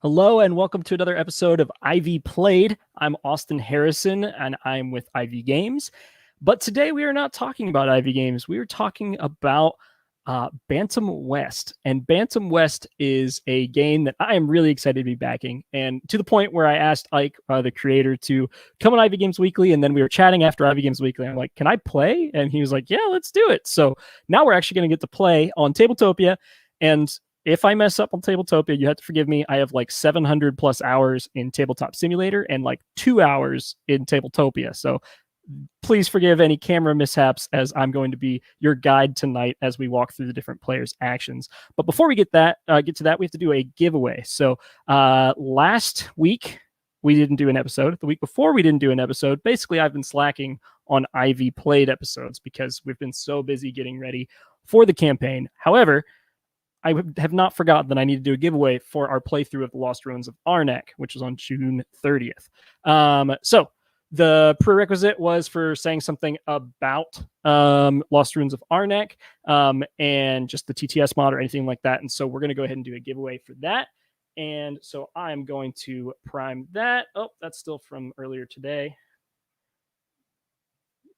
Hello and welcome to another episode of Ivy Played. I'm Austin Harrison and I'm with Ivy Games. But today we are not talking about Ivy Games. We are talking about Bantam West. And Bantam West is a game that I am really excited to be backing. And to the point where I asked Ike, the creator, to come on Ivy Games Weekly. And then we were chatting after Ivy Games Weekly. I'm like, can I play? And he was like, yeah, let's do it. So now we're actually going to get to play on Tabletopia. And if I mess up on Tabletopia, you have to forgive me. I have like 700 plus hours in Tabletop Simulator and like 2 hours in Tabletopia. So please forgive any camera mishaps as I'm going to be your guide tonight as we walk through the different players' actions. But before we get to that, we have to do a giveaway. So last week we didn't do an episode. The week before we didn't do an episode. Basically, I've been slacking on Ivy Played episodes because we've been so busy getting ready for the campaign. However, I have not forgotten that I need to do a giveaway for our playthrough of the Lost Ruins of Arnak, which was on June 30th. So the prerequisite was for saying something about Lost Ruins of Arnak and just the TTS mod or anything like that. And so we're going to go ahead and do a giveaway for that. And so I'm going to prime that. Oh, that's still from earlier today.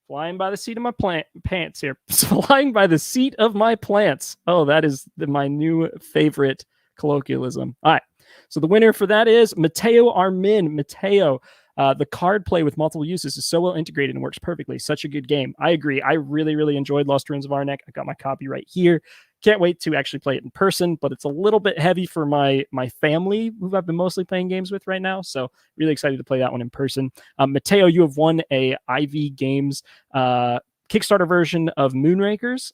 Flying by the seat of my pants here. Flying by the seat of my plants. Oh, that is my new favorite colloquialism. All right. So the winner for that is Mateo Armin. Mateo, the card play with multiple uses is so well integrated and works perfectly. Such a good game. I agree. I really, really enjoyed Lost Ruins of Arnak. I got my copy right here. Can't wait to actually play it in person, but it's a little bit heavy for my family, who I've been mostly playing games with right now. So really excited to play that one in person. Mateo, you have won a Ivy Games Kickstarter version of Moonrakers.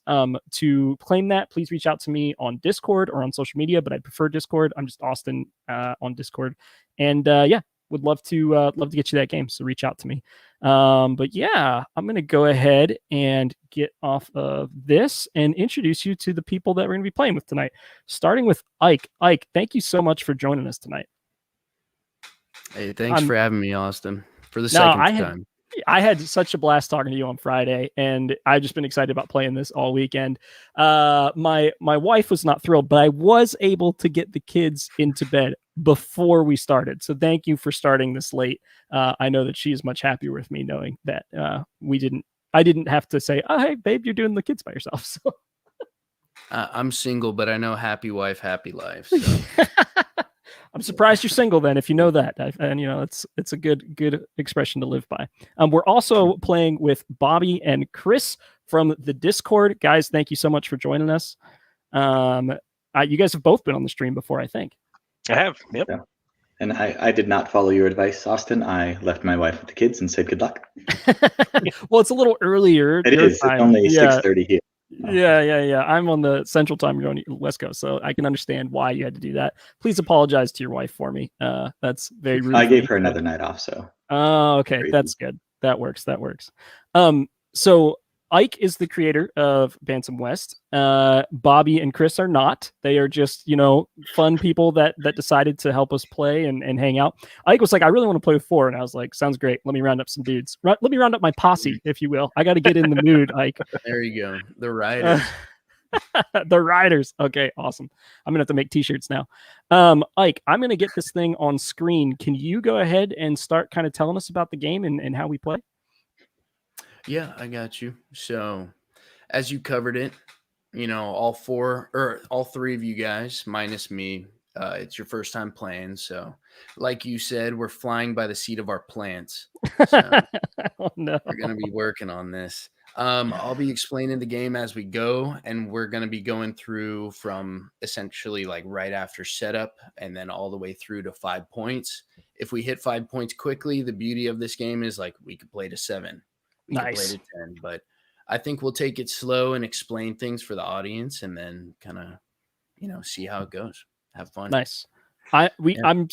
To claim that, please reach out to me on Discord or on social media, but I prefer Discord. I'm just Austin on Discord. And yeah, would love to get you that game. So reach out to me. But yeah, I'm going to go ahead and get off of this and introduce you to the people that we're going to be playing with tonight, starting with Ike. Ike, thank you so much for joining us tonight. Hey, thanks for having me, Austin, for the second time. I had such a blast talking to you on Friday, and I've just been excited about playing this all weekend. My wife was not thrilled, but I was able to get the kids into bed before we started. So thank you for starting this late. I know that she is much happier with me knowing that I didn't have to say, oh, hey, babe, you're doing the kids by yourself. So I'm single, but I know happy wife, happy life. So. I'm surprised you're single then, if you know that. And, you know, it's a good expression to live by. We're also playing with Bobby and Chris from the Discord. Guys, thank you so much for joining us. You guys have both been on the stream before, I think. I have, yep. Yeah. And I did not follow your advice, Austin. I left my wife with the kids and said good luck. Well, it's a little earlier. It is. It's only 6:30 here. Yeah. I'm on the Central Time. You're on West Coast, so I can understand why you had to do that. Please apologize to your wife for me. That's very rude. I gave her another night off, so. Oh, okay. Crazy. That's good. That works. So Ike is the creator of Bantam West. Bobby and Chris are not. They are just, fun people that decided to help us play and hang out. Ike was like, I really want to play with 4. And I was like, sounds great. Let me round up some dudes. Let me round up my posse, if you will. I got to get in the mood, Ike. There you go. The Riders. The Riders. Okay, awesome. I'm going to have to make t-shirts now. Ike, I'm going to get this thing on screen. Can you go ahead and start kind of telling us about the game and how we play? Yeah, I got you. So as you covered it, all 3 of you guys, minus me, it's your first time playing. So like you said, we're flying by the seat of our plants. So oh, no. We're going to be working on this. I'll be explaining the game as we go, and we're going to be going through from essentially like right after setup and then all the way through to 5 points. If we hit 5 points quickly, the beauty of this game is like we could play to 7. We could play to 10, but I think we'll take it slow and explain things for the audience and then kind of, see how it goes. Have fun. Nice. I'm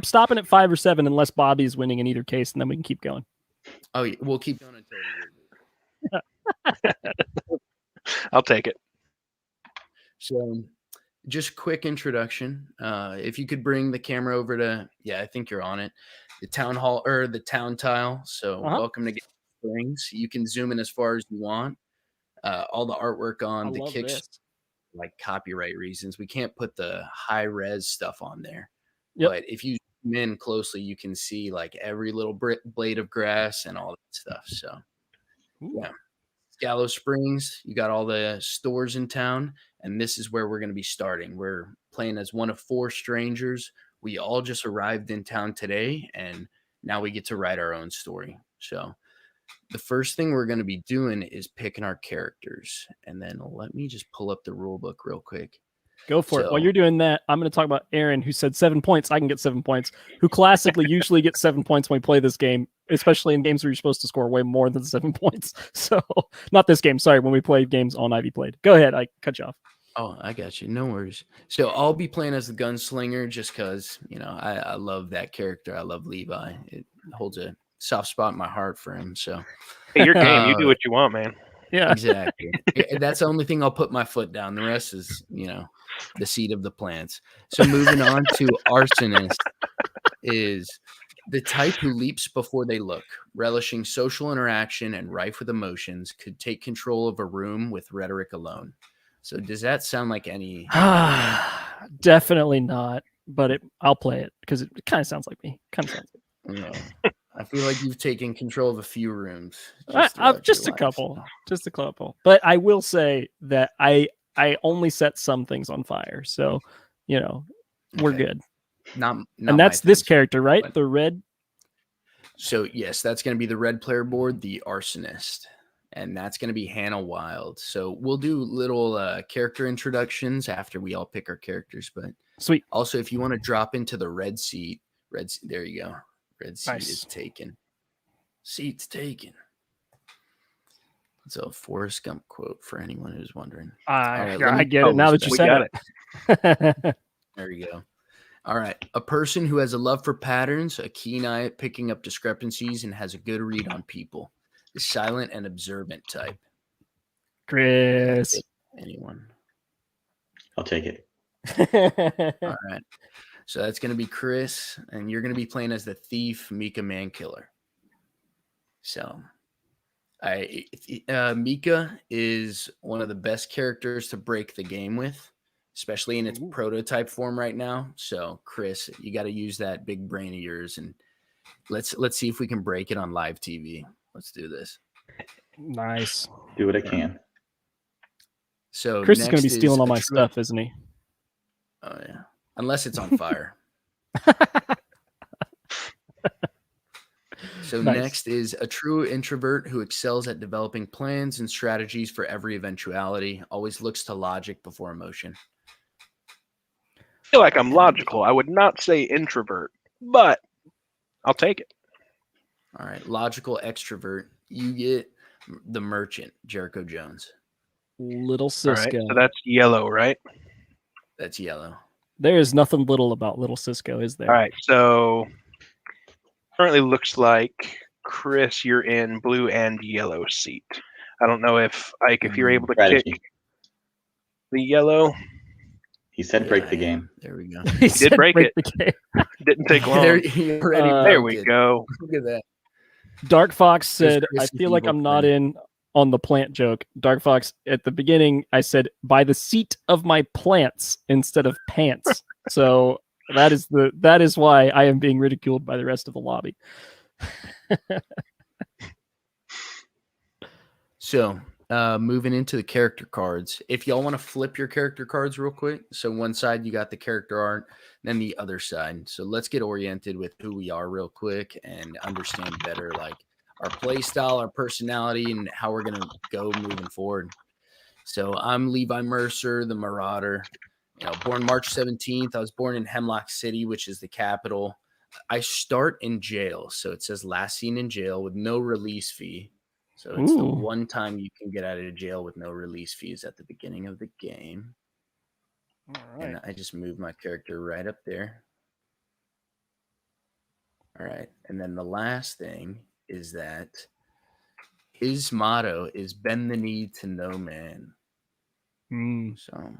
stopping at 5 or 7 unless Bobby's winning in either case, and then we can keep going. Oh, yeah, we'll keep going until I'll take it. So just quick introduction. If you could bring the camera over to, I think you're on it, the town hall or the town tile. So welcome to Springs. You can zoom in as far as you want. All the artwork on the kicks, like copyright reasons, we can't put the high res stuff on there. Yep. But if you zoom in closely, you can see like every little blade of grass and all that stuff. So yeah. Scalo Springs, you got all the stores in town, and this is where we're going to be starting. We're playing as one of 4 strangers. We all just arrived in town today, and now we get to write our own story. So the first thing we're going to be doing is picking our characters. And then let me just pull up the rule book real quick. Go for it. While you're doing that, I'm going to talk about Aaron, who said 7 points. I can get 7 points, who classically usually gets 7 points when we play this game, especially in games where you're supposed to score way more than 7 points. So, not this game. Sorry, when we play games on Ivy Played. Go ahead. I cut you off. Oh, I got you. No worries. So I'll be playing as the gunslinger just because, I love that character. I love Levi. It holds a soft spot in my heart for him. So Hey, your game. You do what you want, man. Yeah, exactly. That's the only thing I'll put my foot down. The rest is, the seed of the plants. So moving on to Arsonist is the type who leaps before they look, relishing social interaction and rife with emotions, could take control of a room with rhetoric alone. So does that sound like any? Definitely not. But I'll play it because it kind of sounds like me. No. I feel like you've taken control of a few rooms. Just a couple. But I will say that I only set some things on fire. So, we're good. Not and that's this character, right? The red. So yes, that's going to be the red player board, the Arsonist. And that's going to be Hannah Wild. So we'll do little character introductions after we all pick our characters. But sweet. Also, if you want to drop into the red seat, there you go. Red seat is taken. Seat's taken. It's a Forrest Gump quote for anyone who's wondering. I get it now that you said it. There you go. All right. A person who has a love for patterns, a keen eye at picking up discrepancies, and has a good read on people. The silent and observant type. Chris. Anyone? I'll take it. All right. So that's going to be Chris, and you're going to be playing as the thief, Mika Mankiller. So Mika is one of the best characters to break the game with, especially in its prototype form right now. So Chris, you got to use that big brain of yours, and let's see if we can break it on live TV. Let's do this. Nice. Do what I can. So Chris is going to be stealing all my stuff, isn't he? Oh yeah, unless it's on fire. So next is a true introvert who excels at developing plans and strategies for every eventuality, always looks to logic before emotion. I feel like I'm logical. I would not say introvert, but I'll take it. All right. Logical extrovert. You get the merchant, Jericho Jones. Little Cisco. All right, so that's yellow, right? That's yellow. There is nothing little about Little Cisco, is there? All right, so currently looks like Chris, you're in blue and yellow seat. I don't know if Ike, if you're able to kick the yellow. He said break the game. There we go. He did break it. Didn't take long. There we go. Look at that. Dark Fox said, I feel like I'm not in on the plant joke. Dark Fox, at the beginning, I said, by the seat of my plants instead of pants. So that is why I am being ridiculed by the rest of the lobby. So moving into the character cards. If y'all want to flip your character cards real quick. So one side you got the character art, then the other side. So let's get oriented with who we are real quick and understand better like our play style, our personality, and how we're going to go moving forward. So I'm Levi Mercer, the Marauder. Born March 17th. I was born in Hemlock City, which is the capital. I start in jail. So it says last seen in jail with no release fee. So it's the one time you can get out of jail with no release fees at the beginning of the game. All right. And I just moved my character right up there. All right. And then the last thing is that his motto is bend the knee to no man. So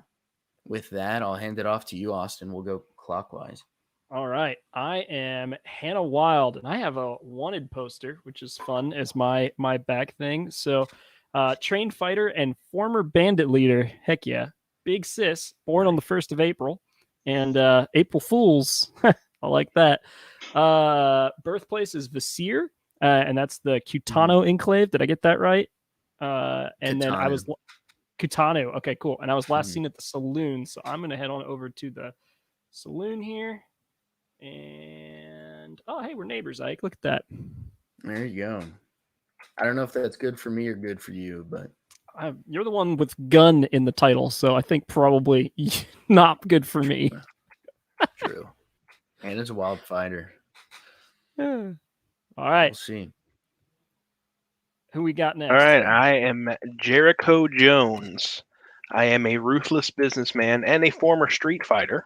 with that, I'll hand it off to you, Austin. We'll go clockwise. All right. I am Hannah Wild, and I have a wanted poster, which is fun as my back thing. So trained fighter and former bandit leader. Heck yeah. Big sis, born on the 1st of April. And April Fools. I like that. Birthplace is Vasir, and that's the Cutano Enclave. Did I get that right? And then I was Cutano. Okay, cool. And I was last seen at the saloon, so I'm gonna head on over to the saloon here. And oh, hey, we're neighbors, Ike. Look at that. There you go. I don't know if that's good for me or good for you, but you're the one with gun in the title, so I think probably not good for me. True. And it's a wild fighter. All right. We'll see. Who we got next? All right, I am Jericho Jones. I am a ruthless businessman and a former street fighter.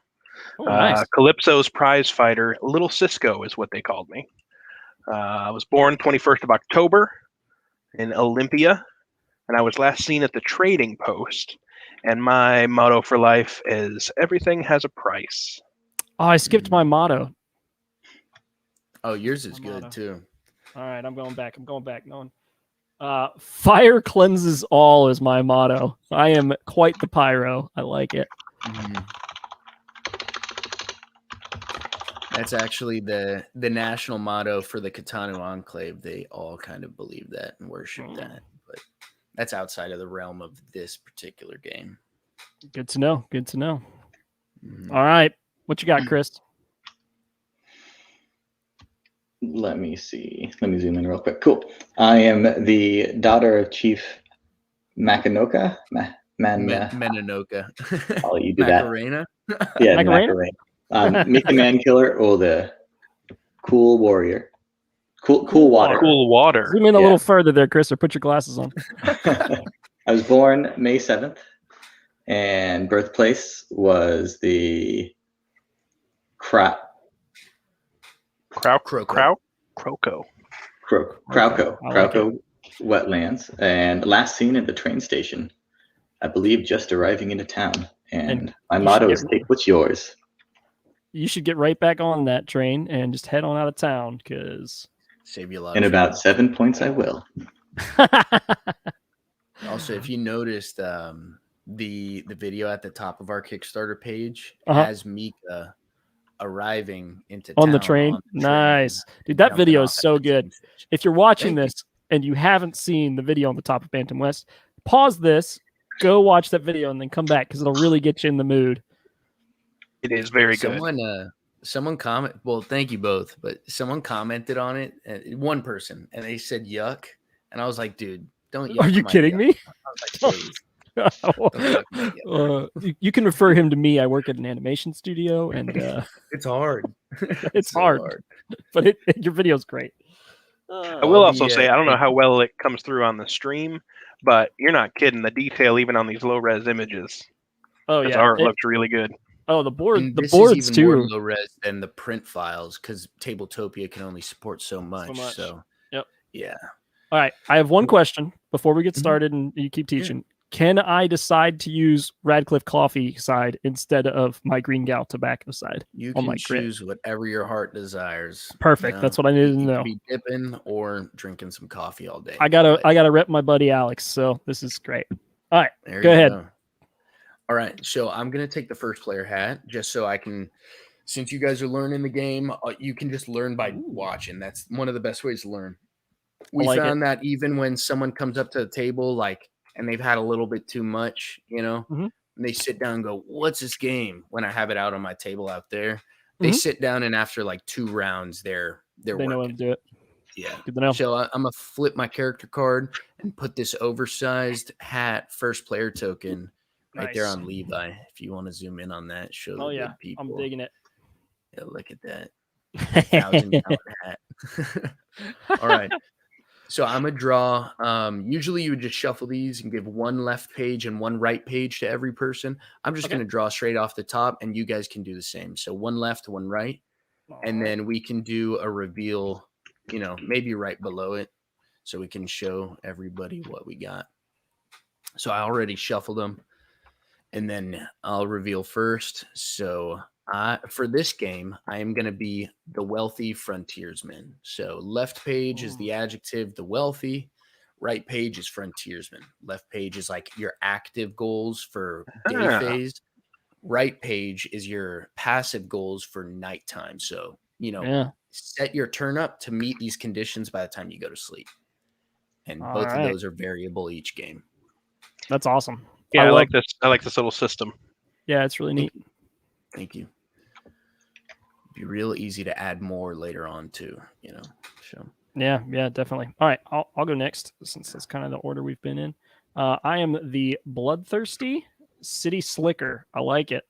Oh, nice. Calypso's prize fighter, Little Cisco is what they called me. I was born 21st of October in Olympia, and I was last seen at the trading post. And my motto for life is everything has a price. Oh, I skipped my motto. Oh, yours is good too. All right, I'm going back. No one. Fire cleanses all is my motto. I am quite the pyro. I like it. That's actually the national motto for the Cutano Enclave. They all kind of believe that and worship that, but that's outside of the realm of this particular game. Good to know. All right, what you got, Chris? Let me see. Let me zoom in real quick. Cool. I am the daughter of Chief Makanoka. Menanoka. I'll let you do Macarena? that. Yeah, Macarena. Mickey Man Killer or the Cool Warrior. Cool Water. Cool Water. Zoom in a little further there, Chris, or put your glasses on. I was born May 7th, and birthplace was the Krauko wetlands, and last seen at the train station. I believe just arriving into town, and my motto is take what's yours. You should get right back on that train and just head on out of town, because save you a lot. In about 7 points, I will. Also, if you noticed, the video at the top of our Kickstarter page has Mika arriving into on town the train. Nice, dude. That video is so good. If you're watching this and you haven't seen the video on the top of Bantam West, pause this, go watch that video, and then come back, because it'll really get you in the mood. It is very good. Someone comment. Well, thank you both, but someone commented on it. One person, and they said "yuck," and I was like, "Dude, don't." Yuck. Are you kidding me? I was like, you can refer him to me. I work at an animation studio, and it's hard. It's so hard. But your video's great. I will also say, I don't know how well it comes through on the stream, but you're not kidding. The detail, even on these low-res images. Oh, yeah. Art looks really good. Oh, the boards is even too. More low res than the print files, because Tabletopia can only support so much. So yep. Yeah. All right. I have one question before we get started, and you keep teaching. Yeah. Can I decide to use Radcliffe Coffee side instead of my Green Gal tobacco side? You can choose whatever your heart desires. Perfect. You know? That's what I needed to know. Be dipping or drinking some coffee all day. I gotta rep my buddy Alex, so this is great. All right. Go ahead. All right, so I'm going to take the first player hat just so I can, since you guys are learning the game, you can just learn by watching. That's one of the best ways to learn. We found that even when someone comes up to the table, and they've had a little bit too much, and they sit down and go, "What's this game?" When I have it out on my table out there, they sit down, and after 2 rounds, they know how to do it. Yeah. Good to know. So I'm going to flip my character card and put this oversized hat first player token right there on Levi. If you want to zoom in on that, show the good people. I'm digging it. Yeah, look at that. $1,000 hat. All right. So I'm going to draw. Usually you would just shuffle these and give 1 left page and 1 right page to every person. I'm just going to draw straight off the top, and you guys can do the same. So 1 left, 1 right. And then we can do a reveal, maybe right below it, so we can show everybody what we got. So I already shuffled them. And then I'll reveal first. So for this game, I am going to be the wealthy frontiersman. So left page is the adjective, the wealthy. Right page is frontiersman. Left page is your active goals for day phase. right page is your passive goals for nighttime. So, Yeah. set your turn up to meet these conditions by the time you go to sleep. And All both of right. those are variable each game. That's awesome. Yeah, I love- like this. I like this little system. Yeah, it's really neat. Thank you. Be real easy to add more later on too, So Yeah, definitely. All right, I'll go next since that's kind of the order we've been in. I am the bloodthirsty city slicker. I like it.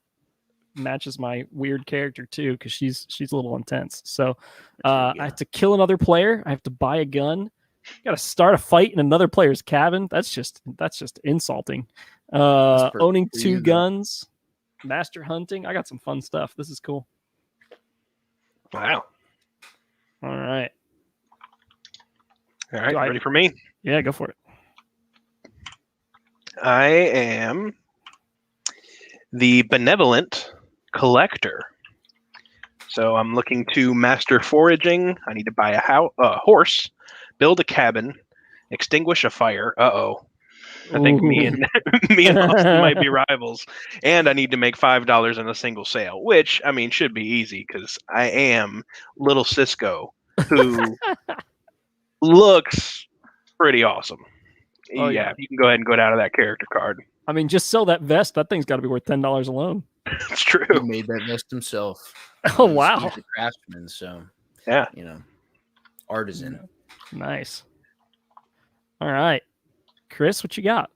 Matches my weird character too because she's a little intense. So I have to kill another player. I have to buy a gun. Got to start a fight in another player's cabin. That's just insulting. Owning 2 guns, master hunting. I got some fun stuff. This is cool. Wow. All right. All right, ready for me? Yeah, go for it. I am the benevolent collector. So I'm looking to master foraging. I need to buy a horse, build a cabin, extinguish a fire. I think me and Austin might be rivals. And I need to make $5 in a single sale, which should be easy because I am little Cisco, who looks pretty awesome. Oh, yeah, you can go ahead and go down to that character card. Just sell that vest. That thing's got to be worth $10 alone. It's true. He made that vest himself. Oh, wow. He's a craftsman, so yeah, artisan. Nice. All right, Chris, what you got?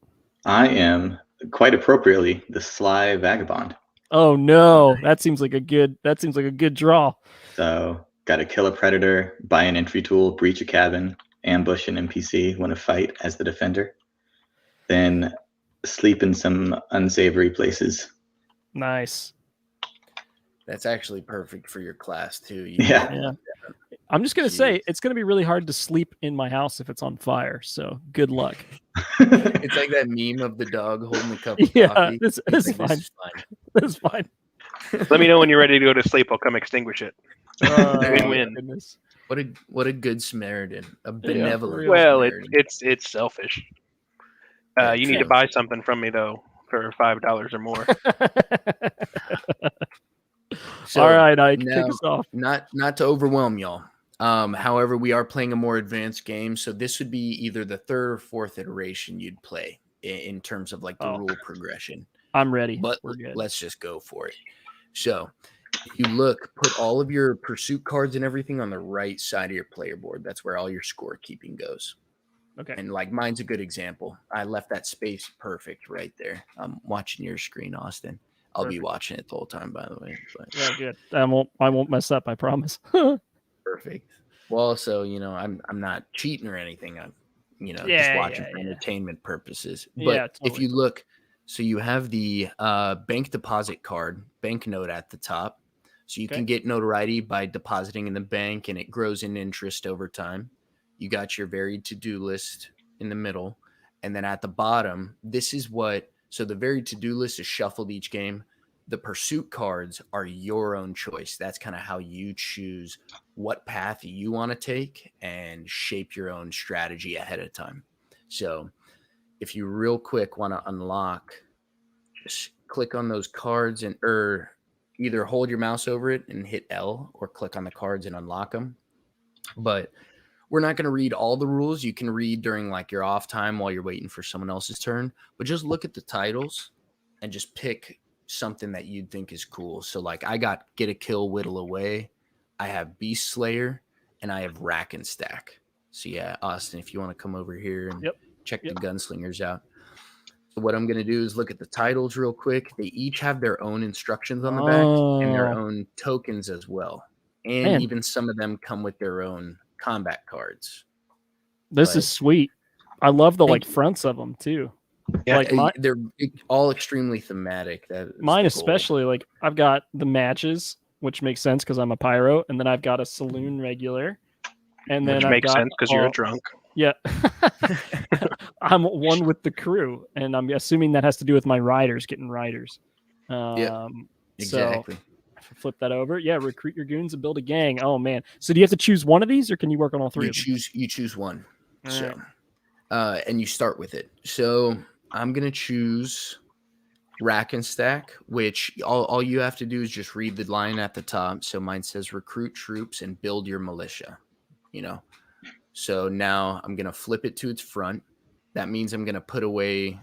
I am quite appropriately the sly vagabond. Oh no, that seems like a good draw. So, got to kill a predator, buy an entry tool, breach a cabin, ambush an NPC, win a fight as the defender, then sleep in some unsavory places. Nice. That's actually perfect for your class too. Yeah. I'm just gonna say it's gonna be really hard to sleep in my house if it's on fire. So good luck. It's like that meme of the dog holding the cup of coffee. This is fine. This is fine. Let me know when you're ready to go to sleep. I'll come extinguish it. Win-win. Goodness. What a good Samaritan, a benevolent. Well, Samaritan. it's selfish. You need to buy something from me though for $5 or more. So, all right, Ike, now, kick us off. Not to overwhelm y'all. However, we are playing a more advanced game, so this would be either the 3rd or 4th iteration you'd play in terms of like the rule progression. I'm ready. But we're good. Let's just go for it. So, if you look, put all of your pursuit cards and everything on the right side of your player board. That's where all your scorekeeping goes. Okay. And like mine's a good example. I left that space perfect right there. I'm watching your screen, Austin. I'll be watching it the whole time, by the way. But. Yeah, good. I won't mess up. I promise. Perfect. Well, so I'm not cheating or anything. I'm just watching for entertainment purposes. But if you look, so you have the bank deposit card, banknote at the top, so you can get notoriety by depositing in the bank, and it grows in interest over time. You got your varied to-do list in the middle, and then at the bottom, this is what. So the varied to-do list is shuffled each game. The pursuit cards are your own choice. That's kind of how you choose what path you want to take and shape your own strategy ahead of time. So if you real quick want to unlock, just click on those cards and either hold your mouse over it and hit L or click on the cards and unlock them. But we're not going to read all the rules. You can read during like your off time while you're waiting for someone else's turn, but just look at the titles and just pick something that you'd think is cool. So like I got Get a Kill, Whittle Away. I have Beast Slayer, and I have Rack and Stack. So yeah, Austin, if you want to come over here and check the gunslingers out. So what I'm going to do is look at the titles real quick. They each have their own instructions on the back and their own tokens as well. And even some of them come with their own combat cards. This is sweet. I love the fronts of them too. Yeah, they're all extremely thematic. Mine especially, like I've got the matches, which makes sense because I'm a pyro, and then I've got a saloon regular, and then which makes sense because you're a drunk. Yeah, I'm one with the crew, and I'm assuming that has to do with my riders getting riders. Yeah, exactly. So, flip that over. Yeah, recruit your goons and build a gang. Oh man! So do you have to choose one of these, or can you work on all three? You choose one. And you start with it. So I'm gonna choose rack and stack, which all you have to do is just read the line at the top. So mine says recruit troops and build your militia, you know. So now I'm going to flip it to its front. That means I'm going to put away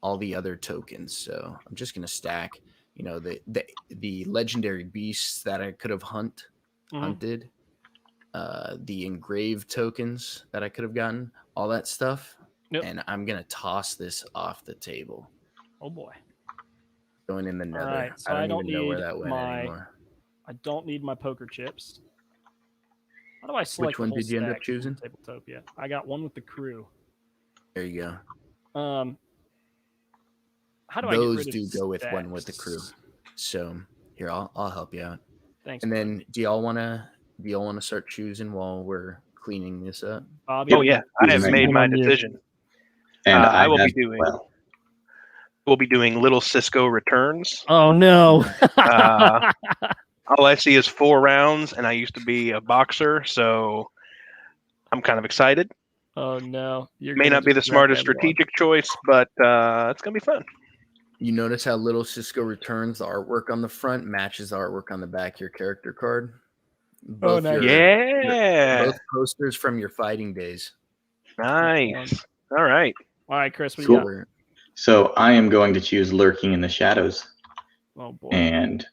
all the other tokens. So I'm just going to stack, you know, the legendary beasts that I could have hunted, the engraved tokens that I could have gotten, all that stuff. Yep. And I'm going to toss this off the table. Oh boy. Going in the nether. Right, so I don't even know where that went anymore. I don't need my poker chips. How do I select Which one the whole did you end up stack choosing? from Tabletopia? I got one with the crew. There you go. How do I Those get rid do of go with one with the stacks? crew. So here, I'll help you out. Thanks. And then do y'all wanna start choosing while we're cleaning this up? Bobby. Oh yeah, I have Right. made my On you. decision. And I will have be doing. well. We'll be doing Little Cisco returns. Oh no. All I see is 4 rounds, and I used to be a boxer, so I'm kind of excited. Oh no. May not be the smartest strategic choice, but it's gonna be fun. You notice how little Cisco returns, the artwork on the front matches the artwork on the back of your character card. Both nice. Yeah, both posters from your fighting days. nice. All right. All right, Chris, what Cool. you got? So I am going to choose Lurking in the Shadows. Oh boy. And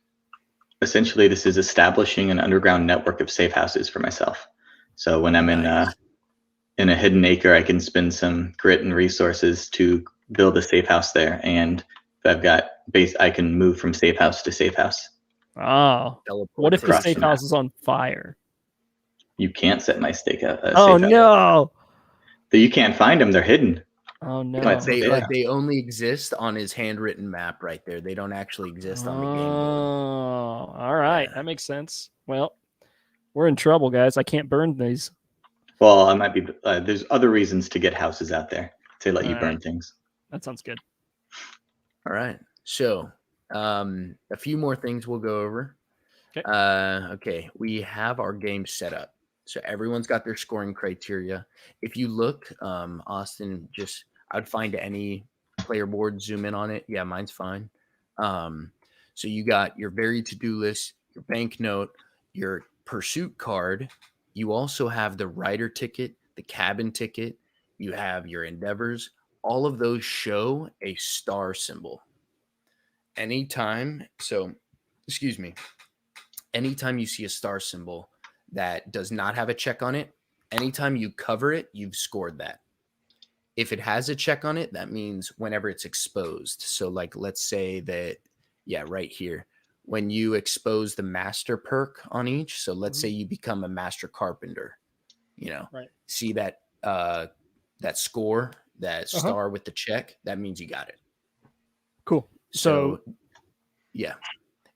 essentially, this is establishing an underground network of safe houses for myself. So when I'm Nice. in a hidden acre, I can spend some grit and resources to build a safe house there. And if I've got base, I can move from safe house to safe house. Oh. Teleport What if the across safe the map. house is on fire? You can't set my stake out. Oh safe house. no. You can't find them. They're hidden. Oh no. But They only exist on his handwritten map right there. They don't actually exist on the game board. Oh, all right. Yeah. That makes sense. Well, we're in trouble, guys. I can't burn these. Well, I might be. There's other reasons to get houses out there to let you burn Alright. things. That sounds good. All right. So a few more things we'll go over. Okay. Okay. We have our game set up. So everyone's got their scoring criteria. If you look, Austin, I'd find any player board, zoom in on it. Yeah, mine's fine. So you got your varied to-do list, your banknote, your pursuit card. You also have the rider ticket, the cabin ticket. You have your endeavors. All of those show a star symbol. Anytime you see a star symbol that does not have a check on it, anytime you cover it, you've scored that. If it has a check on it, that means whenever it's exposed. So like, let's say that, yeah, right here, when you expose the master perk on each. So let's say you become a master carpenter, Right. see that, that score, that star with the check, that means you got it. Cool. So yeah.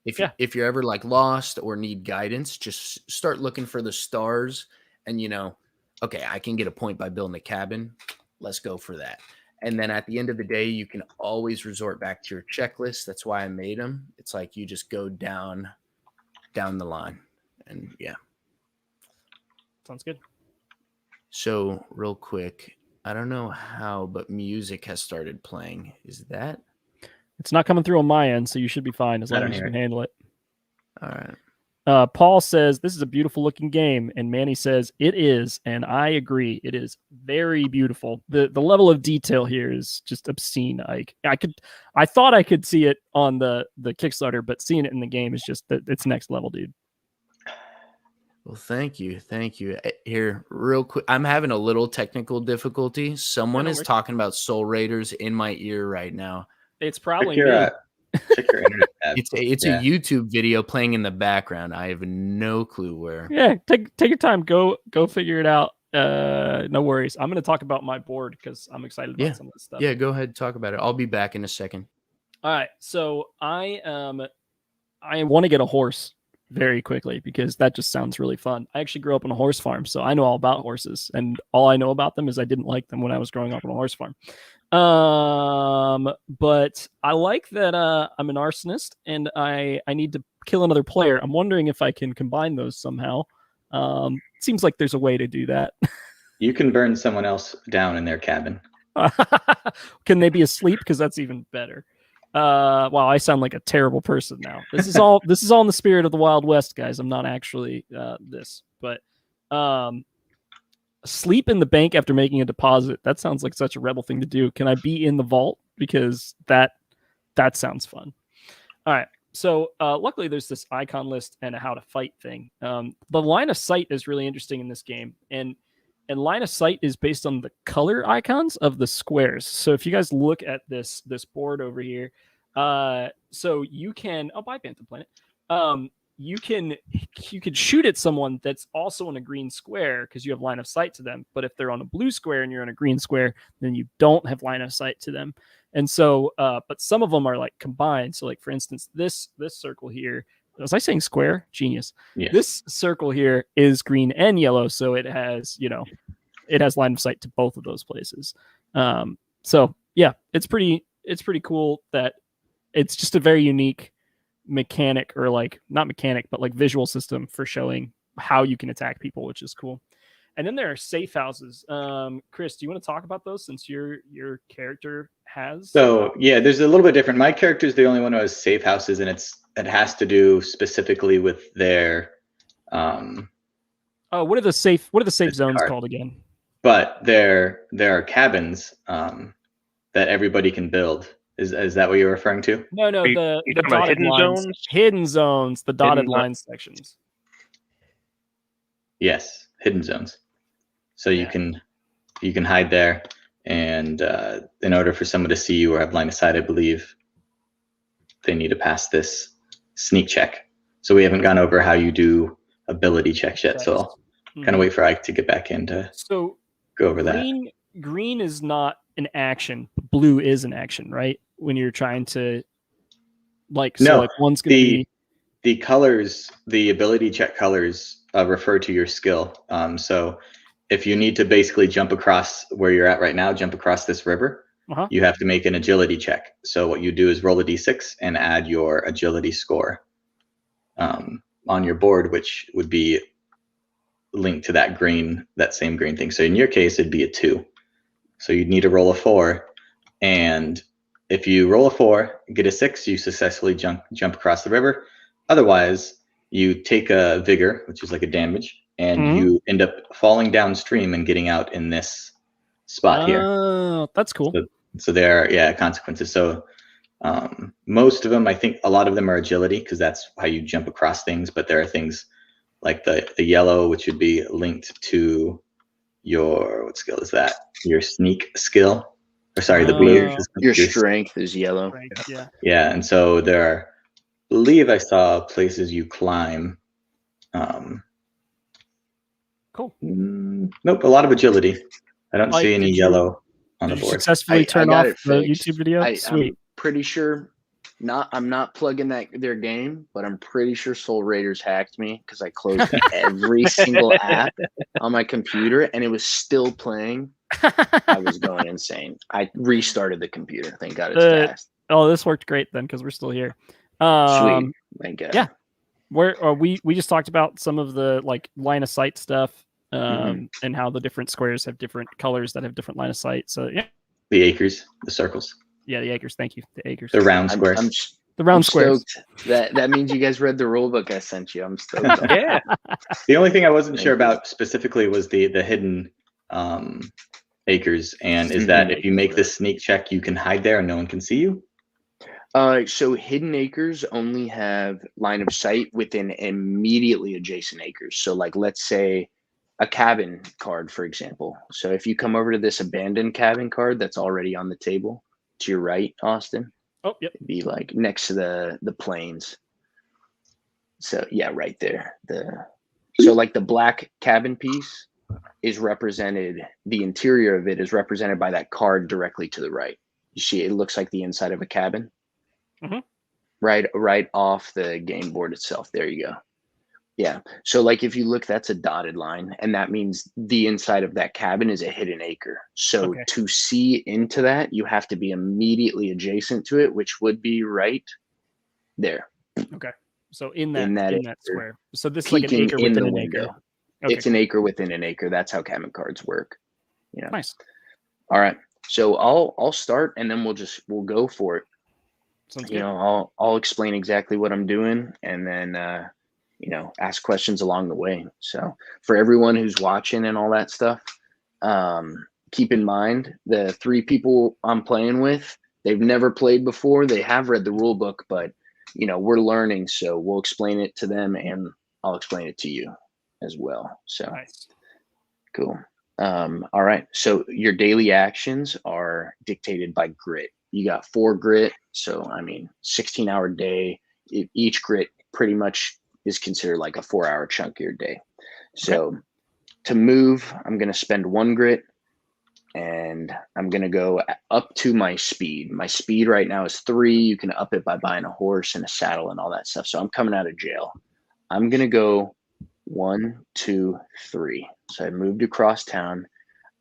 If you're ever like lost or need guidance, just start looking for the stars and okay, I can get a point by building a cabin. Let's go for that. And then at the end of the day, you can always resort back to your checklist. That's why I made them. It's like you just go down the line. And yeah. Sounds good. So real quick, I don't know how, but music has started playing. Is that? It's not coming through on my end, so you should be fine as I long don't as you hear can handle it. All right. Paul says this is a beautiful looking game, and Manny says it is, and I agree. It is very beautiful. The level of detail here is just obscene. I thought I could see it on the Kickstarter, but seeing it in the game is just it's next level, dude. Well, thank you. Here, real quick, I'm having a little technical difficulty. Someone is talking about Soul Raiders in my ear right now. It's probably Check me. check your internet tab. It's a YouTube video playing in the background. I have no clue where. Yeah, take your time. Go figure it out. No worries. I'm going to talk about my board because I'm excited about some of this stuff. Yeah, go ahead and talk about it. I'll be back in a second. All right. So I want to get a horse very quickly because that just sounds really fun. I actually grew up on a horse farm, so I know all about horses, and all I know about them is I didn't like them when I was growing up on a horse farm. But I like that I'm an arsonist and I need to kill another player. I'm wondering if I can combine those somehow. Seems like there's a way to do that. You can burn someone else down in their cabin. Can they be asleep? Because that's even better. Wow, I sound like a terrible person now. This is all in the spirit of the Wild West, guys. I'm not actually this, but sleep in the bank after making a deposit. That sounds like such a rebel thing to do. Can I be in the vault? Because that sounds fun. All right. So luckily there's this icon list and a how to fight thing. The line of sight is really interesting in this game. And line of sight is based on the color icons of the squares. So if you guys look at this board over here, so you can bye Bantam Planet. You can shoot at someone that's also in a green square because you have line of sight to them. But if they're on a blue square and you're on a green square, then you don't have line of sight to them. And so, but some of them are like combined. So, like for instance, this circle here. Was I saying square? Genius. Yeah. This circle here is green and yellow, so it has it has line of sight to both of those places. So yeah, it's pretty cool that it's just a very unique mechanic, or like not mechanic, but like visual system for showing how you can attack people, which is cool. And then there are safe houses. Chris, do you want to talk about those since your character has? So yeah, there's a little bit different. My character is the only one who has safe houses, and it has to do specifically with their. What are the safe zones card. called again? But there are cabins that everybody can build. Is that what you're referring to? No, you the talking about dotted hidden lines. zones? Hidden zones, the dotted line sections. Yes, hidden zones. So you can hide there, and in order for someone to see you or have line of sight, I believe they need to pass this sneak check. So we haven't gone over how you do ability checks yet. So I'll kind of wait for Ike to get back in to go over that. Green is not an action. Blue is an action, right? When you're trying to one's going to be the colors, the ability check colors refer to your skill. So if you need to basically jump across where you're at right now, jump across this river, you have to make an agility check. So what you do is roll a d6 and add your agility score on your board, which would be linked to that same green thing. So in your case, it'd be a 2. So you'd need to roll a 4. And if you roll a 4, get a 6, you successfully jump across the river. Otherwise, you take a vigor, which is like a damage, and you end up falling downstream and getting out in this spot here. Oh, that's cool. So there are consequences. So most of them, I think a lot of them are agility because that's how you jump across things. But there are things like the yellow, which would be linked to your, what skill is that? Your sneak skill. Or sorry, the blue. Your strength is yellow. Strength, yeah. Yeah, and so there are, I believe I saw places you climb. Cool. Nope, a lot of agility. I don't see any yellow on the Did you board. successfully turn off the YouTube video? Sweet. I'm pretty sure. I'm not plugging their game, but I'm pretty sure Soul Raiders hacked me because I closed every single app on my computer and it was still playing. I was going insane. I restarted the computer. Thank God it's fast. Oh, this worked great then because we're still here. Sweet. Thank God. Yeah. We just talked about some of the like line of sight stuff and how the different squares have different colors that have different line of sight. So yeah. The acres, the circles. Yeah, the acres. Thank you. The acres. The round squares. The round squares. That means you guys read the rule book I sent you. I'm stoked. Yeah. The only thing I wasn't sure about specifically was the hidden acres, and is that if you make this sneak check, you can hide there and no one can see you? So hidden acres only have line of sight within immediately adjacent acres. So like, let's say a cabin card, for example. So if you come over to this abandoned cabin card that's already on the table to your right, Austin. Oh, yep. It'd be like next to the plains. So yeah, right there. So like the black cabin piece is represented, the interior of it is represented by that card directly to the right. You see, it looks like the inside of a cabin. Right off the game board itself. There you go. Yeah. So like if you look, that's a dotted line, and that means the inside of that cabin is a hidden acre. So to see into that, you have to be immediately adjacent to it, which would be right there. Okay. So in that square. So this is like an acre in within the an window. acre. Okay. It's an acre within an acre. That's how cabin cards work. You know. Nice. All right. So I'll start and then we'll go for it. Sounds You good. know, I'll explain exactly what I'm doing, and then ask questions along the way. So for everyone who's watching and all that stuff, keep in mind the 3 people I'm playing with, they've never played before. They have read the rule book, but we're learning, so we'll explain it to them and I'll explain it to you as well. So Nice. cool. All right. So your daily actions are dictated by grit. You got 4 grit. So, 16-hour day. Each grit pretty much is considered like a 4-hour chunk of your day. So to move, I'm going to spend 1 grit and I'm going to go up to my speed. My speed right now is 3. You can up it by buying a horse and a saddle and all that stuff. So I'm coming out of jail. I'm going to go 1, 2, 3. So I moved across town.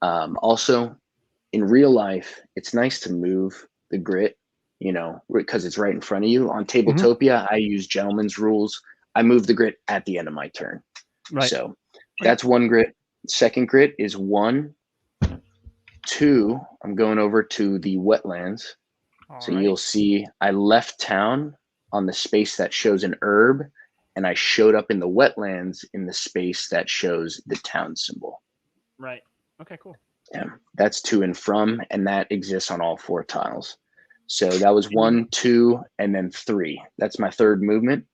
Also, in real life, it's nice to move the grit, because it's right in front of you. On Tabletopia, I use gentleman's rules. I move the grit at the end of my turn. Right. So that's 1 grit. Second grit is 1, 2. I'm going over to the wetlands. So you'll see I left town on the space that shows an herb, and I showed up in the wetlands in the space that shows the town symbol. Right. Okay, cool. Yeah, that's to and from, and that exists on all 4 tiles. So that was 1, 2, and then 3. That's my third movement.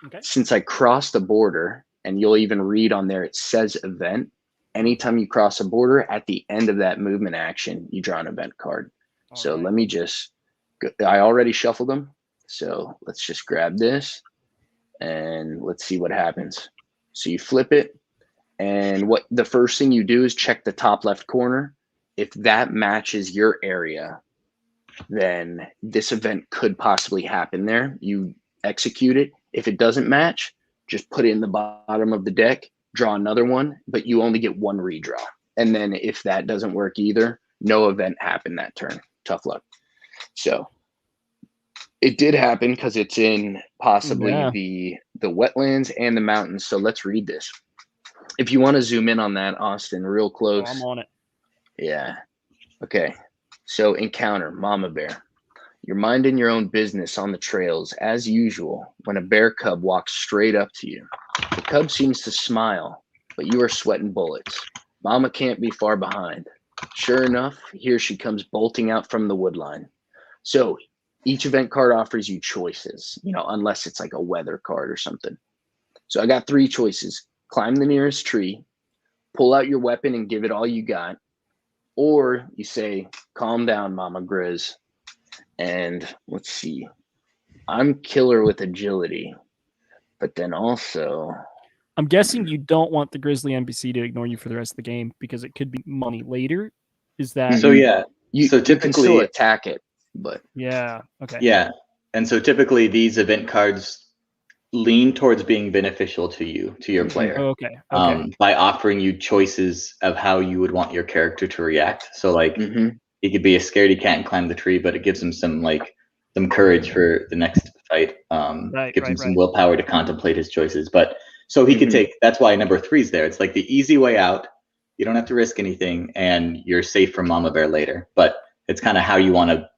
Okay. Since I crossed a border, and you'll even read on there, it says event. Anytime you cross a border, at the end of that movement action, you draw an event card. So let me just go. I already shuffled them. So let's just grab this and let's see what happens. So you flip it. And what the first thing you do is check the top left corner. If that matches your area, then this event could possibly happen there. You execute it. If it doesn't match, just put it in the bottom of the deck, draw another one, but you only get 1 redraw. And then if that doesn't work either, no event happened that turn. Tough luck. So it did happen because it's in possibly the wetlands and the mountains. So let's read this. If you want to zoom in on that, Austin, real close. I'm on it. Yeah. Okay. So encounter, mama bear. You're minding your own business on the trails as usual when a bear cub walks straight up to you. The cub seems to smile, but you are sweating bullets. Mama can't be far behind. Sure enough, here she comes bolting out from the woodline. So each event card offers you choices, unless it's like a weather card or something. So I got 3 choices. Climb the nearest tree, pull out your weapon and give it all you got, or you say, calm down, Mama Grizz. And let's see, I'm killer with agility, but then also... I'm guessing you don't want the Grizzly NPC to ignore you for the rest of the game because it could be money later. Is that... So yeah, you can still attack it, but... Yeah, okay. Yeah, and so typically these event cards lean towards being beneficial to you, to your player. Okay. By offering you choices of how you would want your character to react. So like he could be a scaredy cat and climb the tree, but it gives him some courage for the next fight. Gives him some willpower to contemplate his choices. But so he could take, that's why number 3 is there. It's like the easy way out. You don't have to risk anything and you're safe from Mama Bear later. But it's kind of how you want to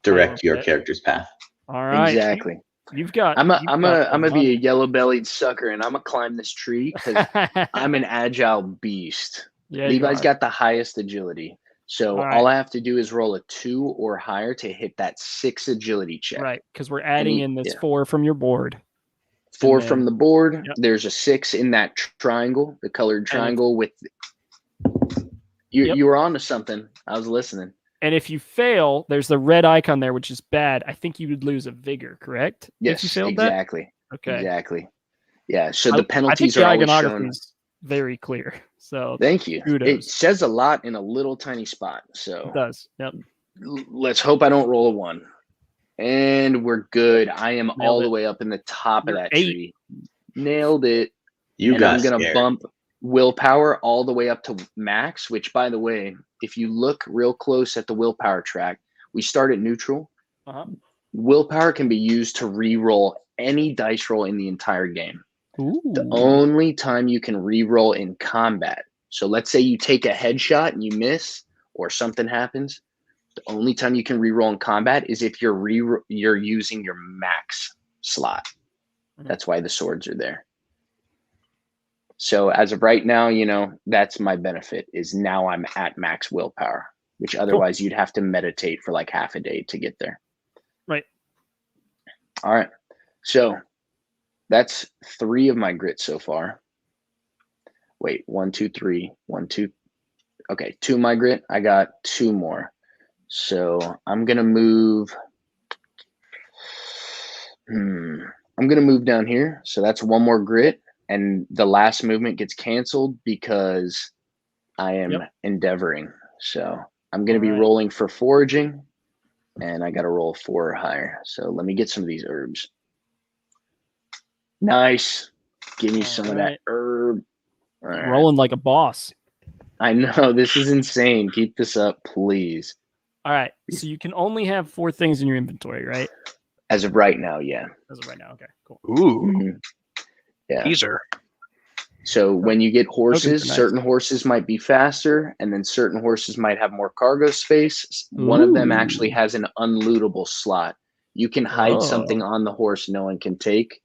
direct your character's path. All right. Exactly. You've got. I'm gonna be a yellow-bellied sucker, and I'm gonna climb this tree because I'm an agile beast. Yeah, Levi's got the highest agility, so all I have to do is roll a 2 or higher to hit that 6 agility check. Right, because we're adding in this 4 from your board. 4 from the board. Yep. There's a 6 in that triangle, the colored triangle with. You were on to something. I was listening. And if you fail, there's the red icon there, which is bad. I think you would lose a vigor, correct? Yes, if you failed exactly. That? Okay. Exactly. Yeah, so the penalties are always shown. Is very clear. So thank you. Kudos. It says a lot in a little tiny spot. So it does. Yep. Let's hope I don't roll a 1. And we're good. I am all the way up in the top of that tree. Nailed it. I'm gonna bump willpower all the way up to max, which, by the way, if you look real close at the willpower track, we start at neutral. Willpower can be used to re-roll any dice roll in the entire game. Ooh. The only time you can re-roll in combat. So let's say you take a headshot and you miss or something happens. The only time you can reroll in combat is if you're using your max slot. That's why the swords are there. So as of right now, that's my benefit, is now I'm at max willpower, which otherwise you'd have to meditate for like half a day to get there. Right. All right. So that's 3 of my grit so far. Wait, 1, 2, 3, 1, 2. Okay, 2 of my grit. I got 2 more. So I'm going to move. I'm going to move down here. So that's 1 more grit. And the last movement gets canceled because I am endeavoring. So I'm going to be rolling for foraging. And I got to roll 4 or higher. So let me get some of these herbs. Nice. Give me some of that herb. Rolling like a boss. I know. This is insane. Keep this up, please. All right. So you can only have 4 things in your inventory, right? As of right now, yeah. As of right now. Okay, cool. Ooh. Yeah. Teaser. So when you get horses, nice. certain horses might be faster, and then certain horses might have more cargo space. One of them actually has an unlootable slot. You can hide something on the horse no one can take.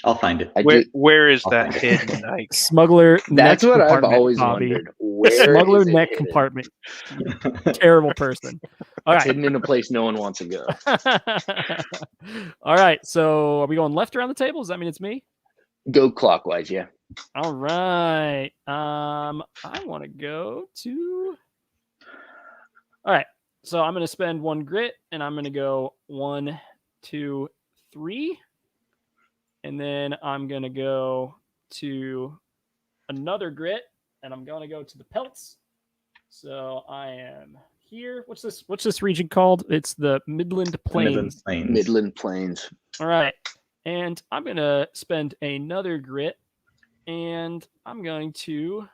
I'll find it. Where is I'll that find it. hidden? Like, Smuggler That's neck what I've compartment, always Bobby. wondered. Where Smuggler is it neck hidden? compartment. Terrible person. All It's right. hidden in a place no one wants to go. All right. So are we going left around the table? Does that mean it's me? Go clockwise, yeah. All right. I want to go to. All right. So I'm going to spend 1 grit, and I'm going to go 1, 2, 3. And then I'm going to go to another grit, and I'm going to go to the pelts. So I am here. What's this region called? It's the Midland Plains. Midland Plains. All right. And I'm going to spend another grit, and I'm going to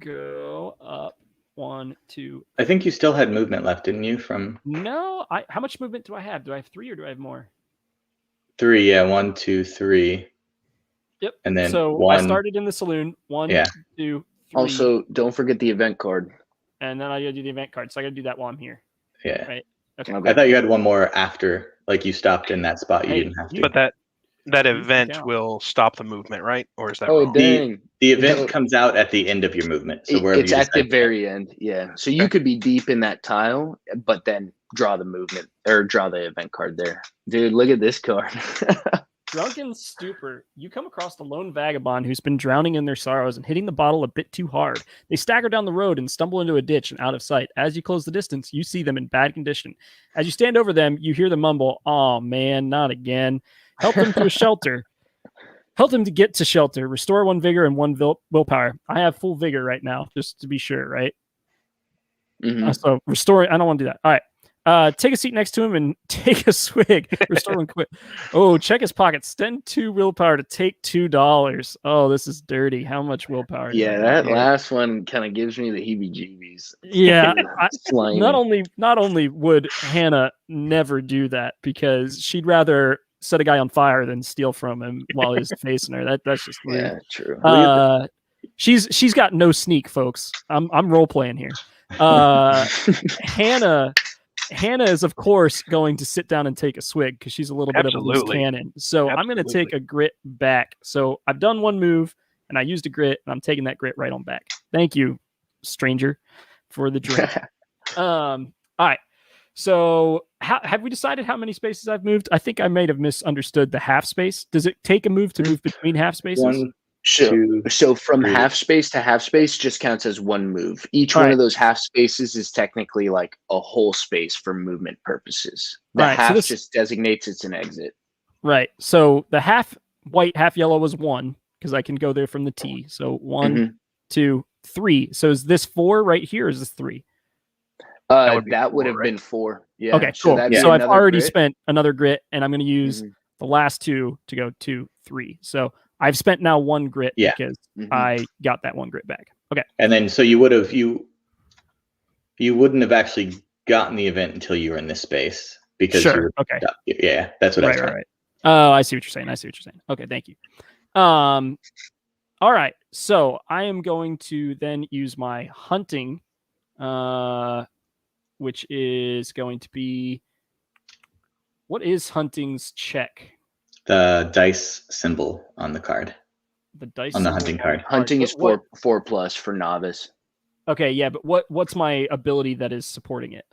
go up 1, 2. I think you still had movement left, didn't you? From No, how much movement do I have? Do I have 3 or do I have more? 3, yeah, 1, 2, 3. Yep. And then so 1. I started in the saloon. 1, 2, 3. Also, don't forget the event card. And then I got to do the event card. So I got to do that while I'm here. Yeah. Right. Okay. I thought you had 1 more after, like you stopped in that spot. You didn't have to. But that event will stop the movement, right? Or is that wrong? Dang. The event comes out at the end of your movement. So wherever it's at the very end. Yeah. So you could be deep in that tile, but then draw the movement or draw the event card there. Dude, look at this card. Drunken stupor. You come across the lone vagabond who's been drowning in their sorrows and hitting the bottle a bit too hard. They stagger down the road and stumble into a ditch and out of sight. As you close the distance, you see them in bad condition. As you stand over them, you hear them mumble, "Oh man, not again." Help them to a shelter. Help them to get to shelter. Restore 1 vigor and 1 willpower. I have full vigor right now, just to be sure, right? So restore. I don't want to do that. All right. Take a seat next to him and take a swig. Restore 1 quick. Oh, check his pockets. Spend 2 willpower to take $2. Oh, this is dirty. How much willpower? Yeah, that last one kind of gives me the heebie-jeebies. Yeah. Not only would Hannah never do that because she'd rather set a guy on fire than steal from him while he's facing her. That's just weird. Yeah, true. She's got no sneak, folks. I'm role playing here. Hannah is, of course, going to sit down and take a swig because she's a little bit of a loose cannon. So I'm going to take a grit back. So I've done 1 move, and I used a grit, and I'm taking that grit right on back. Thank you, stranger, for the drink. All right. So have we decided how many spaces I've moved? I think I may have misunderstood the half space. Does it take a move to move between half spaces? 1, 2, so from 3. half space to half space just counts as 1 move. Each one of those half spaces is technically like a whole space for movement purposes. The half just designates it's an exit. Right. So the half white, half yellow was 1 because I can go there from the T. So 1, 2, 3. So is this 4 right here? Or is this 3? That would have been 4. Yeah. Okay, cool. So I've already spent another grit, and I'm going to use the last 2 to go 2, 3. So I've spent now 1 grit because I got that 1 grit back. Okay. And then so you wouldn't have actually gotten the event until you were in this space because yeah, that's what I was trying. Right. Oh, I see what you're saying. Okay, thank you. All right. So I am going to then use my hunting which is going to be, what is hunting's check? The dice symbol on the card. The dice On the symbol hunting the card. Hunting is What- 4+ for novice. Okay, yeah, but what's my ability that is supporting it?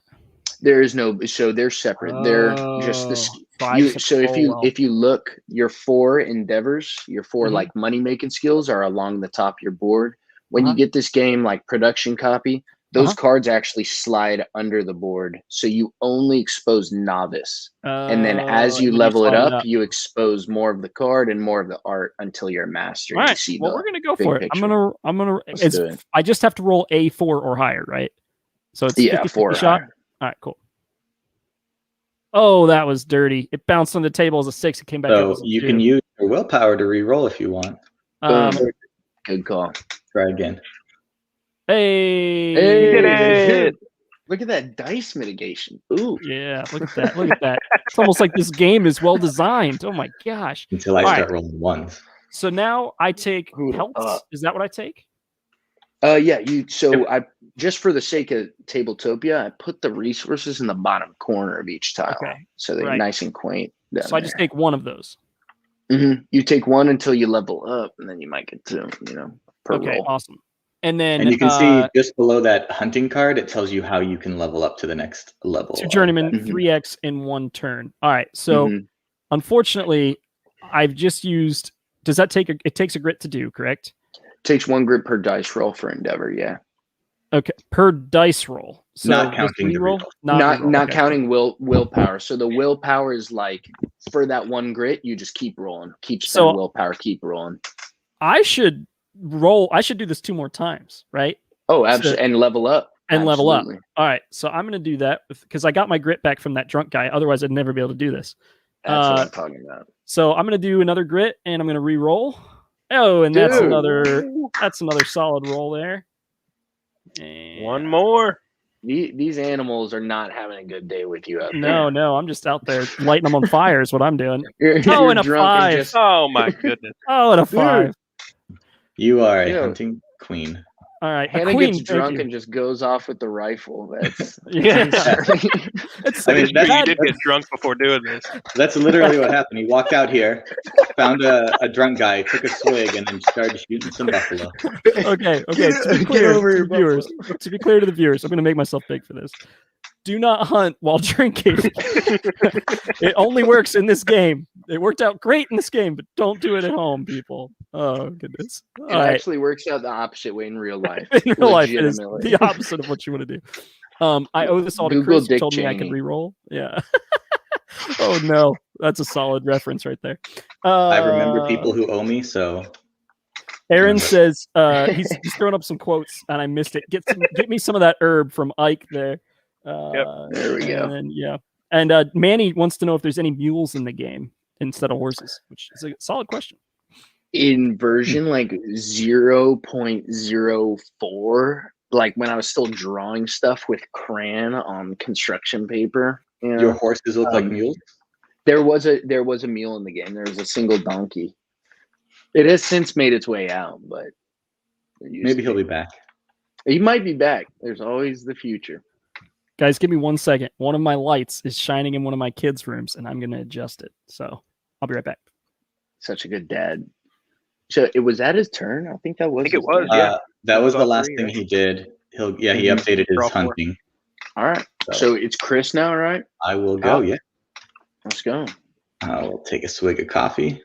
There is no, so they're separate. They're just Oh, this. so I You, just have to so roll well. if you look, your 4 endeavors, your 4 Mhm. like money making skills are along the top of your board. When Uh-huh. you get this game like production copy, those Uh-huh. cards actually slide under the board, so you only expose novice. And then as And you then level it slide up, you expose more of the card and more of the art until you're a master. All And you right, see well, the we're gonna go big for it. picture. I'm gonna. Let's do it. I just have to roll a 4 or higher, right? So it's Yeah, 50 4 or shot. higher. All right, cool. Oh, that was dirty. It bounced on the table as a 6. It came back up So as a you 2. can use your willpower to re-roll if you want. Um, Boom. Good call. Try again. hey, Hey, did it. Look at that dice mitigation. Ooh. yeah, look at that. Look at that. It's almost like this game is well designed. Oh my gosh. Until I All start rolling ones. So now I take Who'da pelts. thought? Is that what I take? Yeah, I just for the sake of Tabletopia, I put the resources in the bottom corner of each tile. Okay, So they're right. nice and quaint. So I just take one of those. You take one until you level up, and then you might get 2, per Okay, roll. awesome. And then And you can see just below that hunting card, it tells you how you can level up to the next level. 2 of journeyman, that. 3x in 1 turn. All right. So Mhm. unfortunately, I've just used. Does that take it takes a grit to do, correct? Takes 1 grit per dice roll for endeavor. Yeah, Okay, per dice roll. So Not with counting the reroll? reroll. not reroll, okay. counting willpower. So the willpower is like for that 1 grit, you just keep rolling, keep spending So- willpower, keep rolling. I should roll. I should do this 2 more times, right? Oh, absolutely, and level up. And level up. Absolutely. All right. So I'm going to do that because I got my grit back from that drunk guy. Otherwise, I'd never be able to do this. That's what I'm talking about. So I'm going to do another grit and I'm going to re-roll. Oh, and that's Dude. another solid roll there. And One more. These animals are not having a good day with you out there. No, I'm just out there lighting them on fire is what I'm doing. You're Oh, and a drunk 5. just Oh my goodness. Oh, and a 5. You are a Yeah. hunting queen. All right. Hannah a queen, gets thank drunk you. and just goes off with the rifle. That's Yeah. concerning. It's, I mean, it's You bad. did get drunk before doing this. That's literally what happened. He walked out here, found a drunk guy, took a swig, and then started shooting some buffalo. Okay. To be Get clear over to here, the viewers, to be clear to the viewers, I'm going to make myself big for this. Do not hunt while drinking. It only works in this game. It worked out great in this game, but don't do it at home, people. Oh goodness! It All right. actually works out the opposite way in real life. In real life, it is legitimately. the opposite of what you want to do. I owe this all to Google Chris, who Dick told me I could Cheney. re-roll. Yeah. Oh no, that's a solid reference right there. I remember people who owe me, so Aaron remember. says he's throwing up some quotes and I missed it. Get me some of that herb from Ike there. There we go. And then, yeah. And Manny wants to know if there's any mules in the game instead of horses, which is a solid question. In version like 0.04, like when I was still drawing stuff with crayon on construction paper, your horses look like mules. there was a mule in the game. There was a single donkey. It has since made its way out, but Maybe he'll be back. He might be back. There's always the future. Guys, give me 1 second. One of my lights is shining in one of my kids' rooms, and I'm going to adjust it. So I'll be right back. Such a good dad. So it was at his turn. I think that was. I think his it was, turn. yeah. That was the All last three, thing right? he did. He Mhm. updated his Draw 4. hunting. All right. So it's Chris now, right? I will go. Yeah, Let's go. I'll take a swig of coffee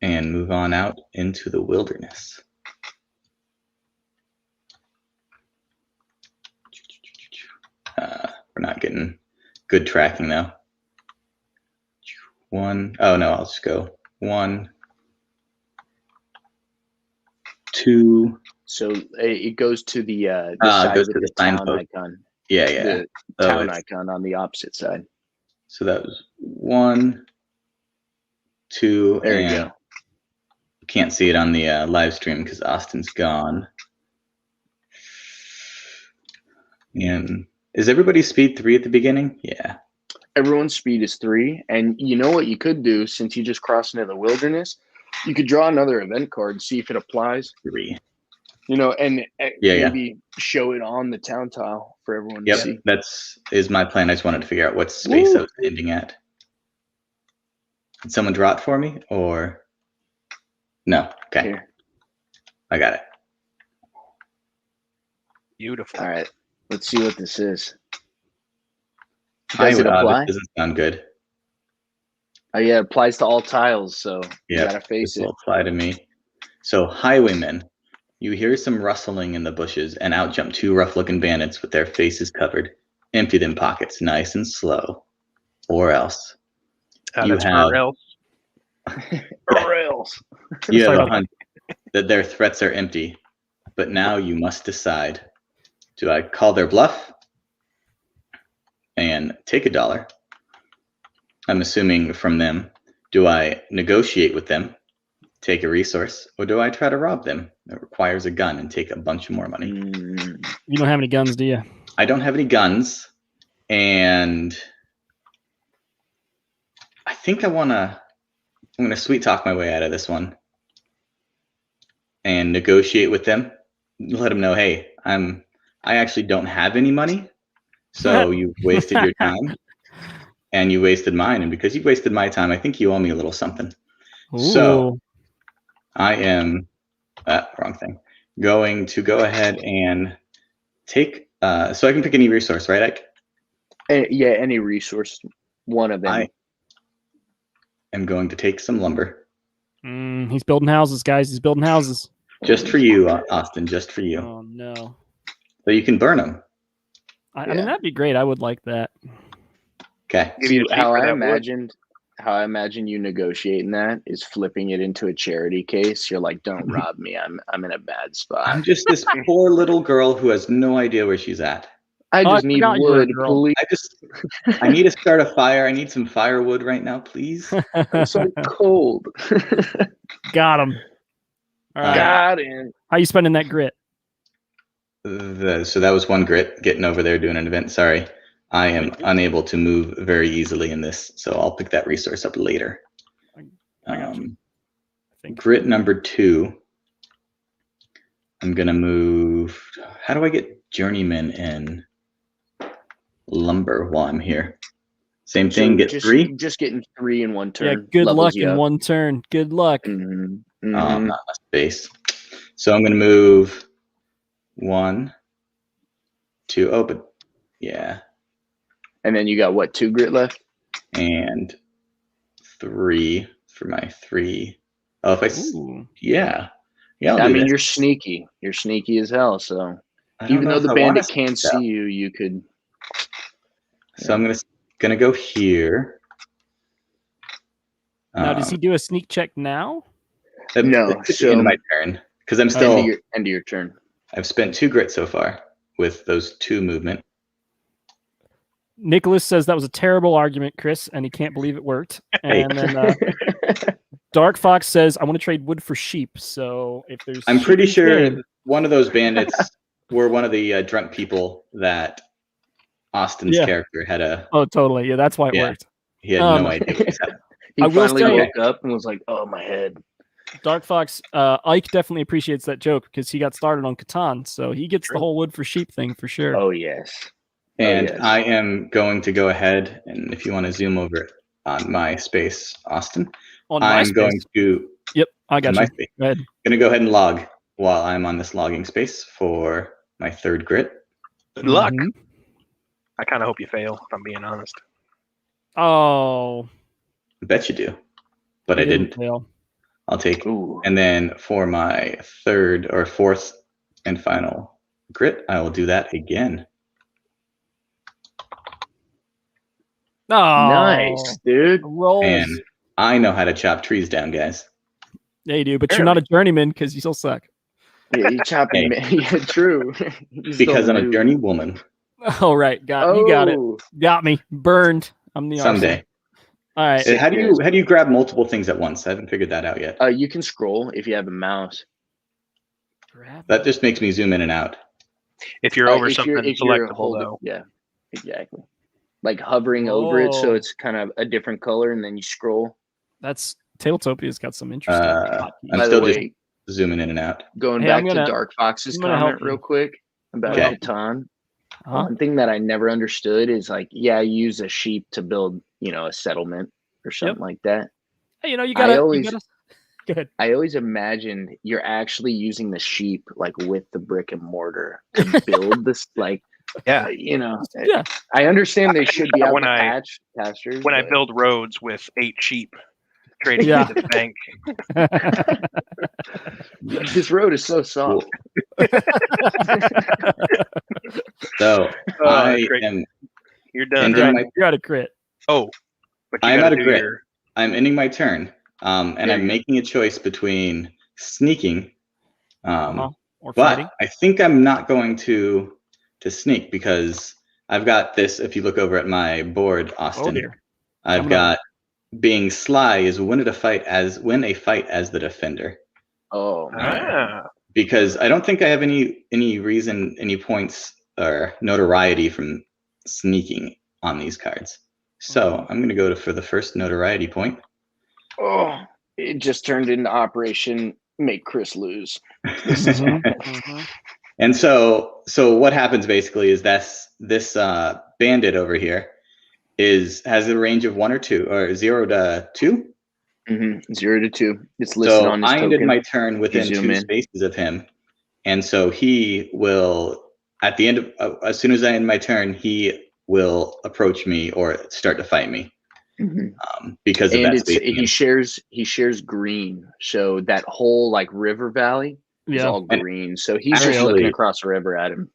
and move on out into the wilderness. We're not getting good tracking though. 1. Oh no, I'll just go 1, 2. So it goes to the It side goes with to the the town signpost. icon. Yeah, yeah. The Oh, town it's- icon on the opposite side. So that was 1, 2, There you and go. can't see it on the live stream because Austin's gone. And is everybody's speed 3 at the beginning? Yeah. Everyone's speed is 3, and you know what you could do since you just crossed into the wilderness? You could draw another event card and see if it applies. 3. and Yeah. maybe show it on the town tile for everyone to Yep, see. is my plan. I just wanted to figure out what space I was ending at. Did someone draw it for me, or no? Okay, Here. I got it. Beautiful. All right, let's see what this is. I Does would. it apply? This doesn't sound good. Oh yeah, it applies to all tiles, so you gotta face this it. will apply to me. So, highwaymen, you hear some rustling in the bushes, and out jump two rough-looking bandits with their faces covered. Empty them pockets, nice and slow, or else. You That's have- or else. Or else. You have Sorry a about hunch that their threats are empty, but now you must decide: do I call their bluff and take $1? I'm assuming from them. Do I negotiate with them, take a resource, or do I try to rob them? It requires a gun and take a bunch more money. You don't have any guns, do you? I don't have any guns, and I think I'm gonna sweet talk my way out of this one and negotiate with them. Let them know, hey, I actually don't have any money, so you wasted your time and you wasted mine, and because you wasted my time, I think you owe me a little something. So Ooh. I am wrong thing. Going to go ahead and take so I can pick any resource, right, Ike? Yeah, any resource, one of them. I am going to take some lumber. He's building houses, guys. He's building houses. Just for you, Austin, just for you. Oh no. So you can burn them. I mean, that'd be great. I would like that. Okay. Give you a sheet how for I that wood. imagine you negotiating that is flipping it into a charity case. You're like, don't rob me. I'm in a bad spot. I'm just this poor little girl who has no idea where she's at. I Oh, I just need forgot you were a wood, girl. please. I need to start a fire. I need some firewood right now, please. I'm so cold. Got him. All right. Got him. How you spending that grit? So that was one grit, getting over there doing an event. Sorry. I am unable to move very easily in this, so I'll pick that resource up later. I got you. I think. Grit number 2. I'm going to move. How do I get journeyman in lumber while I'm here? Same thing, get 3? Just getting 3 in one turn. Yeah, good levels luck you in up. one turn. Good luck. Mhm, Oh, mhm. not enough space. So I'm going to move 1, 2. Oh, but yeah. And then you got what, 2 grit left? And 3 for my 3. Oh, if I Ooh. yeah. I'll I do mean, this. you're sneaky. You're sneaky as hell. So I don't even know though if the I wanna bandit can't sneak out. see you, you could. So I'm gonna go here. Now, does he do a sneak check now? No, It's so- in my turn because I'm still. End of your turn. I've spent 2 grit so far with those 2 movement. Nicholas says that was a terrible argument, Chris, and he can't believe it worked. Hey. And then Dark Fox says, I want to trade wood for sheep. So if there's I'm sheep pretty in this sure game- one of those bandits were one of the drunk people that Austin's Yeah. character had a. Oh, totally. Yeah, that's why it Yeah. worked. He had no idea what he said. He I will finally say- woke up and was like, "Oh, my head." Dark Fox, Ike definitely appreciates that joke because he got started on Catan, so he gets the True. whole wood for sheep thing for sure. Oh yes. And yes. I am going to go ahead and if you want to zoom over on my space, Austin, On I'm MySpace. going to. Yep, I got on you. my space. Go ahead. Going to go ahead and log while I'm on this logging space for my 3rd grit. Good luck. Mhm. I kind of hope you fail, if I'm being honest. Oh, I bet you do, but he I didn't. fail. I'll take. Ooh. And then for my 3rd or 4th and final grit, I will do that again. Oh, Nice, dude. rolls. And I know how to chop trees down, guys. Yeah, you do, but you're not a journeyman because you still suck. Yeah, you chopping. Yeah, true. He's still Because I'm a new. journey woman. Oh, right. You got it. Oh, Got me. Burned. I'm the Someday. arson. All right. Sick. How do you grab multiple things at once? I haven't figured that out yet. You can scroll if you have a mouse. That just makes me zoom in and out. If you're over If something you're selectable, holding- though. Yeah, exactly. Like hovering over it, so Whoa. it's kind of a different color, and then you scroll. That's Tabletopia's got some interesting. hotkeys. I'm By still the just way, zooming in and out. Going Hey, back I'm gonna- to Dark Fox's I'm gonna help comment real you. quick about Okay. Catan. Huh? One thing that I never understood is like, yeah, you use a sheep to build, a settlement or something like that. Hey, you I gotta. always- You gotta... Go ahead. I always imagined you're actually using the sheep like with the brick and mortar to build this, like, Yeah. Yeah. I understand they should be out When the I- pastures. When I but- build roads with 8 sheep trading Yeah. to the bank. This road is so soft. So Oh, I great. am You're done. ending Right? my You're at a crit. Oh, but you I'm gotta at a do grit. your. I'm ending my turn, and There I'm you go. making a choice between sneaking, Or fighting. but I think I'm not going to sneak because I've got this. If you look over at my board, Oh Austin, dear. I've Coming got being sly is win a fight as the defender. Oh, Ah, Because I don't think I have any reason, any points or notoriety from sneaking on these cards. So I'm going to go for the first notoriety point. oh, it just turned into Operation Make Chris Lose. This is Mhm, awful. mhm. And so what happens basically is this bandit over here has a range of 1 or 2 or 0 to 2. 0 to 2. It's listed So on his I ended token. my turn within zoom 2 in. spaces of him, and so he will at the end of as soon as I end my turn, he will approach me or start to fight me because of And that space. he shares green, so that whole like river valley is Yeah. all And green. So he's just actually- looking across the river at him.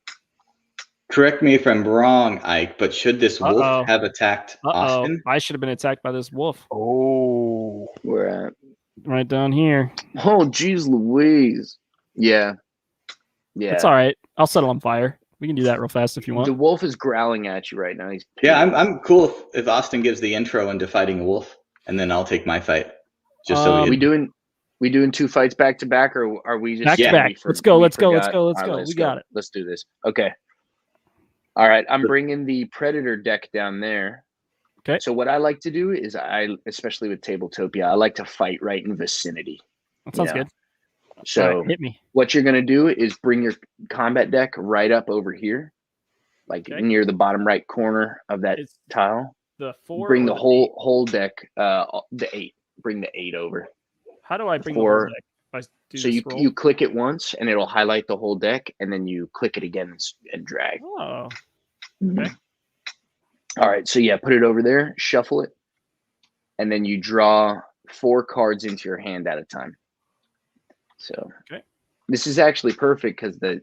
Correct me if I'm wrong, Ike, but should this wolf Uh-oh. have attacked Austin? I should have been attacked by this wolf oh, We're at. right down here. Oh, geez, Louise. Yeah. It's all right. I'll set it on fire. We can do that real fast if you want. The wolf is growling at you right now. He's Yeah, pissed. I'm cool if Austin gives the intro into fighting a wolf, and then I'll take my fight. Just so we doing 2 fights back to back, or are we just Back to Yeah. back. Let's go. we Let's go. forgot? Let's All go. right, We got it. Let's do this. Okay. All right. I'm bringing the predator deck down there. Okay. So what I like to do is especially with Tabletopia, I like to fight right in vicinity. That sounds Yeah. good. So All right, hit me. what you're going to do is bring your combat deck right up over here, like Okay. near the bottom right corner of that It's tile. the 4. Bring or the whole deck, the 8. Bring the 8 over. 8? How do I bring the 4. whole deck? I do So this you roll? you click it once and it'll highlight the whole deck, and then you click it again and drag. Oh. Okay. All right. So yeah, put it over there, shuffle it, and then you draw 4 cards into your hand at a time. So Okay. this is actually perfect because the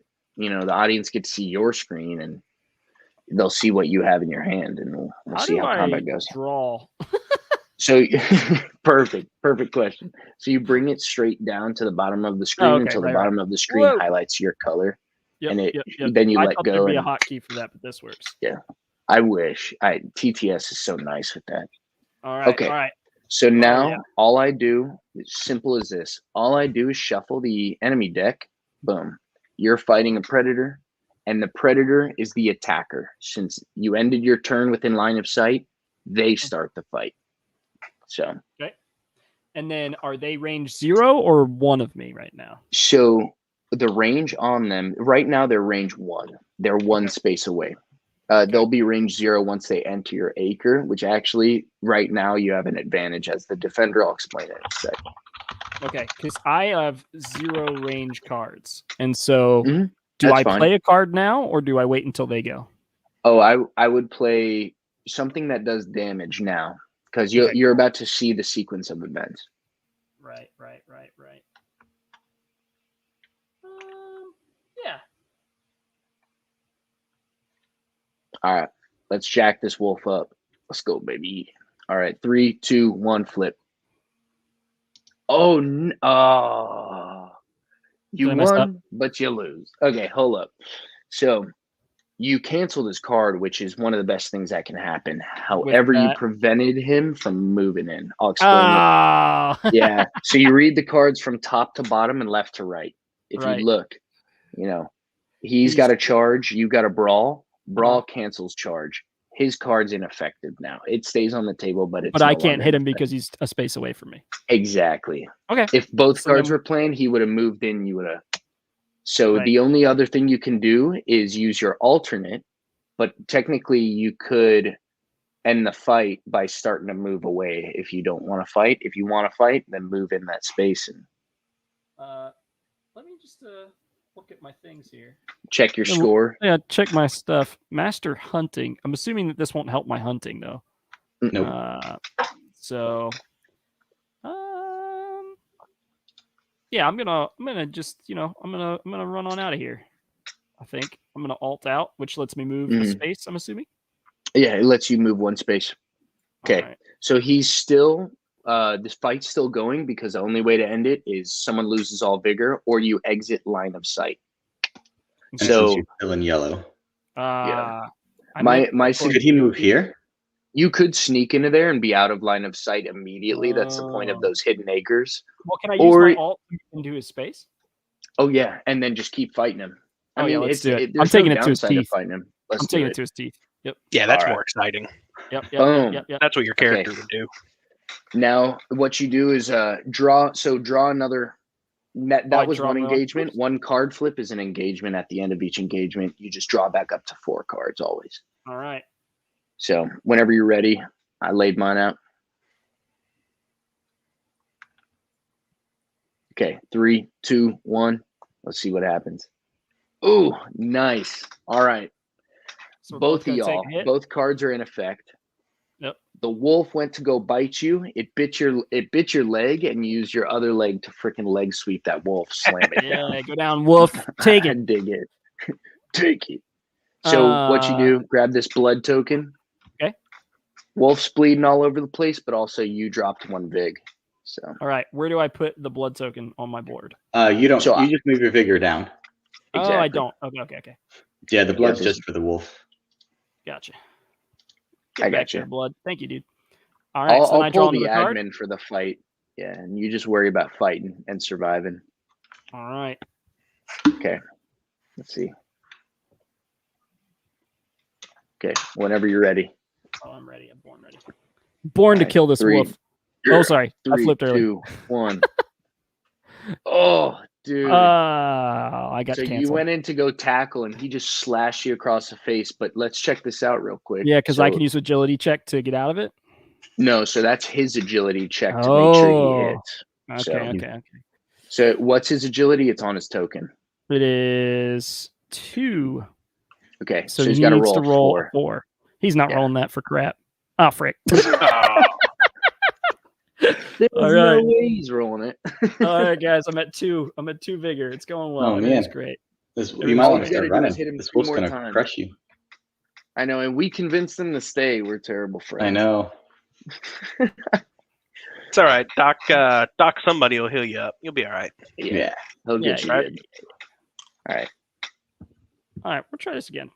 audience gets to see your screen and they'll see what you have in your hand, and we'll How see do how I combat goes. draw? So perfect question. So you bring it straight down to the bottom of the screen okay, until right, the bottom of the screen Whoa. highlights your color. Yep, And yep. then you I let thought go. there'd be a And hotkey for that, but this works. I wish TTS is so nice with that. All right. Okay. All right. So now yeah. all I do is simple as this. All I do is shuffle the enemy deck. Boom. You're fighting a predator, and the predator is the attacker. Since you ended your turn within line of sight, they start the fight. So And then are they range 0 or 1 of me right now? So the range on them right now, they're range 1. They're 1 space away. They'll be range 0 once they enter your acre, which actually right now you have an advantage as the defender. I'll explain it in a second. Okay, because I have 0 range cards, and so Mhm, do that's I fine. play a card now or do I wait until they go? Oh, I would play something that does damage now because Okay, you're about to see the sequence of events. Right. Yeah. All right, let's jack this wolf up. Let's go, baby. All right, 3, 2, 1, flip. Oh, you Did I mess up? won, but you lose. Okay, hold up. So you canceled his card, which is one of the best things that can happen. However, you that? prevented him from moving in. I'll explain Oh. it. Yeah. So you read the cards from top to bottom and left to right. If Right. you look, he's got a charge, you got a brawl. Brawl cancels charge. his card's ineffective now. It stays on the table, but it's But no I can't longer hit him ineffective. because he's a space away from me. Exactly. Okay. If both So cards then- were playing, he would have moved in. You would have. So Right. the only other thing you can do is use your alternate, but technically you could end the fight by starting to move away if you don't want to fight. If you want to fight, then move in that space and Let me just look at my things here. check your Yeah, score. Yeah, check my stuff. Master hunting. I'm assuming that this won't help my hunting though. Nope. So, yeah, I'm gonna just I'm gonna run on out of here. I think I'm gonna alt out, which lets me move a space. I'm assuming. Yeah, it lets you move one space. Okay, Alright. so he's still. This fight's still going because the only way to end it is someone loses all vigor or you exit line of sight. And So since you're still in yellow, I my meant- could he move here? you could sneak into there and be out of line of sight immediately. That's the point of those hidden acres. Well, can I use Or- my alt into his space? Oh yeah, and then just keep fighting him. I Oh, yeah, mean, let's do it. I'm there's taking no it to his downside teeth. fighting him. Let's I'm do taking it. it to his teeth. Yep. Yeah, that's All more right. exciting. Yep. Boom. Yep. That's what your character would do. Now, what you do is draw. So draw another. That I was draw one my own engagement. cards? One card flip is an engagement. At the end of each engagement, you just draw back up to 4 cards always. All right. So whenever you're ready, I laid mine out. Okay, 3, 2, 1. Let's see what happens. Ooh, nice. All right. So we're Both of gonna take y'all, a hit? both cards are in effect. Yep. The wolf went to go bite you. It bit your leg, and you used your other leg to freaking leg sweep that wolf, slam it down. Yeah, go down, wolf. Take it. Dig it. Take it. So what you do? Grab this blood token. Okay. Wolf's bleeding all over the place, but also you dropped 1 vig. So All right. Where do I put the blood token on my board? You don't. So you just move your vigor down. Oh, I Exactly. don't. Okay. Yeah, the blood's this- just for the wolf. Gotcha. I Get back gotcha. there, blood. Thank you, dude. All right. so then I'll I draw pull the another card. admin for the fight. Yeah, and you just worry about fighting and surviving. All right. Okay. Let's see. Okay, whenever you're ready. Oh, I'm ready. I'm born ready. Born to Alright, kill this 3. wolf. Oh, sorry. I 3, flipped early. 2, 1. Oh, dude. I got So you canceled. went in to go tackle, and he just slashed you across the face. But let's check this out real quick. Yeah, because I So- can use agility check to get out of it. No, so that's his agility check to make sure he Oh. hits. Okay, So- okay. So what's his agility? It's on his token. It is 2. Okay, So, he's he got to needs roll to roll 4. 4. He's not Yeah. rolling that for crap. Oh, frick. Oh, There's All no right. way he's rolling it. All right, guys. I'm at 2. I'm at 2 vigor. It's going well. Oh, Everything's man. great. You might all want you to gotta start do is running. hit him This 2 wolf's more gonna times. crush you. I know, and we convinced them to stay. We're terrible friends. I know. it's all right. Doc, somebody will heal you up. You'll be all right. Yeah. He'll get Yeah, you right. good. All right, All right, we'll try this again.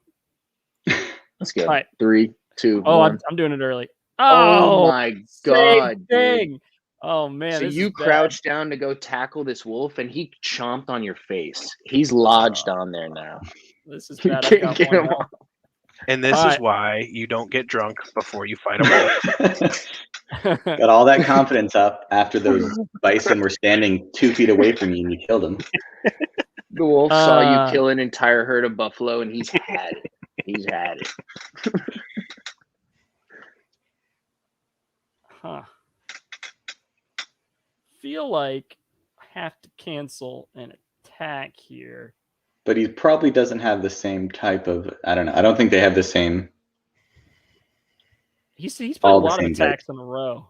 let's go. All right. 3, 2, Oh, 1. I'm doing it early. Oh my same god, dude. thing. Oh man. So this you is bad. crouched down to go tackle this wolf, and he chomped on your face. He's lodged on there now. This is You bad. I've can't got get one him health. off. And this All is right. why you don't get drunk before you fight a wolf. Got all that confidence up after those bison were standing 2 feet away from you and you killed them. The wolf saw Uh, you kill an entire herd of buffalo, and he's had it. He's had it. Huh. Feel like I have to cancel an attack here. But he probably doesn't have the same type of. I don't know. I don't think they have the same. He's played All a the lot of same type. attacks in a row.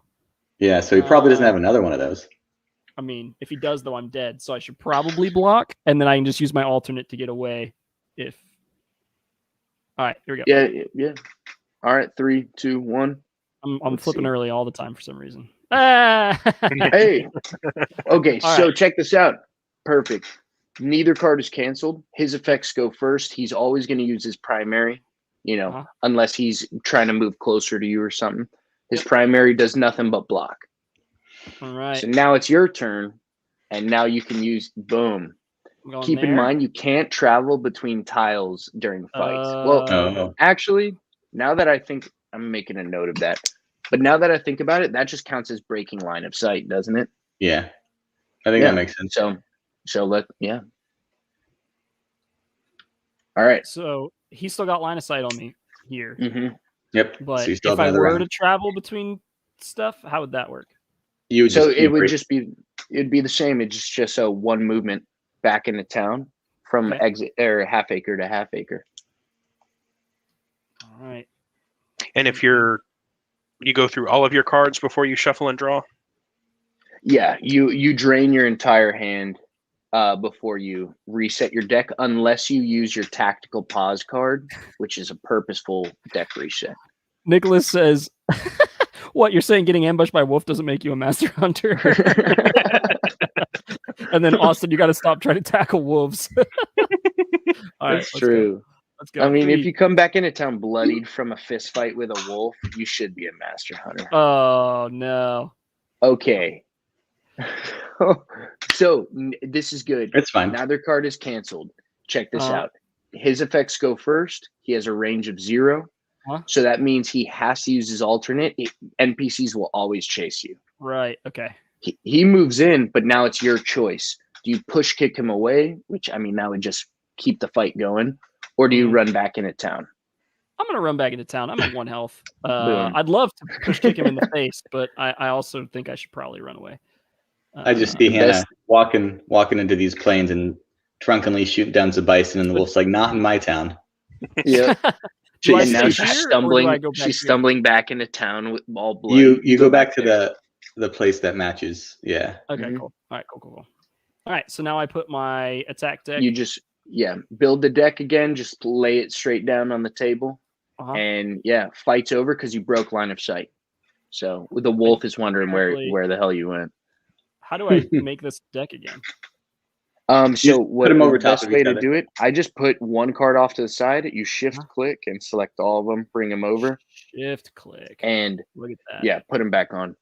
Yeah, so he probably doesn't have another one of those. I mean, if he does, though, I'm dead. So I should probably block, and then I can just use my alternate to get away. If all right, here we go. Yeah. All right, 3, 2, 1. I'm let's flipping see. early all the time for some reason. Ah! Hey. Okay, All so right. check this out. Perfect. Neither card is canceled. His effects go first. He's always going to use his primary, Uh-huh. unless he's trying to move closer to you or something. His primary does nothing but block. All right. So now it's your turn, and now you can use boom. I'm going Keep in there. mind you can't travel between tiles during fights. Well, Oh. actually, now that I think, I'm making a note of that. But now that I think about it, that just counts as breaking line of sight, doesn't it? Yeah, I think that makes sense. Yeah. All right. So he still got line of sight on me here. Mm-hmm. Yep. But so you still if have I another were round. to travel between stuff, how would that work? You would So just it would break- just be, it'd be the same. It's just a one movement back into town from Okay. exit or half acre to half acre. All right. And if you go through all of your cards before you shuffle and draw. Yeah, you drain your entire hand before you reset your deck, unless you use your tactical pause card, which is a purposeful deck reset. Nicholas says, "What you're saying? Getting ambushed by a wolf doesn't make you a master hunter." And then Austin, you got to stop trying to tackle wolves. All right, That's let's true. Go. Let's go. I mean, if 3. you come back into town bloodied from a fist fight with a wolf, you should be a master hunter. Oh no. Okay. So this is good. It's fine. Neither card is canceled. Check this Uh-huh. out. His effects go first. He has a range of 0. Huh? So that means he has to use his alternate. NPCs will always chase you. Right. Okay. He moves in, but now it's your choice. Do you push kick him away, which I mean that would just keep the fight going, or do you run back into town? I'm gonna run back into town. I'm at 1 health. Boom. I'd love to push kick him in the face, but I also think I should probably run away. I just see Hannah best- walking into these plains and drunkenly shooting down some bison, and the wolf's like, "Not in my town." Yeah. Do I And now stay she's here, or do I stumbling. go back She's here? stumbling back into town with all blood. You go back to the place that matches. Yeah. Okay, Mhm. cool. All right, cool. All right, so now I put my attack deck. You just build the deck again. Just lay it straight down on the table, Uh-huh. and fight's over because you broke line of sight. So the wolf is wondering Apparently- where the hell you went. How do I make this deck again? So Just what put 'em the over top best of way each to other. do it? I just put one card off to the side. You shift Uh-huh. click and select all of them. Bring them over Shift click. and Look at that. put them back on.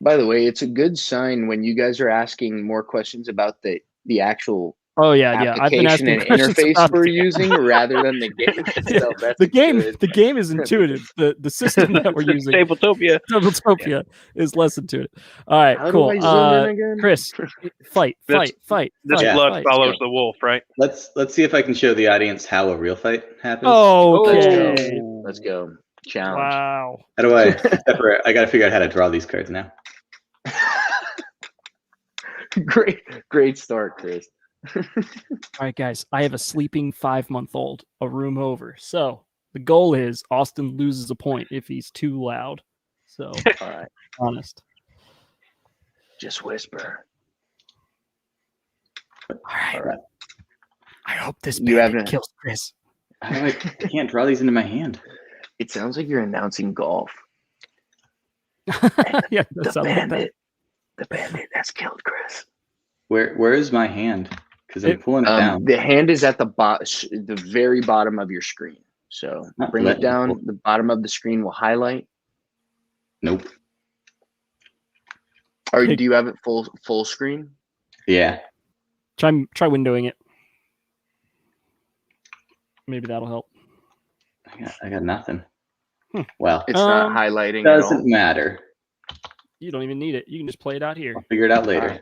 By the way, it's a good sign when you guys are asking more questions about the actual Oh yeah. I've been application asking and questions interface about we're the game. using rather than the game Yeah, itself. That's the game. good. The game is intuitive. The system that we're using, Tabletopia. Tabletopia, is less intuitive. All right, How cool. do I zoom in again? Chris, fight. This Yeah. blood fight. follows the wolf, right? Let's see if I can show the audience how a real fight happens. Okay. Let's go. Challenge. Wow. How do I? Except for I got to figure out how to draw these cards now. Great start, Chris. All right, guys. I have a sleeping 5-month-old, a room over. So the goal is Austin loses a point if he's too loud. So All right. honest. Just whisper. All right. All right. I hope this You bandit haven't- kills Chris. How do I can't draw these into my hand. It sounds like you're announcing golf. Yeah, The that sounds like that. bandit has killed Chris. Where is my hand? Because I'm pulling it down. The hand is at the very bottom of your screen. So bring it down. The bottom of the screen will highlight. Nope. Or do you have it full screen? Yeah. Try windowing it. Maybe that'll help. I got nothing. Hmm. Well, It's not highlighting at all. doesn't matter. You don't even need it. You can just play it out here. I'll figure it out later. Alright.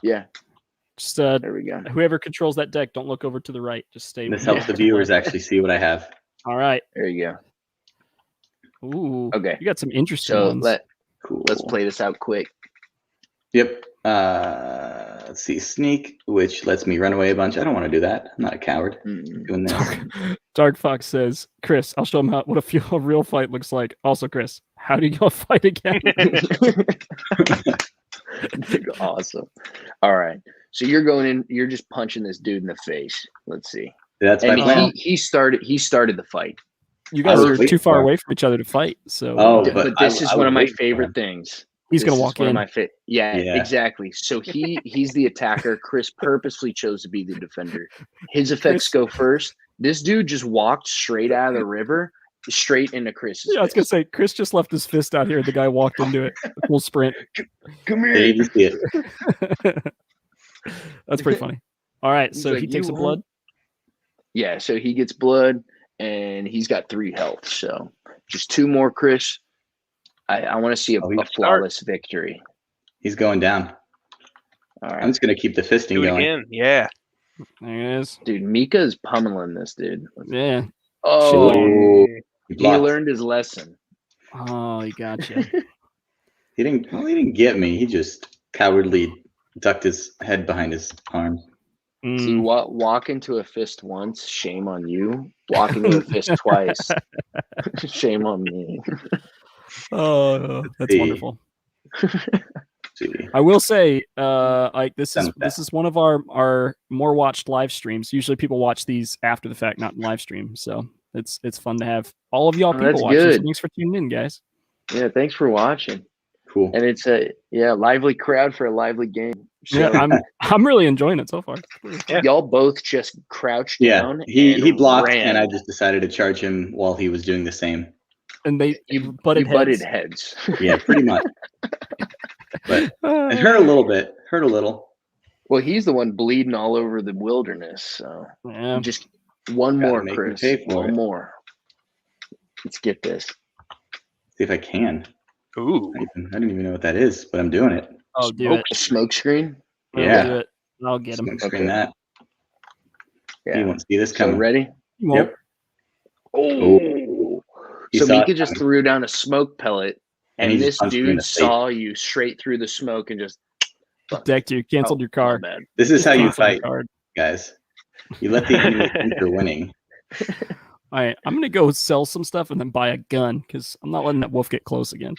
Yeah, Just there we go. whoever controls that deck, don't look over to the right. Just stay. This with helps it. the viewers actually see what I have. All right. There you go. Ooh. Okay. You got some interesting So ones. Cool. let's play this out quick. Yep. Let's see. Sneak, which lets me run away a bunch. I don't want to do that. I'm not a coward. Mm. Doing this. Dark Fox says, "Chris, I'll show him what a real fight looks like." Also, Chris, how do you go fight again? Awesome. All right. So you're going in. You're just punching this dude in the face. Let's see. That's my And plan. he started the fight. You guys I was are waiting too far for it. away from each other to fight. So Oh, But but this is I one was of my waiting for favorite him. things. he's gonna This is walk one of in. my yeah, Yeah. exactly. So he's the attacker. Chris purposely chose to be the defender. His effects go first. This dude just walked straight out of the river, straight into Chris's. Yeah, I was gonna face. say Chris just left his fist out here. The guy walked into it. A full sprint. Come Yeah, here. you see it. That's pretty funny. All right, He's so like, he takes "You a blood. Yeah, so he gets blood, and he's got 3 health. So just 2 more, Chris. I want to see a flawless victory. He's going down. All right. I'm just gonna keep the fisting Do it going. again. Yeah. There it is. Dude, Mika is pummeling this dude. Yeah. Oh, Ooh, he he blocked. learned his lesson. Oh, he got you. He didn't get me. He just cowardly ducked his head behind his arms. See, walk into a fist once, shame on you. Walk into a fist twice, shame on me. Oh, that's See. wonderful. See. I will say, like this is one of our more watched live streams. Usually, people watch these after the fact, not in live stream. So it's fun to have all of y'all people that's watching. So good. thanks for tuning in, guys. Yeah, thanks for watching. Cool. And it's a lively crowd for a lively game. So Yeah, I'm really enjoying it so far. Yeah. y'all both just crouched Yeah, down. he blocked, ran. and I just decided to charge him while he was doing the same. And you butted butted heads. heads. Yeah, pretty much. But it hurt a little bit. Hurt a little. Well, he's the one bleeding all over the wilderness. So Yeah. just one Gotta more, make him Chris. pay for One it. more. Let's get this. See if I can. Ooh. I didn't even know what that is, but I'm doing it. Oh, do it. A smoke screen. I'll Yeah. do it. I'll get him. Smoke screen Okay. that. Yeah. You won't see this So coming. ready? You won't. Yep. Oh. He So saw Mika it just coming. threw down a smoke pellet, And and he this just punched me in dude the face. saw you straight through the smoke and just Decked you. Canceled your my car. bad. This is Just how you canceled your fight, card. guys. You let the enemy think you're winning. All right, I'm gonna go sell some stuff and then buy a gun because I'm not letting that wolf get close again.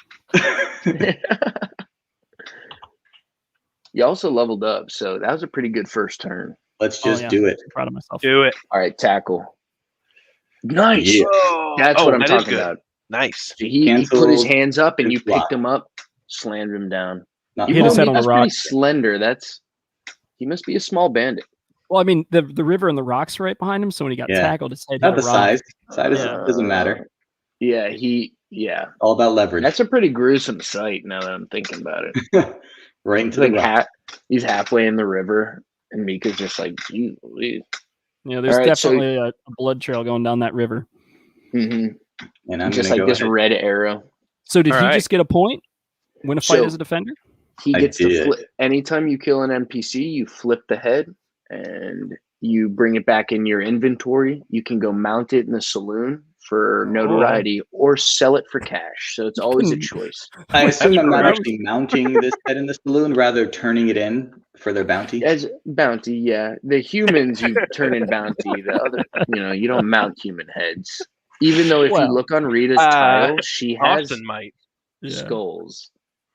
You also leveled up, so that was a pretty good first turn. Let's Oh, just yeah. do it. I'm proud of myself. Do it. All right, tackle. Nice. Yeah. That's what I'm that is talking good. about. Nice. So he put his Canceled hands up and and you blocked. picked him up, slammed him down. Not He hit his Even head though on the Mika's rock. pretty slender. He must be a small bandit. Well, I mean, the river and the rocks are right behind him, so when he got Yeah. tackled, his head Not hit the a rock. size. Size doesn't matter. Yeah, All about leverage. That's a pretty gruesome sight now that I'm thinking about it. Right into It's the like rock. he's halfway in the river, and Mika's just like, "Geez Louise." Yeah, there's All right, so- definitely a blood trail going down that river. Mhm. And I'm Just gonna like go this ahead. red arrow. So did All he right. just get a point? Win a fight So- as a defender? He I gets to did. flip. Anytime you kill an NPC, you flip the head and you bring it back in your inventory. You can go mount it in the saloon for notoriety or sell it for cash. So it's always a choice. I assume I'm not gross. actually mounting this head in the saloon, rather turning it in for their bounty. As bounty, yeah. The humans you turn in bounty. The other, you don't mount human heads. Even though if you Well, look on Rita's tile, she has Austin might. Yeah. skulls.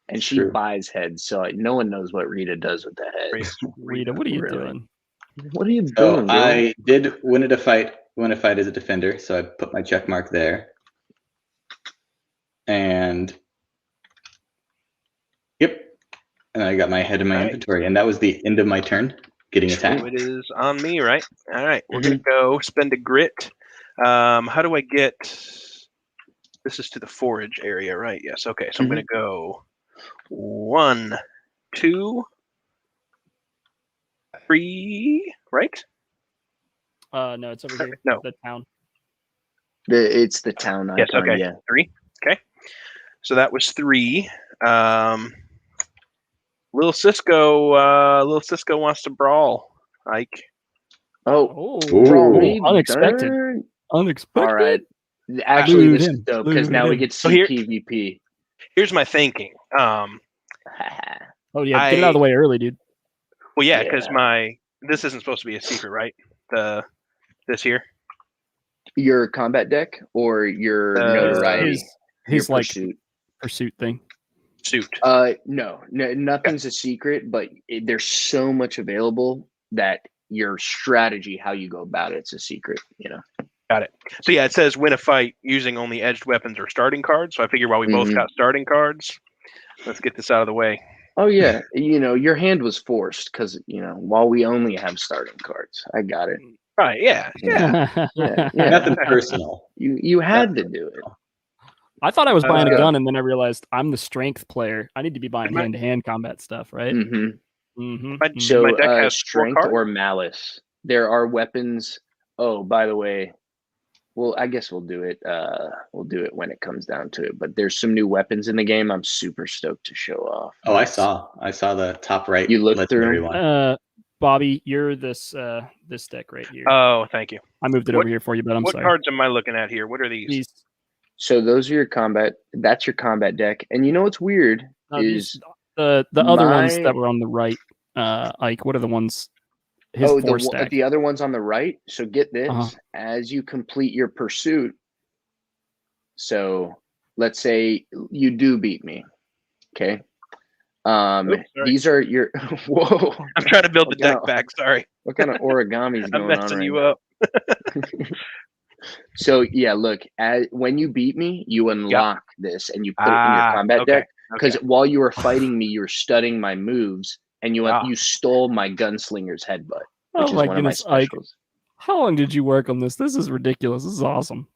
And It's she true. buys heads, so no one knows what Rita does with the heads. Rita, what are you Really? doing? What are you So doing, girl? I did win a fight as a defender, so I put my check mark there. And yep. And I got my head in my Right. inventory, and that was the end of my turn, getting attacked. So it is on me, right? All right. We're going to go spend a grit. How do I get... This is to the forage area, right? Yes. Okay. So I'm going to go 1, 2, 3, right? No, it's over here. No. The town. It's the town icon, Yes. Okay. yeah. 3. Okay. So that was 3. Little Cisco wants to brawl. Ike. Oh, Oh, brawl me, unexpected. darn. Unexpected. All right. Actually, Lose this him. is dope because Lose now we him. get to So see here- PvP. Here's my thinking. Oh yeah, get it out of the way early, dude. Well, yeah, because Yeah. this isn't supposed to be a secret, right? This here. Your combat deck or your notoriety? His your like pursuit. pursuit thing. Suit. No, nothing's a secret, but there's so much available that your strategy, how you go about it's a secret, Got it. So yeah, it says win a fight using only edged weapons or starting cards. So I figure while we both got starting cards, let's get this out of the way. Oh yeah, your hand was forced because while we only have starting cards, I got it. Right? Yeah. Yeah. Yeah. Nothing personal. You had to do it. I thought I was buying a go. gun, and then I realized I'm the strength player. I need to be buying Right. hand-to-hand combat stuff, right? Mm-hmm. Mm-hmm. So My deck has 4 strength cards. or malice. There are weapons. Oh, by the way, Well, I guess we'll do it. We'll do it when it comes down to it. But there's some new weapons in the game. I'm super stoked to show off. Oh, I saw the top right You looked legendary through? one. Bobby, you're this deck right here. Oh, thank you. I moved it over here for you, but I'm What sorry. cards am I looking at here? What are these? So those are your combat. That's your combat deck. And you know what's weird is the other ones that were on the right. Ike, what are the ones? His force stack. The other ones on the right. So get this: as you complete your pursuit. So let's say you do beat me. Okay. These are your. Whoa! I'm trying to build the deck back. Sorry. What kind of origami is going on? I'm messing you up. So yeah, look. When you beat me, you unlock this and you put it in your combat deck. Because while you were fighting me, you were studying my moves, and you stole my gunslinger's headbutt, which is one of my specials. How long did you work on this? This is ridiculous. This is awesome.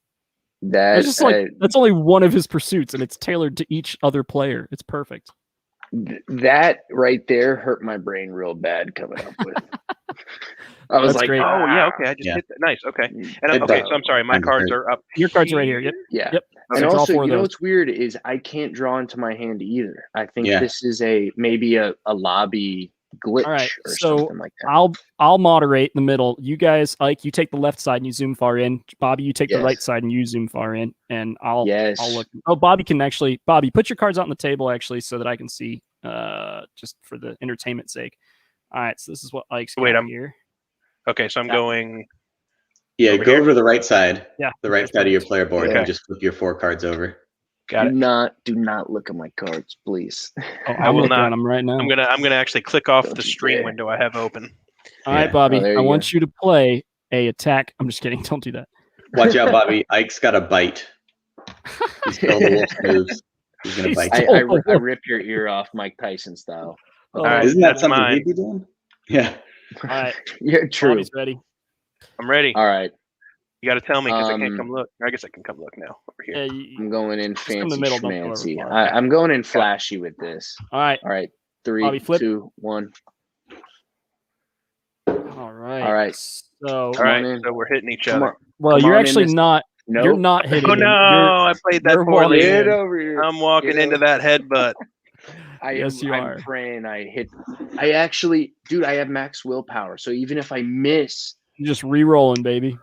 That's just that's only one of his pursuits, and it's tailored to each other player. It's perfect. That right there hurt my brain real bad coming up with. I was like, great. Oh yeah, okay. I just hit that. Nice, okay. And so I'm sorry, my cards are up. Your cards are right here. Yep. Yeah. Yep. And also, you know what's weird is I can't draw into my hand either. I think this is maybe a lobby glitch or something like that. I'll moderate the middle. You guys, Ike, you take the left side and you zoom far in. Bobby, you take the right side and you zoom far in. And I'll look. Oh, Bobby, put your cards out on the table actually so that I can see just for the entertainment sake. All right, so this is what Ike's got here. Okay, so I'm going. Yeah, go over to the right side. Yeah, the right side of your player board, and just flip your 4 cards over. Do not look at my cards, please. Oh, I will not. Them right now. I'm gonna actually click off the stream window I have open. All right, Bobby. I want you to play a attack. I'm just kidding. Don't do that. Watch out, Bobby. Ike's got a bite. He's still the wolf moves. He's gonna bite you. I rip your ear off, Mike Tyson style. Isn't that something he'd be doing? Yeah. All right. Yeah, true. Bobby's ready. I'm ready. All right. You got to tell me because I can't come look. I guess I can come look now over here. I'm going in fancy. I'm going in flashy with this. All right. All right. 3, Bobby, 2, 1. All right. All right. So we're hitting each other. Well, you're actually not. Nope. You're not hitting. Oh no! I played that poorly. Over here. I'm walking into that headbutt. I'm praying I hit. I actually, dude, I have max willpower. So even if I miss, you're just re-rolling, baby.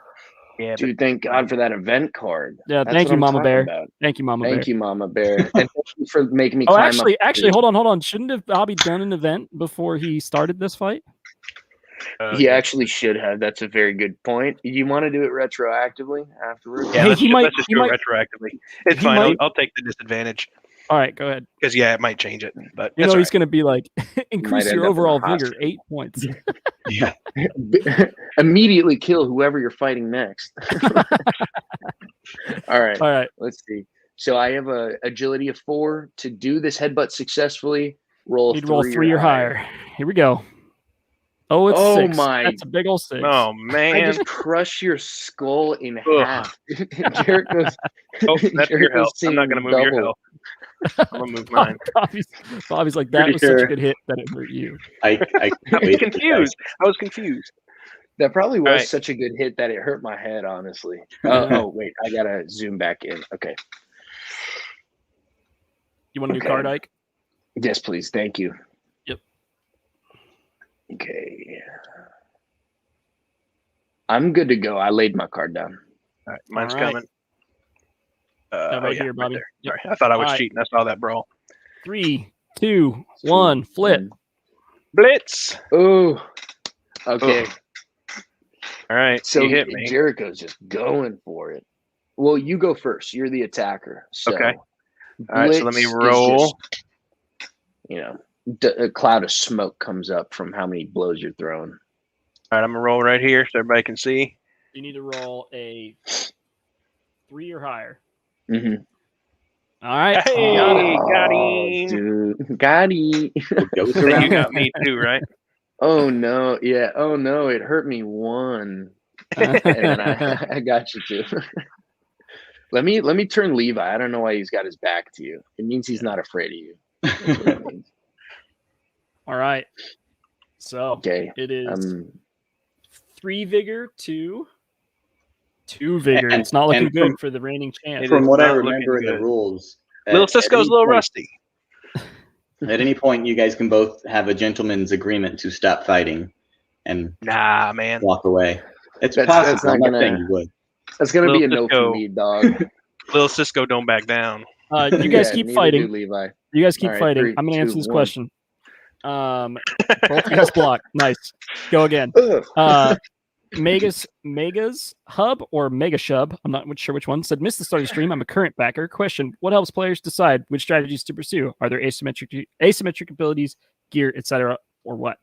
Yeah, dude, thank God for that event card. Yeah, thank you, Mama Bear. Thank you, Mama Bear. Thank you, Mama Bear. And thank you for making me climb up. Actually, hold on. Shouldn't have Bobby done an event before he started this fight? He actually should have. That's a very good point. You want to do it retroactively afterwards? Yeah, let's just do it retroactively. It's fine. I'll take the disadvantage. All right, go ahead. Because it might change it, but he's going to be like, increase your overall vigor 8 points. Yeah. Immediately kill whoever you're fighting next. All right. Let's see. So I have a agility of 4 to do this headbutt successfully. Roll 3 or higher. Here we go. Oh, it's 6. That's a big old 6. Oh man! I just crush your skull in half. Jericho's. That's your health. I'm not going to move your health. I'm gonna move mine. Bobby's like, that was such a good hit that it hurt you. I was confused. I was confused. That probably was such a good hit that it hurt my head, honestly. Oh wait, I gotta zoom back in. Okay. You want a new card, Ike? Yes, please. Thank you. Yep. Okay. I'm good to go. I laid my card down. All right, mine's coming. Right here, Bobby. Right there. Sorry, I thought I was cheating. I saw that brawl. 3, 2, 1, flip. Blitz. Oh. Okay. All right. So you hit me. Jericho's just going for it. Well, you go first. You're the attacker. So okay. All right. So let me roll. Just, a cloud of smoke comes up from how many blows you're throwing. All right. I'm gonna roll right here so everybody can see. You need to roll a 3 or higher. Mm-hmm. All right. Hey, got him. Dude. Got him. You got me too, right? Oh no. Yeah. Oh no. It hurt me 1. And then I got you too. Let me turn Levi. I don't know why he's got his back to you. It means he's not afraid of you. That's what it means. All right. So okay. it is 3 vigor to 2 vigor. And- It's not looking and good from- for the reigning champ. It From is what I not looking remember in the good. rules, Little at Cisco's any a little point- rusty. At any point, you guys can both have a gentleman's agreement to stop fighting and Nah, man. walk away. It's That's possible. not I'm not gonna- saying you would. That's gonna be a Little no Cisco. for me, dog. Little Cisco don't back down. You guys Yeah, keep neither fighting. do Levi. You guys keep All right, fighting. 3, I'm going to answer 2, this 1. question. Both you guys block. Nice. Go again. Ugh. Megas Hub or Mega Shub, I'm not sure which one, said, missed the start of the stream. I'm a current backer. Question, what helps players decide which strategies to pursue? Are there asymmetric abilities, gear, etc., or what?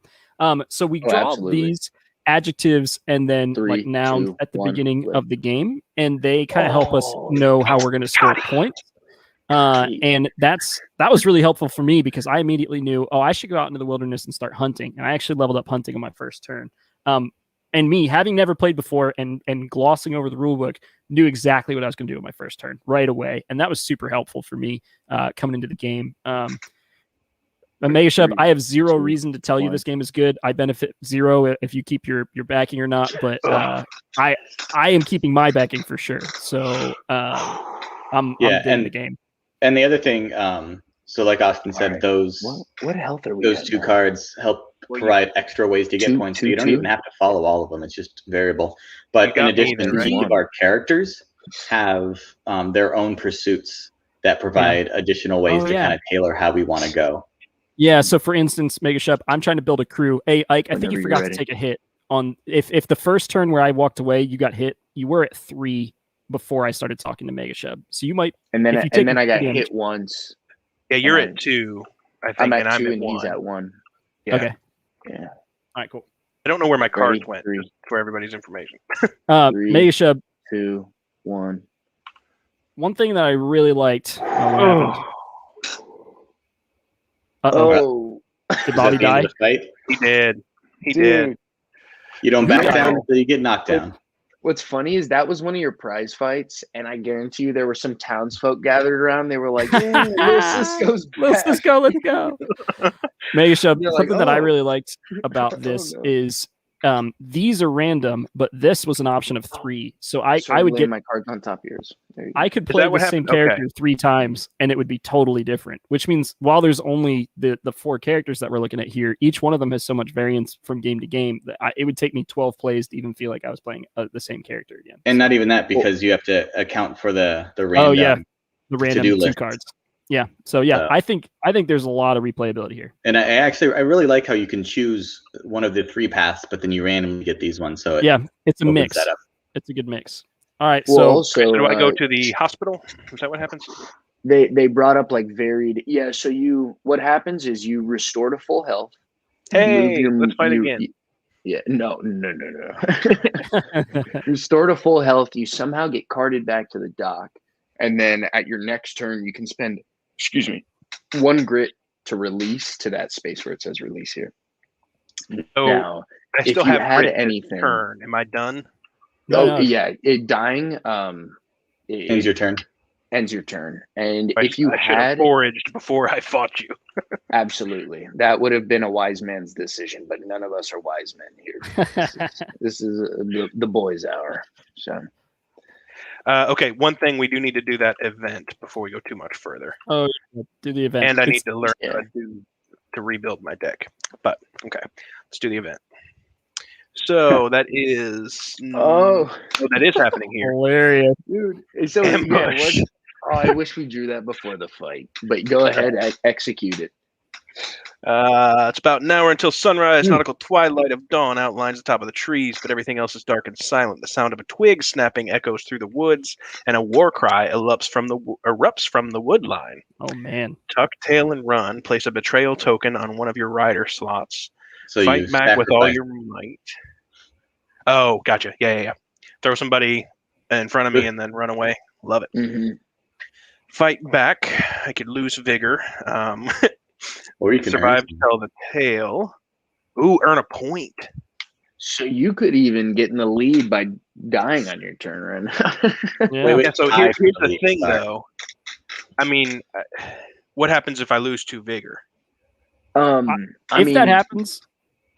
So we draw absolutely. these adjectives and then 3, like nouns 2, at the 1, beginning flip. of the game, and they kind of help us know how we're going to score points. And that was really helpful for me because I immediately knew, I should go out into the wilderness and start hunting. And I actually leveled up hunting on my first turn. And me, having never played before and glossing over the rule book, knew exactly what I was going to do on my first turn right away. And that was super helpful for me coming into the game. Mega Shub, I have 0 reason to tell you this game is good. I benefit 0 if you keep your backing or not, but I am keeping my backing for sure. So I'm in the game. And the other thing, so like Austin said, right. those What health are we? those at 2 now? cards help provide extra ways to get 2, points. 2, So you don't 2? even have to follow all of them. It's just variable. But You in got me addition, there, right? each of our characters have their own pursuits that provide additional ways to kind of tailor how we want to go. Yeah. So for instance, Mega Shub, I'm trying to build a crew. Hey, Ike, I think Whenever you you're forgot to ready. take a hit on if the first turn where I walked away, you got hit, you were at 3 before I started talking to Mega Shub. So you might, And then if you take I got damage- hit once. Yeah, you're And at 2, I think, I'm and at I'm 2, at and 1. he's at 1. Yeah. Okay. Yeah. All right, cool. I don't know where my cards Ready? went, 3, just for everybody's information. 3, Mega Shub, 2, 1. one thing that I really liked. What happened? Oh, Did Is Bobby that the end die? of the fight? He did. He dude. did. You don't back Yeah. down until you get knocked down. What's funny is that was one of your prize fights, and I guarantee you there were some townsfolk gathered around. They were like, "Yeah, Little Cisco's back." Let's go. Mega Shub, You're like, something that I "Oh." really liked about this no. is these are random, but this was an option of 3. So I Started would laying get my cards on top of yours. There you go. I could play that what the same happened? Okay. character 3 times and it would be totally different, which means while there's only the 4 characters that we're looking at here, each one of them has so much variance from game to game that it would take me 12 plays to even feel like I was playing the same character again. And not even that, because you have to account for the random. Oh, yeah. The random to-do 2 list. cards. Yeah. So yeah, I think there's a lot of replayability here. And I really like how you can choose one of the 3 paths, but then you randomly get these ones. So Yeah, it's a opens mix. that up. It's a good mix. All right, Well, so so Do I go to the hospital? Is that what happens? they brought up like varied. Yeah. So what happens is you restore to full health. Hey, let's fight again. Yeah. No. Restore to full health. You somehow get carted back to the dock, and then at your next turn, you can spend, 1 grit to release to that space where it says release here. So Now, I still if you have had grit this anything- turn. Am I done? No. Yeah, it dying Ends your turn. ends your turn. And I if you should have had foraged before I fought you. absolutely, that would have been a wise man's decision, but none of us are wise men here. This is the boys' hour. So Okay, one thing we do need to do that event before we go too much further, do the event. and I need It's- to learn yeah. how to do to rebuild my deck. But okay, let's do the event. So that is that is happening here. hilarious. dude, so Ambush. I wish we drew that before the fight, but go ahead, execute it. It's about an hour until sunrise. Nautical twilight of dawn outlines the top of the trees, but everything else is dark and silent. The sound of a twig snapping echoes through the woods, and a war cry erupts from the wood line. Oh man. Tuck tail and run. Place a betrayal token on one of your rider slots. So Fight you back with all sacrifice. your might. Oh, gotcha. Yeah. Throw somebody in front of me and then run away. Love it. Mm-hmm. Fight back. I could lose vigor. Or you can Survive earn to tell the tale. Ooh, earn a point. So you could even get in the lead by dying on your turn, right? Yeah. Wait, Yeah, so I here's the believe- thing, sorry. though. I mean, what happens if I lose 2 vigor? If that happens,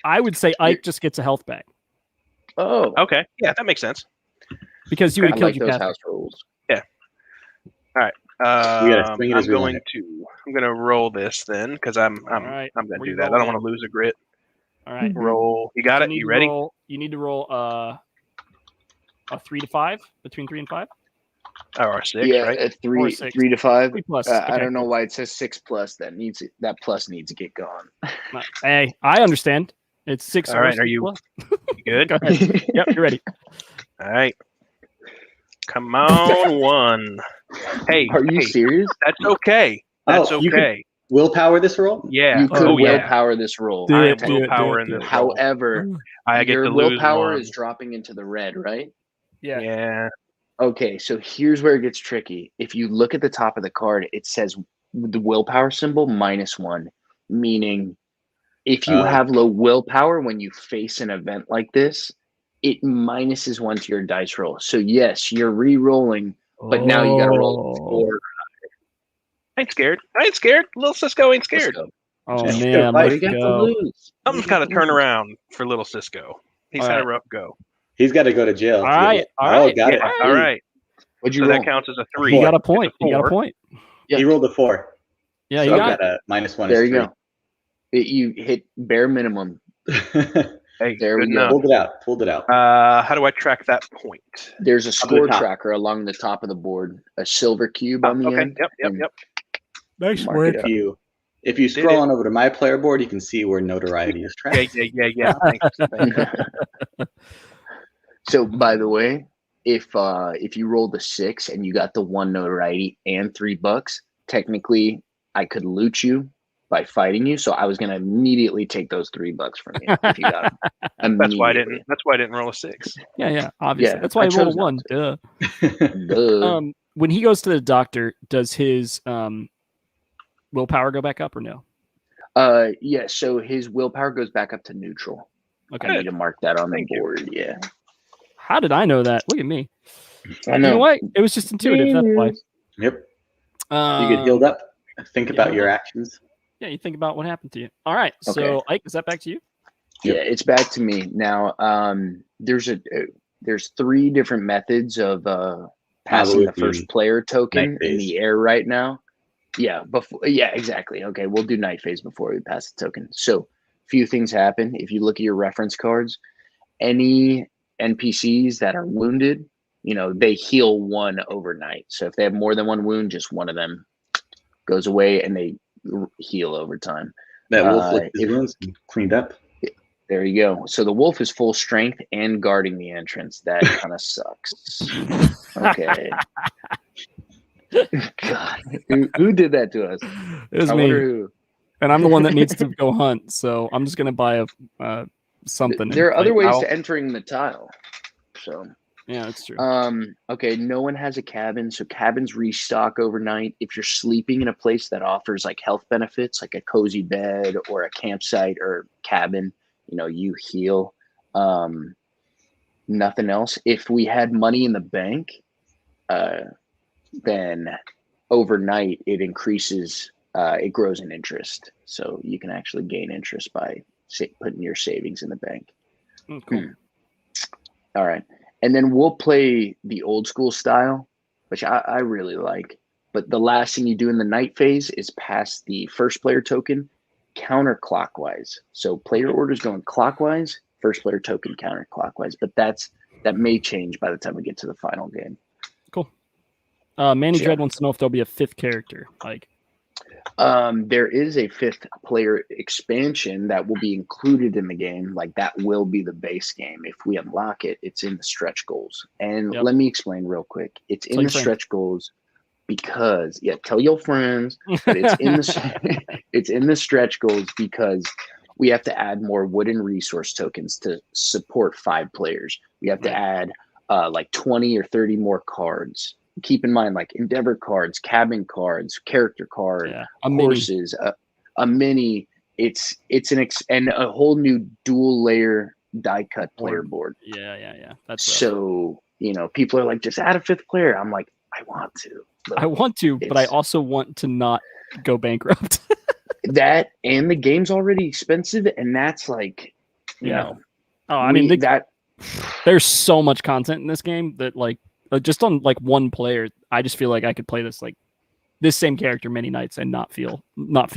I would say Ike just gets a health back. Oh, Okay, yeah, that makes sense. Because you would I have killed like your those caster. house rules. You gotta swing it as I'm we want going to roll this then because I'm right. going to Where do you that. I don't rolling want to lose a grit. All right. Roll. You got So it? You ready? You need to roll a 3 to 5, between 3 and 5. Or a 6, Yeah, right? a three, Or 6. 3 to 5. 3 plus. I Okay, don't know cool. why it says 6+. That plus needs to get gone. Hey, I understand. It's 6. All right, or are you- 6 plus. You good? Go ahead. Yep, you're ready. All right. Come on, 1. Hey, Are you serious? That's okay. That's you could okay. willpower this roll? Yeah. You could Oh, yeah. willpower this roll. Do I it, am do it, willpower in do it, this do it. roll. However, I get your to lose willpower 1. is dropping into the red, right? Yeah. Yeah. Okay, so here's where it gets tricky. If you look at the top of the card, it says the willpower symbol -1, meaning if you have low willpower when you face an event like this, it minuses 1 to your dice roll. So yes, you're re-rolling, but now you got to roll 4. I ain't scared. Little Cisco ain't Let's scared. go. Oh, Just man. go What Let's do you got to go. lose? Something's got to turn around for little Cisco. He's All had a right. rough go. He's got to go to jail. All right. Got it. Yeah. All right. What'd you So roll? that counts as a 3. You got a It's point. You got a 4. point. Yeah. He rolled a 4. Yeah, So you I've got got a -1 There is you 3. go. You hit bare minimum. Hey, There good we go. enough. Pulled it out. How do I track that point? There's a Up at the score top. tracker along the top of the board, a silver cube on the Okay. end. Yep. and Nice mark it If up. you scroll on over to my player board, you can see where notoriety is tracked. Yeah. Thanks. So, by the way, if you rolled a 6 and you got the 1 notoriety and $3, technically I could loot you by fighting you. So I was gonna immediately take those $3 from you if you got them. That's why I Immediately. didn't roll a 6. Yeah, obviously. Yeah, That's why I I rolled a chose not 1. Duh. Duh. When he goes to the doctor, does his willpower go back up or no? Yeah. So his willpower goes back up to neutral. Okay. I need to mark that on the Thank you. board. Yeah. How did I know that? Look at me. I You know what? It was just intuitive. That's why. Yep. You get healed up. Think about healed your up. actions. Yeah, you think about what happened to you. All right. So, Okay. Ike, is that back to you? Yeah, it's back to me now. There's 3 different methods of passing the with first the player token night in phase. the air right now. Yeah, exactly. Okay, we'll do night phase before we pass the token. So, few things happen. If you look at your reference cards, any NPCs that are wounded, they heal 1 overnight. So if they have more than 1 wound, just one of them goes away and they heal over time. That wolf licked his wounds and cleaned up. There you go. So the wolf is full strength and guarding the entrance. That kind of sucks. Okay. God, who did that to us? It was I me. wonder who. And I'm the one that needs to go hunt. So I'm just going to buy a something. There are and other fight. ways to entering the tile. So Yeah, that's true. okay, no one has a cabin, so cabins restock overnight. If you're sleeping in a place that offers like health benefits, like a cozy bed or a campsite or cabin, you heal. Nothing else. If we had money in the bank, then overnight it increases. It grows in interest, so you can actually gain interest by putting your savings in the bank. Cool. All right. And then we'll play the old school style, which I really like. But the last thing you do in the night phase is pass the first player token counterclockwise. So player orders going clockwise, first player token counterclockwise. But that may change by the time we get to the final game. Cool. Manny Yeah. Dread wants to know if there'll be a 5th character. Like, there is a 5th player expansion that will be included in the game. Like that will be the base game. If we unlock it, it's in the stretch goals. And Yep. let me explain real quick. It's Tell in your the friends. stretch goals because tell your friends, but it's in the it's in the stretch goals because we have to add more wooden resource tokens to support 5 players. We have to add like 20 or 30 more cards. Keep in mind, like endeavor cards, cabin cards, character card, horses, a mini. It's and a whole new dual layer die cut player board. Yeah. That's so people are like, just add a 5th player. I'm like, I want to. But I also want to not go bankrupt. That and the game's already expensive, and that's like, Oh, I mean, there's so much content in this game that like just on like one player, I just feel like I could play this same character many nights and not feel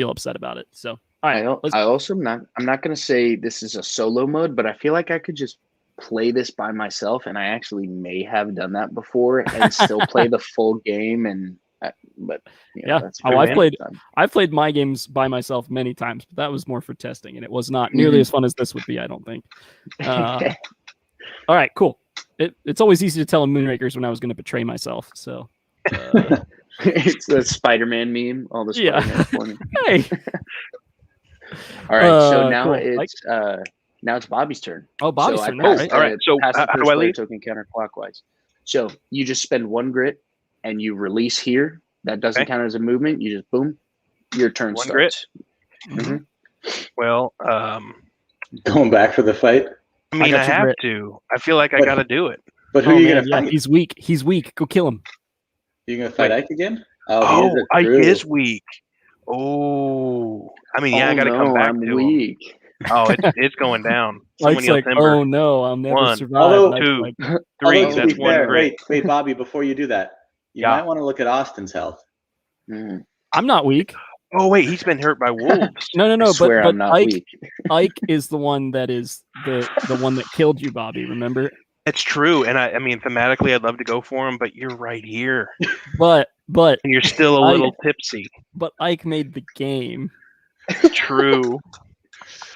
upset about it. So all right, I'm not going to say this is a solo mode, but I feel like I could just play this by myself, and I actually may have done that before and still play the full game. But that's I've played my games by myself many times, but that was more for testing, and it was not nearly as fun as this would be, I don't think. All right, cool. It's always easy to tell in Moonrakers when I was going to betray myself. So it's the Spider-Man meme. All the Spider-Man funny. Hey. All right, so cool. Now it's Bobby's turn. Oh, Bobby's turn. Right? All right. So pass the how first do I player leave? token counterclockwise. So you just spend 1 grit and you release here. That doesn't count as a movement. You just boom. Your turn 1 starts. Grit. Well, Going back for the fight. I mean, I have grit. to. I feel like I got to do it. But who are you going to fight? He's weak. He's weak. Go kill him. You going to fight Ike again? Oh, Ike is weak. Oh, I mean, I got to come back to weak. him. Oh, it's going down. Ike's like, oh no, I'll never survive. 1, 2, 3. That's 1 grit. Wait, Bobby, before you do that, you might want to look at Austin's health. I'm not weak. Oh wait, he's been hurt by wolves. No. But I'm not weak. Ike is the one that is the one that killed you, Bobby. Remember? It's true, and I mean, thematically, I'd love to go for him, but you're right here. But and you're still a little tipsy. But Ike made the game. True.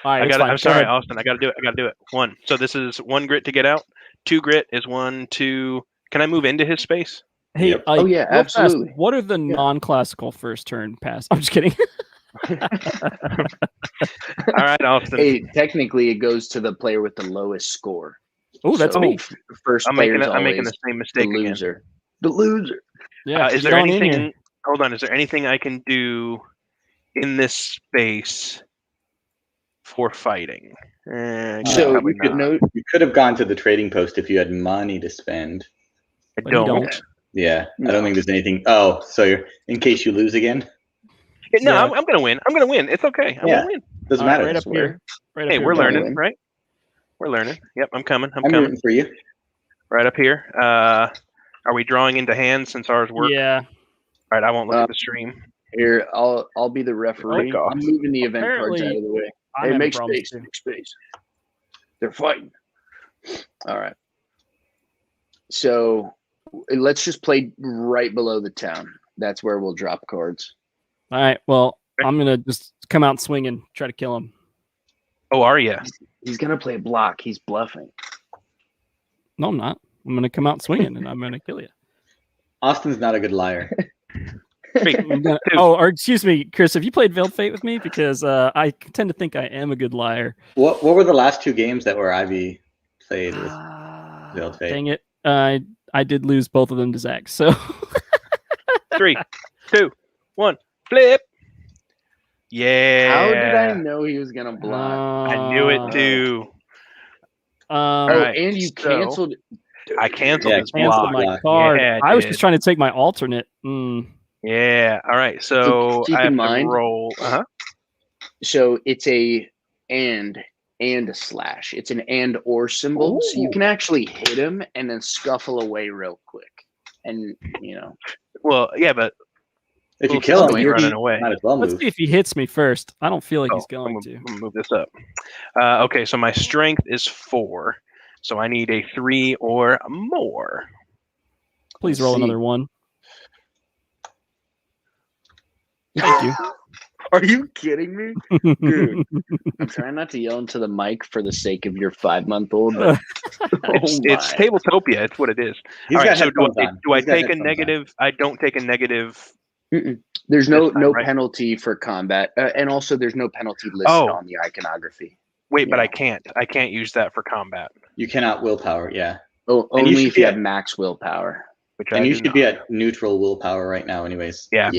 All right, I'm sorry, Austin. I got to do it. 1. So this is 1 grit to get out. 2 grit is 1, 2. Can I move into his space? Hey, Yep. Ike, absolutely. What are the non-classical first turn pass? I'm just kidding. All right, Austin. Hey, technically, it goes to the player with the lowest score. Oh, that's me. First I'm making the same mistake the loser. The loser. Yeah. Is there anything? Hold on. Is there anything I can do in this space for fighting? So you could have gone to the trading post if you had money to spend. I don't. Yeah, I don't think there's anything. Oh, so you're in case you lose again. No, yeah. I'm gonna win. I'm gonna win. It's okay. I'm gonna win. Doesn't matter. Right up here. Hey, we're learning, right? We're learning. Yep, I'm coming. I'm coming rooting for you. Right up here. Are we drawing into hands since ours work? Yeah. All right, I won't look at the stream. Here, I'll be the referee. I'm moving the event cards out of the way. Hey, make space. Make space. They're fighting. All right. So let's just play right below the town. That's where we'll drop cards. All right. Well, I'm gonna just come out swinging, try to kill him. Oh, are you? He's gonna play block. He's bluffing. No, I'm not. I'm gonna come out swinging, and I'm gonna kill you. Austin's not a good liar. Or excuse me, Chris. Have you played Veiled Fate with me? Because I tend to think I am a good liar. What were the last 2 games that were Ivy played with Veiled Fate? Dang it! I did lose both of them to Zach. So 3, 2, 1, flip. Yeah. How did I know he was gonna block? I knew it too. And you canceled. I canceled his canceled block. my card. Yeah, I was just trying to take my alternate. Yeah. All right. So keep I have in mind. to roll. So it's a and a slash. It's an and or symbol, so you can actually hit him and then scuffle away real quick. And Well, yeah, but if you kill him, you're running away. Might as well move. Let's see if he hits me first. I don't feel like he's going to. I'm gonna move this up. Okay, so my strength is 4, so I need a 3 or more. Please roll another 1. Thank you. Are you kidding me? Dude, I'm trying not to yell into the mic for the sake of your 5-month-old. It's Tabletopia. It's what it is. All right, so do I take a negative? I don't take a negative. There's no penalty for combat. And also there's no penalty listed on the iconography. Wait, but I can't use that for combat. You cannot willpower, yeah. Oh, only if you have max willpower. And you should be at neutral willpower right now anyways. Yeah.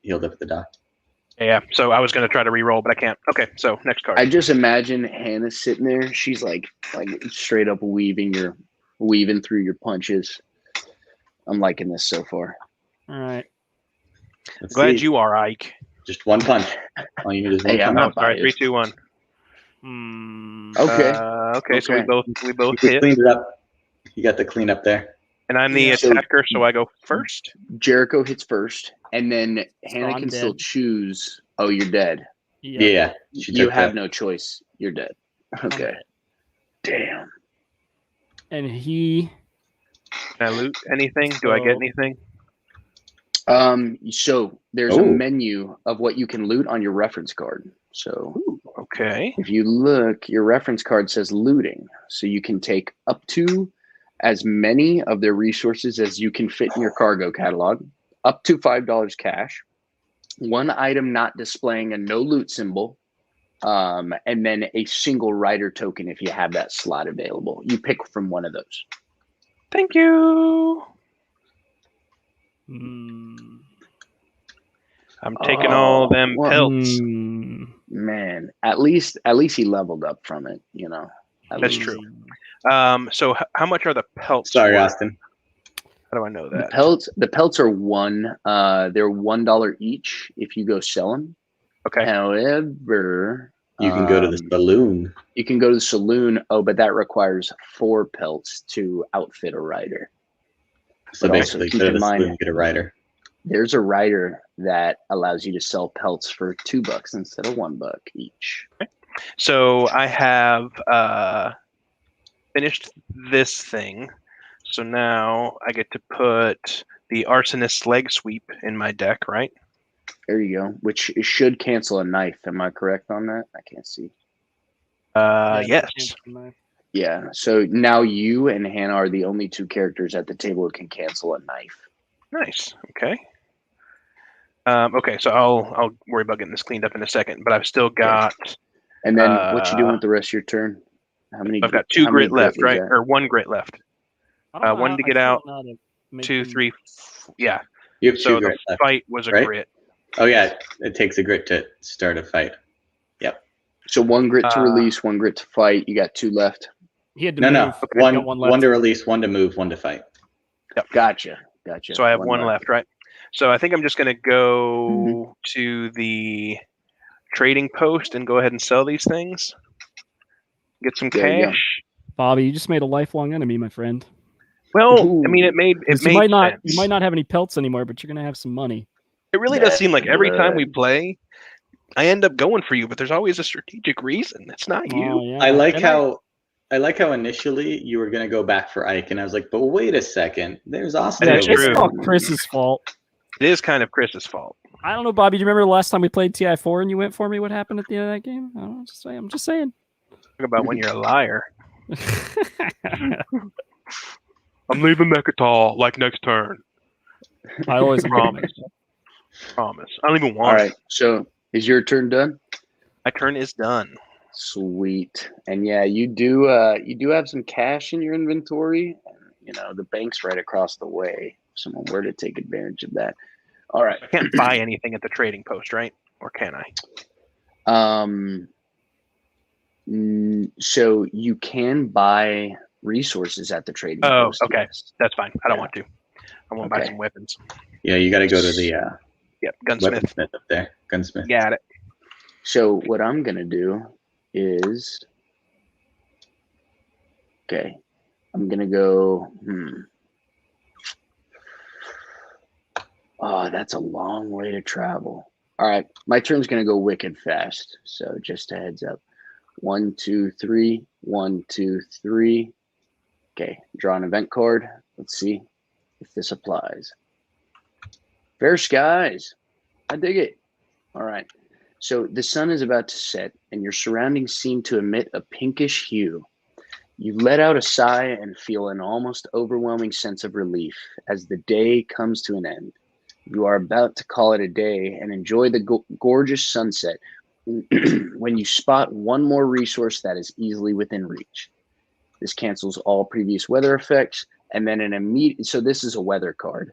Healed up at the dock. Yeah, so I was going to try to re-roll, but I can't. Okay, so next card. I just imagine Hannah sitting there. She's like straight up weaving through your punches. I'm liking this so far. All right. Glad you are, Ike. Just one punch. All you need is one punch. I'm not All right, 3, 2, 1. Okay. Okay, so we Okay. both You hit, cleaned it up. You got the cleanup there. and I'm the Yeah. attacker, so I go first. Jericho hits first, and then Hannah I'm can still dead. choose. Oh, you're dead. Yep. Yeah. She You took have that. no choice. You're dead. Okay. Damn. And he. Can I loot anything? Do I get So- anything? So there's a Oh. menu of what you can loot on your reference card. So Okay. if you look, your reference card says looting. So you can take up to as many of their resources as you can fit in your cargo catalog, up to $5 cash, one item not displaying a no loot symbol, and then a single rider token if you have that slot available. You pick from one of those. Thank you. Hmm. I'm taking all them well, pelts. Man, at least he leveled up from it, you know. At That's least. true. So how much are the pelts? Sorry, worth? Austin. How do I know that? The pelts are one. They're $1 each if you go sell them. Okay. However, You can go to the saloon. You can go to the saloon. Oh, but that requires 4 pelts to outfit a rider. So But also basically, keep go to in the mind- saloon and get a rider. There's a rider that allows you to sell pelts for $2 instead of $1 each. So I have finished this thing. So now I get to put the arsonist's leg sweep in my deck, right? There you go. Which should cancel a knife. Am I correct on that? I can't see. Yes. Yeah. So now you and Hannah are the only 2 characters at the table who can cancel a knife. Nice. Okay. Okay, so I'll worry about getting this cleaned up in a second, but I've still got. And then what you doing with the rest of your turn? How many? I've got 2 how many grit left, was right? that? Or 1 grit left. One to get out. 2, 3. Yeah. You have So 2 the grit left. fight was a right? grit. Oh yeah, it takes a grit to start a fight. So 1 grit to release, 1 grit to fight. You got 2 left. He had to No, move. no. Okay, got One left. to release, 1 to move, 1 to fight. Yep. Gotcha. So I have 1 left, right? So I think I'm just going to go Mm-hmm. to the trading post and go ahead and sell these things. Get some There you go. cash. Bobby, you just made a lifelong enemy, my friend. Well, I mean, it made 'Cause sense. you might not have any pelts anymore, but you're gonna have some money. It really does Bad seem like every time we blood. play, I end up going for you, but there's always a strategic reason. It's not you. Oh, yeah. I like And how initially you were gonna go back for Ike, and I was like, but wait a second, there's Austin That Yeah, is over it's true. there. all Chris's fault. It is kind of Chris's fault. I don't know, Bobby. Do you remember the last time we played TI4 and you went for me? What happened at the end of that game? I don't know. I'm just saying. Talk about when you're a liar. I'm leaving Mechatol like next turn. I always Promise. Promise. I don't even want All it. right. So is your turn done? My turn is done. Sweet. And yeah, you do have some cash in your inventory. You know, the bank's right across the way. If someone were to take advantage of that. All right. I can't buy anything at the trading post, right? Or can I? So you can buy resources at the trading Oh, post. okay. Yes. That's fine. I don't Yeah. want to. I want to buy Okay. some weapons. Yeah, you got to go to the Yep, gunsmith. weaponsmith up there. Gunsmith. Got it. So what I'm gonna do is, okay, I'm gonna go. Oh, that's a long way to travel. All right, my turn's gonna go wicked fast. So just a heads up. 1, 2, 3. 1, 2, 3. Okay, draw an event card. Let's see if this applies. Fair skies. I dig it. All right. So the sun is about to set, and your surroundings seem to emit a pinkish hue. You let out a sigh and feel an almost overwhelming sense of relief as the day comes to an end. You are about to call it a day and enjoy the gorgeous sunset when you spot one more resource that is easily within reach. This cancels all previous weather effects, and then an immediate. So this is a weather card.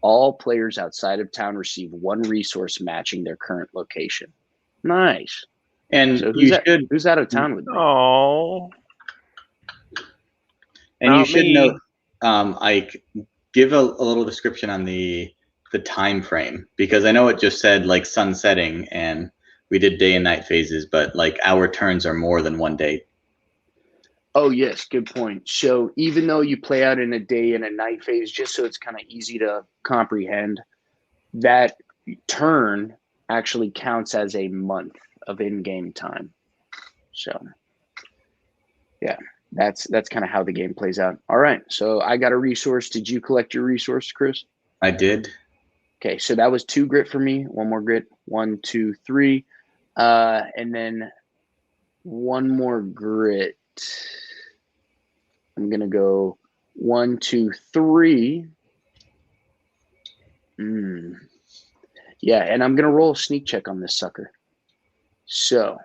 All players outside of town receive 1 resource matching their current location. Nice. And So who's out of town with me? Oh. And you Not should me. note, Ike, give a little description on the time frame, because I know it just said like sun setting, and we did day and night phases, but like our turns are more than one day. Oh, yes, good point. So even though you play out in a day and a night phase, just so it's kind of easy to comprehend, that turn actually counts as a month of in-game time. So, yeah, that's kind of how the game plays out. All right, so I got a resource. Did you collect your resource, Chris? I did. Okay, so that was 2 grit for me. One more grit. 1, 2, 3. And then one more grit. I'm gonna go 1, 2, 3. Yeah, and I'm gonna roll a sneak check on this sucker. So,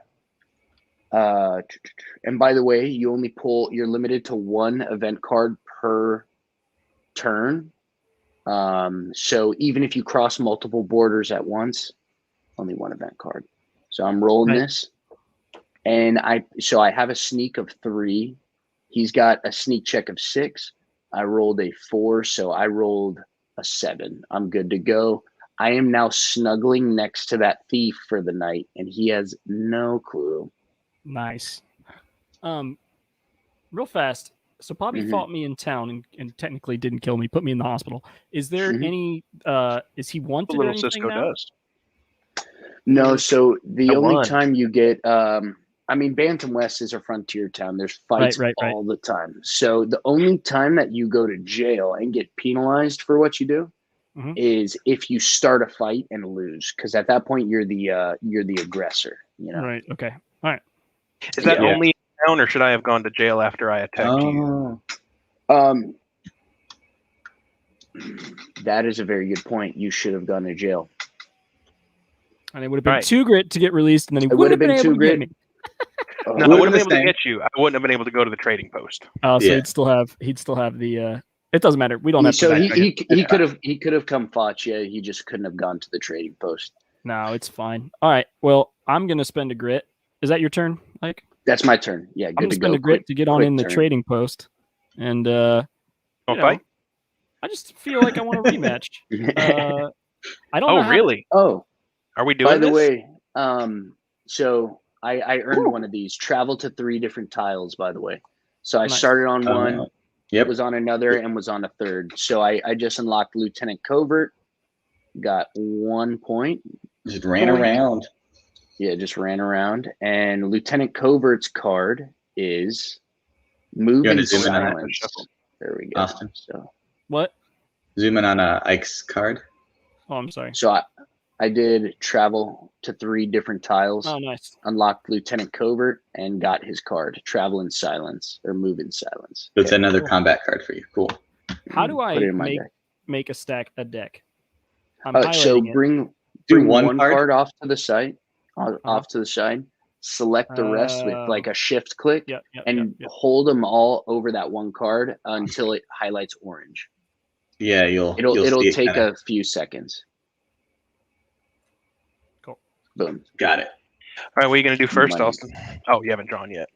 and by the way, you're limited to 1 event card per turn. So even if you cross multiple borders at once, only 1 event card. So I'm rolling this, and I have a sneak of 3. He's got a sneak check of 6. I rolled a 4, so I rolled a 7. I'm good to go. I am now snuggling next to that thief for the night, and he has no clue. Nice. Real fast. So Bobby fought me in town and technically didn't kill me, put me in the hospital. Is there any is he wanted or anything Cisco now? does. No, so the I only won. time you get I mean, Bantam West is a frontier town. There's fights all the time. So the only time that you go to jail and get penalized for what you do is if you start a fight and lose, because at that point you're the aggressor. You know. Right. Okay. All right. Is that only in town, or should I have gone to jail after I attacked you? That is a very good point. You should have gone to jail. And it would have been 2 grit to get released, and then he would have been able to get me. No, I wouldn't have been able to get you. I wouldn't have been able to go to the trading post. Oh, so he'd still have the. It doesn't matter. We don't have. So to he could have come fought you. He just couldn't have gone to the trading post. No, it's fine. All right. Well, I'm gonna spend a grit. Is that your turn, Mike? That's my turn. Yeah, I'm gonna spend a grit to get on in the trading post, and fight. I just feel like I want a rematch. I don't. Oh, really? Are we doing this? By the this? way, so I earned one of these. Travel to 3 different tiles, by the way. So I started on one, was on another, and was on a third. So I just unlocked Lieutenant Covert, got 1 point. Just ran around. Yeah, just ran around. And Lieutenant Covert's card is moving silence. There we go. Austin. So what? Zoom in on Ike's card. Oh, I'm sorry. So I did travel to 3 different tiles. Oh, nice. Unlocked Lieutenant Covert and got his card. Travel in silence or move in silence. So it's another combat card for you. Cool. How do I make a deck? So bring one card off to the side. Off to the side. Select the rest with like a shift click and hold them all over that one card until it highlights orange. Yeah, it'll take a few seconds. Cool. Boom. Got it. All right, what are you gonna do first, Austin? Oh, you haven't drawn yet.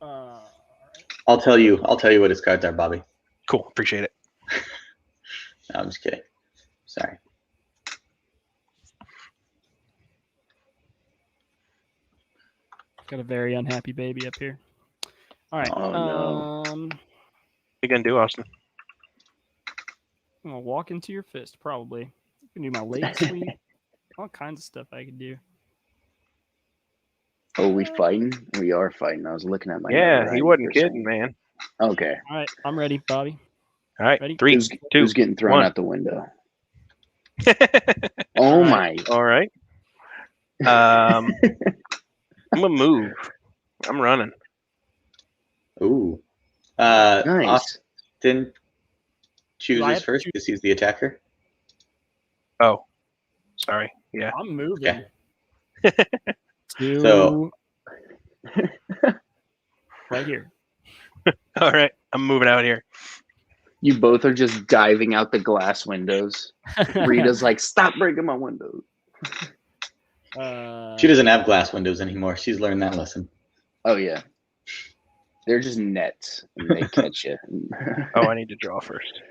I'll tell you what his cards are, Bobby. Cool, appreciate it. No, I'm just kidding. Sorry. Got a very unhappy baby up here. All right. Oh, no. What are you gonna do, Austin? I'm gonna walk into your fist, probably. I can do my leg sweep. All kinds of stuff I can do. Oh, we fighting? We are fighting. I was looking at my. Yeah, he wasn't kidding, man. Okay. All right, I'm ready, Bobby. All right, ready? 3, 2, who's getting thrown 1. out the window? Oh my! All right. I'm gonna move. I'm running. Ooh. Nice. Austin chooses first because he's the attacker. Oh, sorry. Yeah. I'm moving. Okay. So right here. All right, I'm moving out here. You both are just diving out the glass windows. Rita's like, "Stop breaking my windows." She doesn't have glass windows anymore. She's learned that lesson. Oh yeah, they're just nets, and they catch you. Oh, I need to draw first.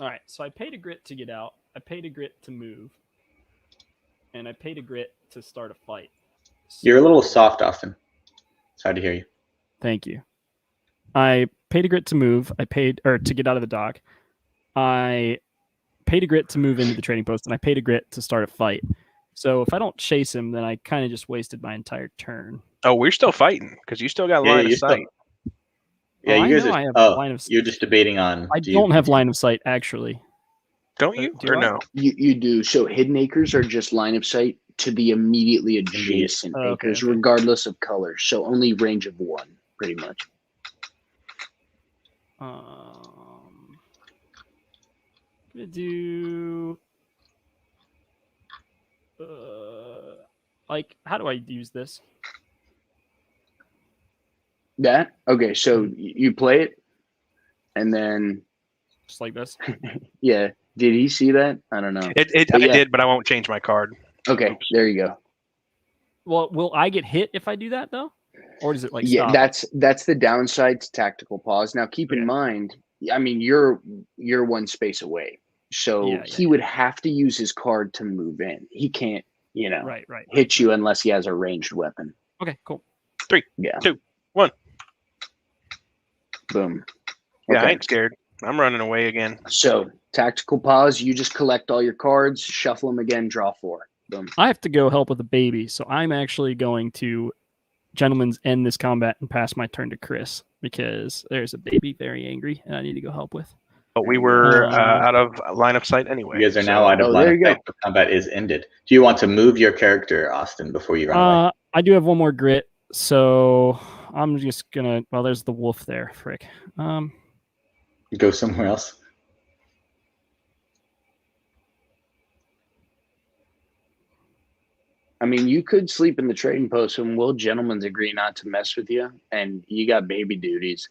All right, so I paid a grit to get out. I paid a grit to move. and I paid a grit to start a fight. You're a little So- soft, Austin. It's hard to hear you. Thank you. I paid a grit to move. I paid or to get out of the dock. I paid a grit to move into the trading post, and I paid a grit to start a fight. So if I don't chase him, then I kind of just wasted my entire turn. Oh, we're still fighting because you still got Yeah, line you of still- sight. Yeah, Oh, you I guys know are. I have Oh, line of you're just debating on. I do you don't have continue- line of sight actually. Don't you? do Or I? no? You do. So hidden acres are just line of sight to the immediately adjacent Oh, okay, acres, okay. regardless of color. So only range of 1, pretty much. Gonna do like how do I use this? That okay. So you play it, and then Just like this. yeah. Did he see that? I don't know. I But yeah. did, but I won't change my card. Okay, there you go. Well, will I get hit if I do that though, or does it like Yeah, stop? that's the downside to tactical pause. Now keep in Okay. mind, I mean you're 1 space away, so Yeah, he would have to use his card to move in. He can't, Right. hit you unless he has a ranged weapon. Okay, cool. Yeah. 2, 1. Boom. Yeah, I Okay. ain't scared. I'm running away again. So tactical pause. You just collect all your cards, shuffle them again, draw 4. Boom. I have to go help with the baby, so I'm actually going to gentlemen's end this combat and pass my turn to Chris because there's a baby very angry and I need to go help with. But we were Uh, out of line of sight anyway. You guys are so- now out of Oh, line there of you go. sight. The combat is ended. Do you want to move your character, Austin, before you run away? I do have one more grit, so I'm just gonna. Well, there's the wolf there. Frick. Go somewhere else. I mean, you could sleep in the trading post, and will gentlemen's agree not to mess with you, and you got baby duties.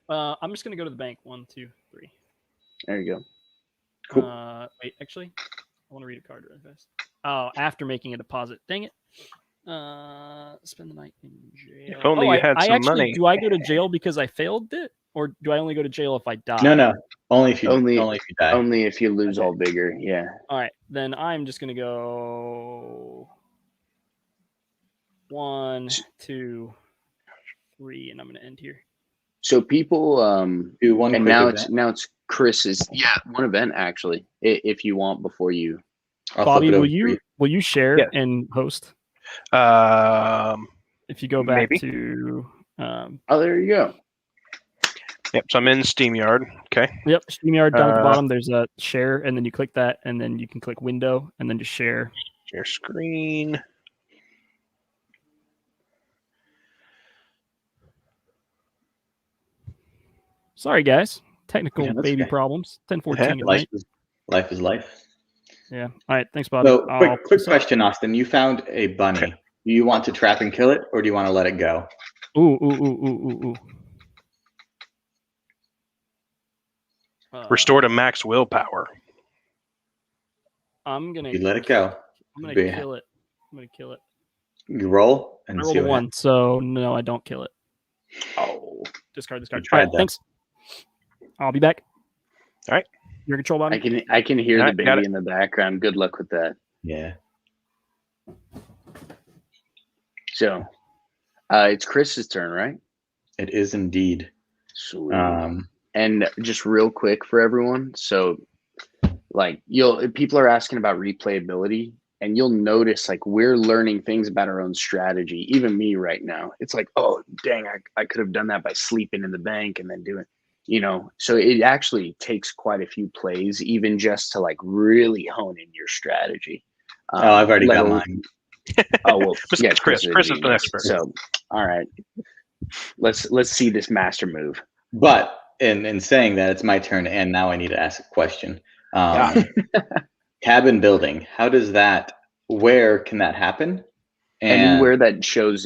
I'm just gonna go to the bank. 1, 2, 3. There you go. Cool. Wait, actually, I want to read a card really fast. Oh, after making a deposit. Dang it. Spend the night in jail. If only you had I some actually, money. do I go to jail because I failed it, or do I only go to jail if I die? No. Only if you Only- die. Only if you lose Okay. all vigor. Yeah. All right, then I'm just gonna go 1, 2, 3, and I'm gonna end here. So people, Do one and quick now event. it's Chris's. Yeah, one event actually, if you want before you. I'll Bobby, flip it will over for you will you share Yes. and host? Um, If you go back Maybe. to Oh, there you go. yep. So I'm in SteamYard. Okay. yep, StreamYard down at the Uh, bottom. There's a share, and then you click that, and then you can click window, and then just share. Share screen. Sorry, guys, technical Yeah, that's baby okay. problems. 10:14 at Life night. is life. Yeah. All right. Thanks, Bobby. So, I'll- quick question, Austin. You found a bunny. Okay. Do you want to trap and kill it, or do you want to let it go? Ooh. Restore to max willpower. I'm gonna. You let it go. I'm gonna Be- kill it. I'm gonna kill it. You roll I and rolled see a what 1, so no, I don't kill it. Oh, Discard this card. tried All right, that. thanks. I'll be back. All right. Your control, Bobby. I can hear All the right, got baby in the background. Good luck with that. Yeah. So, it's Chris's turn, right? It is indeed. Sweet. And just real quick for everyone, so like people are asking about replayability, and you'll notice like we're learning things about our own strategy. Even me right now, it's like, oh dang, I could have done that by sleeping in the bank and then doing, So it actually takes quite a few plays, even just to like really hone in your strategy. I've already let got al- mine. Oh well, It's yeah, Chris. is a Chris is an genius. expert. So, all right, let's see this master move. But in saying that, it's my turn, and now I need to ask a question. Cabin building. How does that? Where can that happen? Anywhere that shows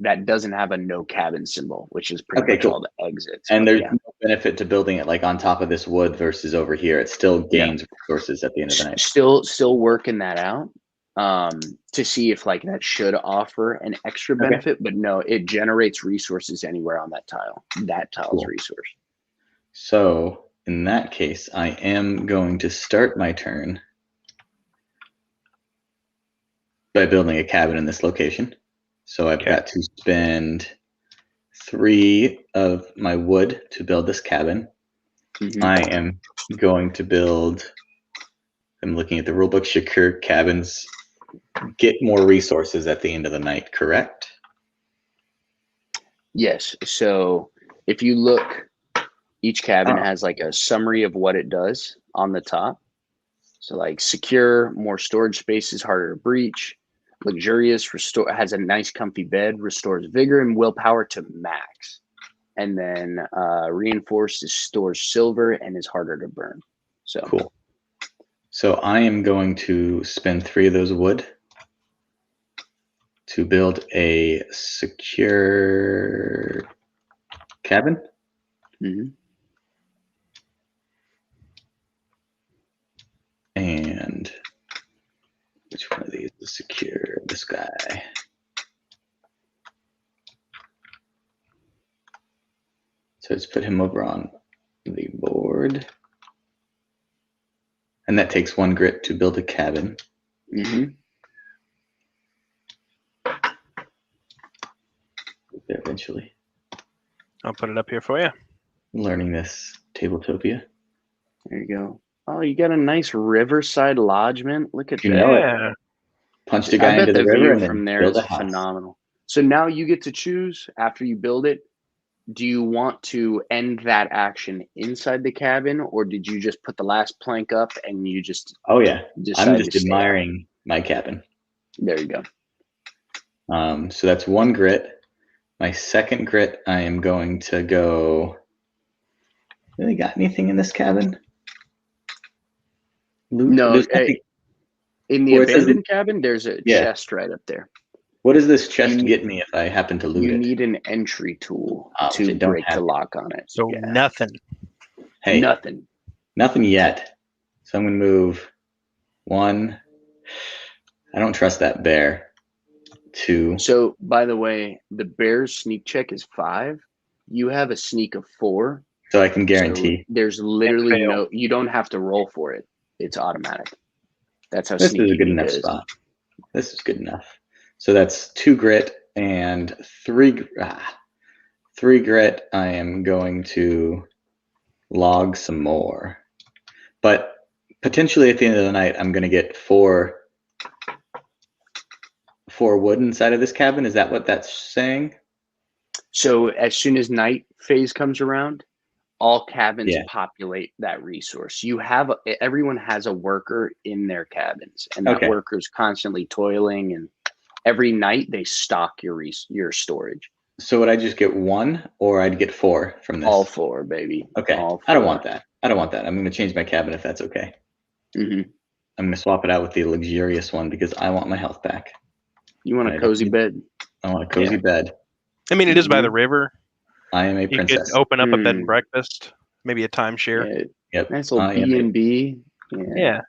that doesn't have a no cabin symbol, which is pretty Okay, much cool. all the exits. And But there's yeah. no benefit to building it like on top of this wood versus over here. It still gains resources at the end of the night. Still working that out to see if like that should offer an extra Okay. benefit, but no, it generates resources anywhere on that tile. That tile's Cool. resource. So in that case, I am going to start my turn by building a cabin in this location. So I've Okay. got to spend 3 of my wood to build this cabin. I am going to build. I'm looking at the rulebook. Secure cabins get more resources at the end of the night, correct? Yes. So if you look, each cabin has like a summary of what it does on the top. So like secure, more storage spaces, harder to breach. Luxurious, has a nice comfy bed, restores vigor and willpower to max. And then reinforced stores silver and is harder to burn. So cool. So I am going to spend 3 of those wood to build a secure cabin. And which one of these is secure? This guy. So let's put him over on the board. And that takes 1 grit to build a cabin. Eventually. I'll put it up here for you. Learning this Tabletopia. There you go. Oh, you got a nice riverside lodgement. Look at that. Yeah. Punched a guy into the river and then from there build is a house. phenomenal. So now you get to choose after you build it. Do you want to end that action inside the cabin, or did you just put the last plank up and you just? Oh yeah, I'm decided just to stay admiring my cabin. There you go. So that's 1 grit. My second grit, I am going to go. Really got anything in this cabin? Loot? No, in the Or it says- abandoned cabin, there's a chest right up there. What does this chest get me if I happen to loot You it? need an entry tool Which I to don't break have. the lock on it. So nothing. Hey, Nothing. nothing yet. So I'm gonna move 1. I don't trust that bear. 2. So, by the way, the bear's sneak check is 5. You have a sneak of 4. So I can guarantee. So there's literally fail. no. You don't have to roll for it. It's automatic. That's how This sneaky is a good it enough is. spot. This is good enough. So that's 2 grit and 3 grit. I am going to log some more. But potentially at the end of the night, I'm going to get 4 wood inside of this cabin. Is that what that's saying? So as soon as night phase comes around, all cabins Yeah. populate that resource. Everyone has a worker in their cabins, and that Okay. worker's constantly toiling. And every night they stock your storage. So would I just get 1 or I'd get 4 from this? All 4, baby. Okay. All 4. I don't want that. I'm going to change my cabin if that's okay. I'm going to swap it out with the luxurious one because I want my health back. You want a cozy bed? I want a cozy bed. I mean, it is by the river. I am a You princess. could open up a bed and breakfast, maybe a timeshare. Yep. Nice little I am a- B&B. Yeah.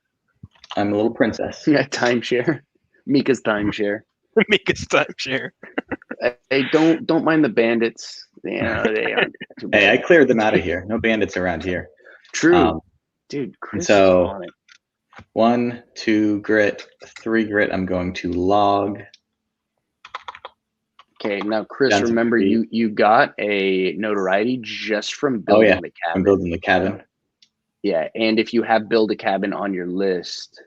I'm a little princess. Yeah, timeshare. Mika's timeshare. Mika's timeshare. Hey, don't mind the bandits. Yeah, they aren't too bad. Hey, I cleared them out of here. No bandits around here. True. Dude, Chris so- is on it. 1, 2 grit, 3 grit. I'm going to log. Okay, now Chris, Down to remember 3. you got a notoriety just from building the cabin. I'm building the cabin. Yeah, and if you have build a cabin on your list,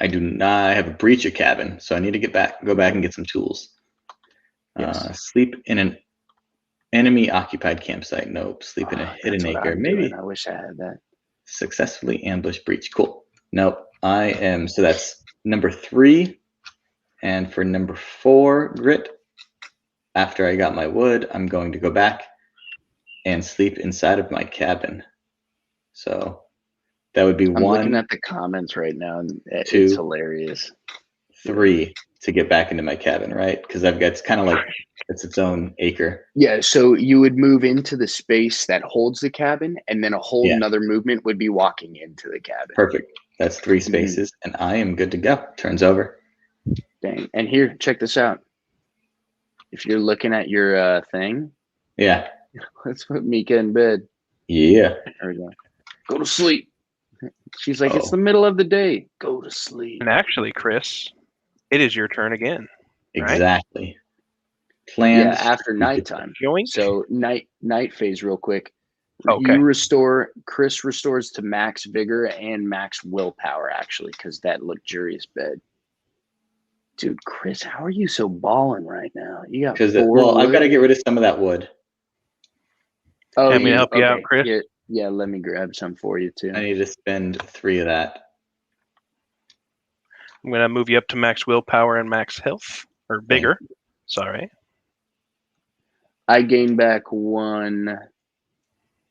I do not. I have a breach a cabin, so I need to go back and get some tools. Yes. Sleep in an enemy occupied campsite. Nope. Sleep in a hidden that's what acre. I'm Maybe doing. I wish I had that. successfully ambush breach. Cool. Nope. I am. So that's number 3, and for number 4 grit. After I got my wood, I'm going to go back and sleep inside of my cabin. So that would be I'm 1, looking at the comments right now, and it's 2, hilarious. 3 to get back into my cabin, right? Because it's kind of like it's its own acre. Yeah, so you would move into the space that holds the cabin, and then a whole nother movement would be walking into the cabin. Perfect. That's 3 spaces, and I am good to go. Turns over. Dang. And here, check this out. If you're looking at your thing, Yeah. let's put Mika in bed. Yeah. There we go. Go to sleep. She's like, it's Oh. the middle of the day. Go to sleep. And actually, Chris, it is your turn again. Right? Exactly. Plans. Yeah, after nighttime. Yoink. So night phase real quick. Okay. Chris restores to max vigor and max willpower, actually, because that luxurious bed. Dude, Chris, how are you so balling right now? You got Because four I've got to wood? get rid of some of that wood. Oh, Want me to help you out, okay. Chris? Yeah, let me grab some for you too. I need to spend 3 of that. I'm gonna move you up to max willpower and max health or vigor. Sorry. I gain back 1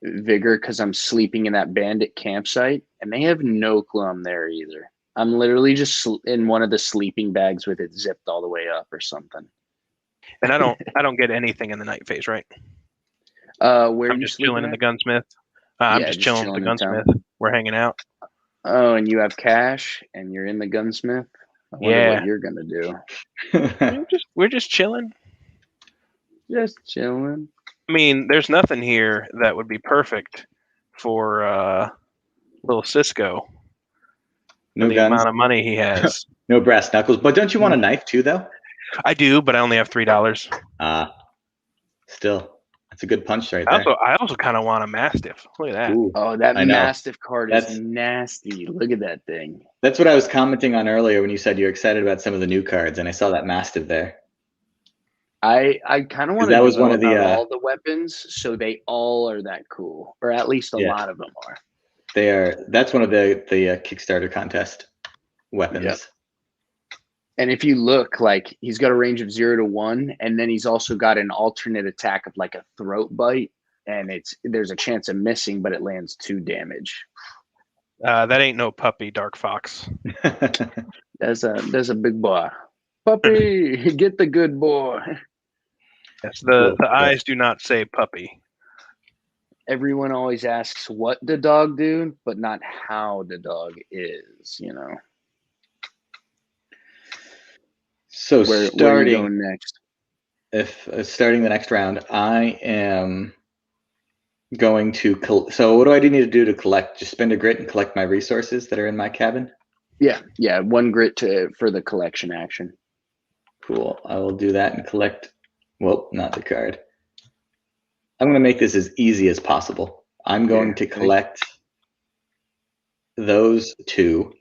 vigor because I'm sleeping in that bandit campsite, and they have no clue I'm there either. I'm literally just in one of the sleeping bags with it zipped all the way up or something. And I don't get anything in the night phase, right? Where I'm are you just chilling sleeping in the at? gunsmith. I'm Yeah, just just chilling at the chilling in town. gunsmith. We're hanging out. Oh, and you have cash, and you're in the gunsmith. I wonder Yeah. what you're gonna do. We're just chilling. Just chilling. I mean, there's nothing here that would be perfect for little Cisco. No the guns. amount of money he has. No brass knuckles. But don't you want a knife too, though? I do, but I only have $3. Still, that's a good punch right there. I also kind of want a Mastiff. Look at that. Ooh, Oh, that I know. Mastiff card is nasty. Look at that thing. That's what I was commenting on earlier when you said you're excited about some of the new cards, and I saw that Mastiff there. I kind of want to that was one of develop the, out all the weapons so they all are that cool, or at least a lot of them are. They are. That's one of the Kickstarter contest weapons. Yep. And if you look, like, he's got a range of 0 to 1, and then he's also got an alternate attack of like a throat bite, and there's a chance of missing, but it lands 2 damage. That ain't no puppy, Dark Fox. There's a big boy. Puppy, get the good boy. Yes, the eyes do not say puppy. Everyone always asks what the dog do, but not how the dog is, you know. So where are you going next? If starting the next round, I am going to. So what do I need to do to collect? Just spend a grit and collect my resources that are in my cabin? Yeah, 1 grit for the collection action. Cool. I will do that and collect. Well, not the card. I'm going to make this as easy as possible. I'm going to collect those 2.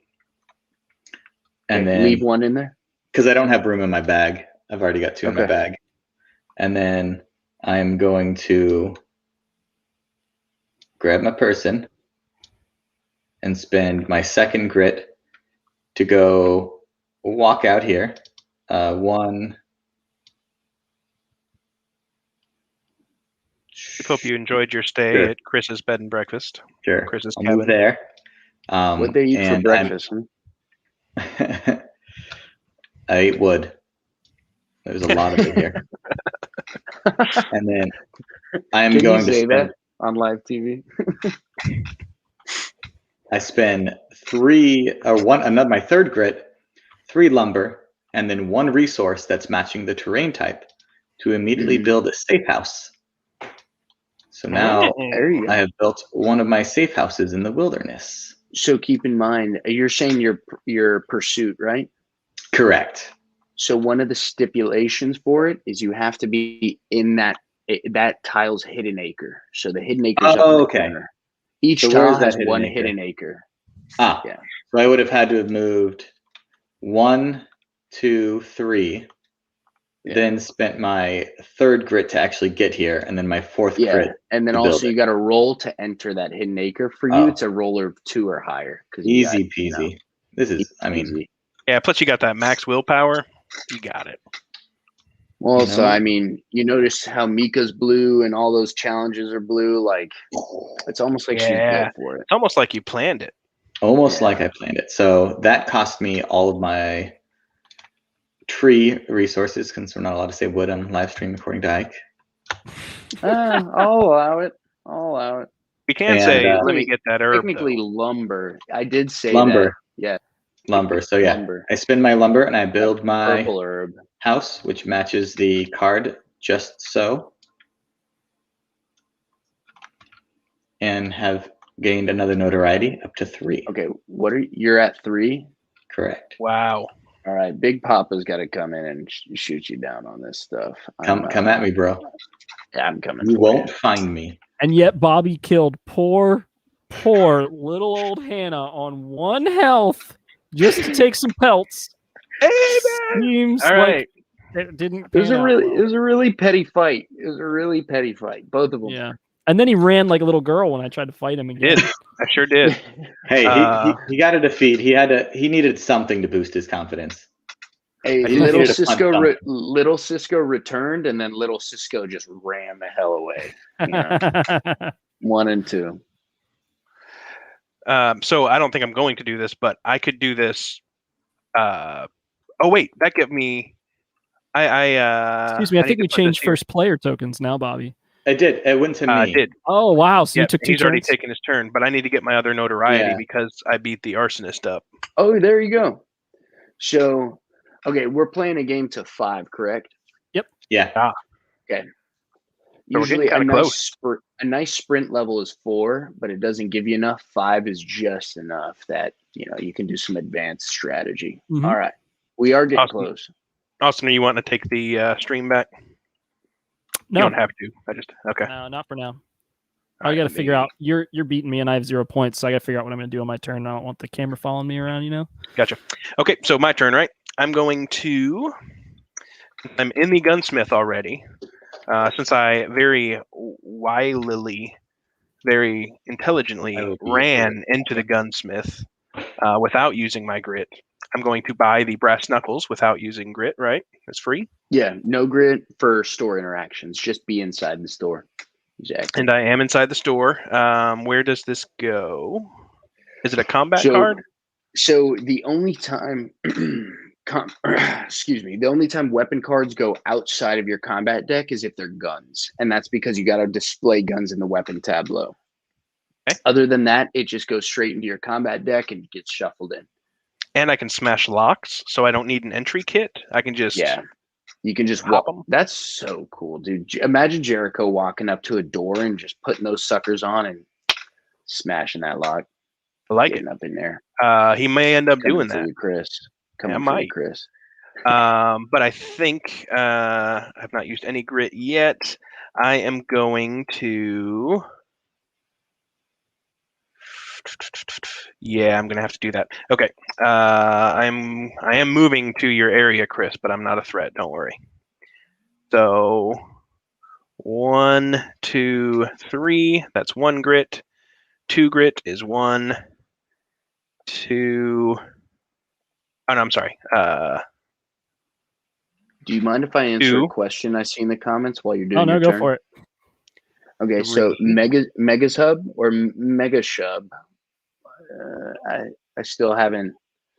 And then leave 1 in there? Because I don't have room in my bag. I've already got 2 in my bag. And then I'm going to grab my person and spend my 2nd grit to go walk out here. 1. I hope you enjoyed your stay at Chris's bed and breakfast. Sure. Chris's I'll cabin. move there. What'd they eat for breakfast? I ate wood. There's a lot of it here. And then I'm going to spend that on live TV. I spend 3 or 1 my 3rd grit, 3 lumber, and then 1 resource that's matching the terrain type to immediately build a safe house. So now I have built one of my safe houses in the wilderness. So keep in mind, you're saying your pursuit, right? Correct. So one of the stipulations for it is you have to be in that tile's hidden acre. So the hidden acre is up in the corner. Each tile has 1 hidden acre. Yeah. So I would have had to have moved 1, 2, 3. Then spent my 3rd grit to actually get here, and then my 4th grit. And then also you got to roll to enter that hidden acre. For you, it's a roller of 2 or higher. Easy peasy. This is, easy. Yeah, plus you got that max willpower. You got it. Well, so I mean, you notice how Mika's blue and all those challenges are blue. Like, it's almost like she's built for it. It's almost like you planned it. Almost like I planned it. So that cost me all of my tree resources, since we're not allowed to say wood on live stream according to Ike. I'll allow it. We can't say, let me get that herb. Technically, lumber. I did say lumber. That. Yeah. Lumber. So yeah, lumber. I spend my lumber and I build my purple herb house, which matches the card just so. And have gained another notoriety up to 3. Okay, you're at 3? Correct. Wow. All right, Big Papa's got to come in and shoot you down on this stuff. Come at me, bro. Yeah, I'm coming. You for won't find me. And yet Bobby killed poor little old Hannah on 1 health just to take some pelts. Hey, man! Seems All like right. it didn't. It was pan a out really, well. it was a really petty fight. It was a really petty fight. Both of them. Yeah. And then he ran like a little girl when I tried to fight him again. Did. I sure did. Hey, Uh, he got a defeat. He needed something to boost his confidence. Hey, He little needed to punch something. Little Cisco returned, and then little Cisco just ran the hell away. You know, 1 and 2. so I don't think I'm going to do this, but I could do this. Oh wait, that gave me. Excuse me, I think we need to put this changed here. first player tokens now, Bobby. It did. It went to me. Did. Oh wow, so Yeah, you took 2 he's already turns? taken his turn, but I need to get my other notoriety Yeah. because I beat the arsonist up. Oh, there you go. So, okay, we're playing a game to 5, correct? Yeah. Okay. So we're Usually getting kinda a nice sprint level is 4, but it doesn't give you enough. 5 is just enough that you can do some advanced strategy. Mhm. All right, we are getting Awesome. close. Austin, are you wanting to take the stream back? No, You don't have to. I just okay. no, not for now. All I right, got to let me- figure out. You're beating me, and I have 0 points, so I got to figure out what I'm going to do on my turn. I don't want the camera following me around. Gotcha. Okay, so my turn, right? I'm going to. I'm in the gunsmith already. Since I very wilily, very intelligently I will be ran into the gunsmith without using my grit, I'm going to buy the brass knuckles without using grit, right? It's free. Yeah, no grid for store interactions. Just be inside the store. Exactly. And I am inside the store. Where does this go? Is it a combat So- card? So the only time, excuse me, the only time weapon cards go outside of your combat deck is if they're guns, and that's because you got to display guns in the weapon tableau. Okay. Other than that, it just goes straight into your combat deck and gets shuffled in. And I can smash locks, so I don't need an entry kit. I can just You can just Pop walk. 'em. That's so cool, dude. Imagine Jericho walking up to a door and just putting those suckers on and smashing that lock, I like it. getting up in there. He may end up doing Coming for that. you, Chris. Coming I for you, might. Chris. But I think I've not used any grit yet. I am going to. Yeah, I'm gonna have to do that. Okay. I am moving to your area, Chris, but I'm not a threat. Don't worry. So 1, 2, 3. That's 1 grit. 2 grit is 1. 2. Oh no, I'm sorry. Do you mind if I answer Two. a question I see in the comments while you're doing Oh no, your go turn? for it. Okay, so Megas Hub or Mega Shub? I still haven't.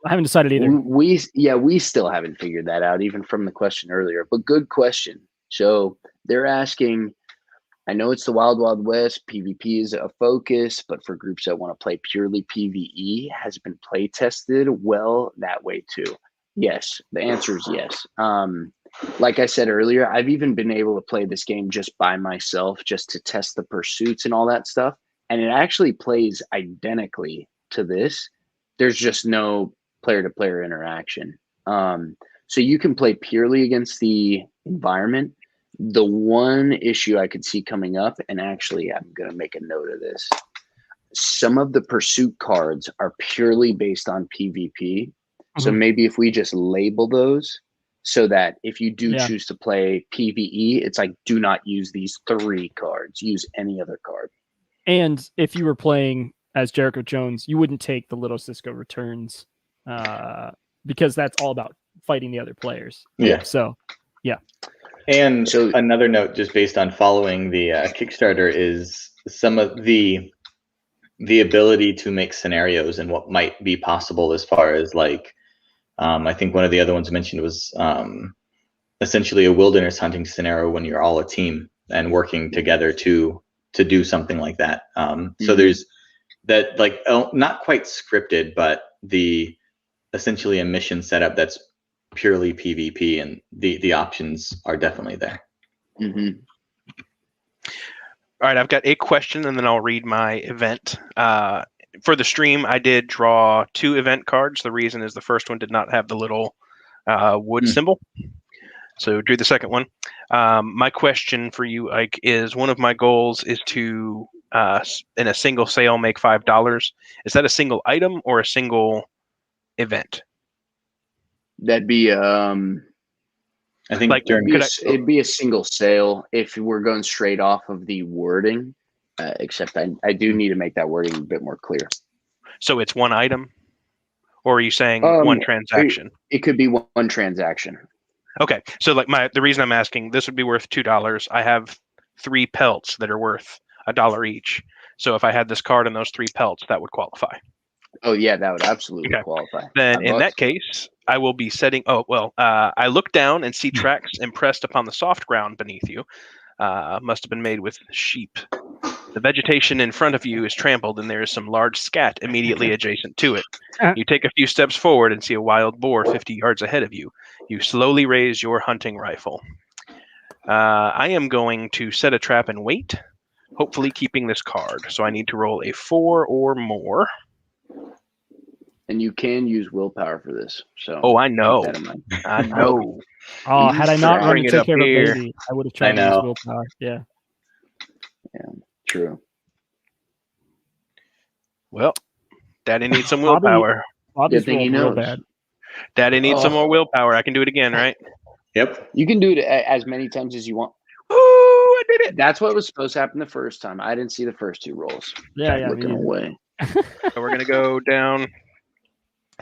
I haven't decided either. We still haven't figured that out, even from the question earlier. But good question. So they're asking. I know it's the Wild Wild West. PvP is a focus, but for groups that want to play purely PvE, has it been play tested well that way too? Yes, the answer is yes. Like I said earlier, I've even been able to play this game just by myself, just to test the pursuits and all that stuff. And it actually plays identically to this. There's just no player-to-player interaction. So you can play purely against the environment. The one issue I could see coming up, and actually I'm going to make a note of this, some of the pursuit cards are purely based on PvP. So Mhm. maybe if we just label those so that if you do Yeah. choose to play PvE, it's like, do not use these 3 cards, use any other card. And if you were playing as Jericho Jones, you wouldn't take the Little Cisco returns because that's all about fighting the other players. Yeah. So, And So- another note, just based on following the Kickstarter, is some of the ability to make scenarios and what might be possible as far as like, I think one of the other ones mentioned was essentially a wilderness hunting scenario when you're all a team and working together to do something like that. So there's that, like, not quite scripted, but essentially a mission setup that's purely PvP, and the options are definitely there. Mm-hmm. All right, I've got a question, and then I'll read my event. For the stream, I did draw 2 event cards. The reason is the first one did not have the little wood symbol. So drew the second one. My question for you, Ike, is one of my goals is to, in a single sale, make $5. Is that a single item or a single event? That'd be I think Like, during it'd be a single sale if we're going straight off of the wording. Except I do need to make that wording a bit more clear. so it's one item, or are you saying one transaction? It could be one transaction. Okay, so like the reason I'm asking, this would be worth $2. I have 3 pelts that are worth $1 each. So if I had this card and those 3 pelts, that would qualify. Oh yeah, that would absolutely qualify. Then in that case, I will be setting. Oh well, I look down and see tracks impressed upon the soft ground beneath you. Must have been made with sheep. The vegetation in front of you is trampled, and there is some large scat immediately adjacent to it. You take a few steps forward and see a wild boar 50 yards ahead of you. You slowly raise your hunting rifle. I am going to set a trap and wait, hopefully keeping this card. So I need to roll a 4 or more. And you can use willpower for this. So I know. keep that in mind. I know. Oh, had I not run Bring to it take up care of a here. baby, I would have tried to use willpower. Yeah. True. Well, Daddy needs some willpower. Bobby's Good thing he rolled real knows. bad. Daddy needs some more willpower. I can do it again, right? Yep. You can do it as many times as you want. Ooh, I did it. That's what was supposed to happen the first time. I didn't see the first 2 rolls. Yeah, Looking me either. away. So we're going to go down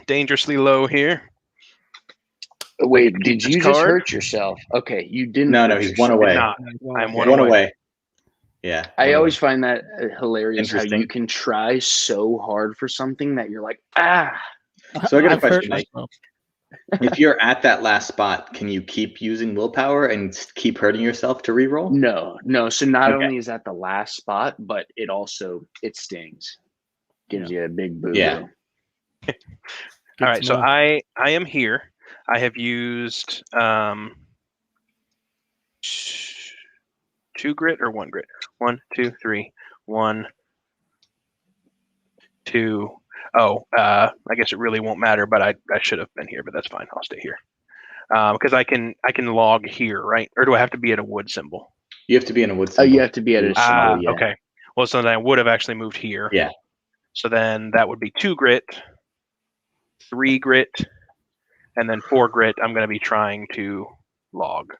dangerously low here. Wait, did you just card? hurt yourself? Okay, you didn't. No, hurt he's one yourself. away. Not. I'm One one away. away. Yeah. I one always away. find that hilarious how Interesting. you can try so hard for something that you're like, ah. So I got a I've hurt question, Mike. myself. If you're at that last spot, can you keep using willpower and keep hurting yourself to reroll? No. So not Okay. only is that the last spot, but it stings. Gives you a big boo. Yeah. All right, so I am here. I have used 2 grit or 1 grit. 1, 2, 3. 1, 2. Oh, I guess it really won't matter, but I should have been here, but that's fine. I'll stay here. Because I can log here, right? Or do I have to be at a wood symbol? You have to be in a wood Oh, symbol. you have to be at a symbol, yeah. Okay. Well, so then I would have actually moved here. Yeah. So then that would be 2 grit, 3 grit, and then 4 grit. I'm going to be trying to log.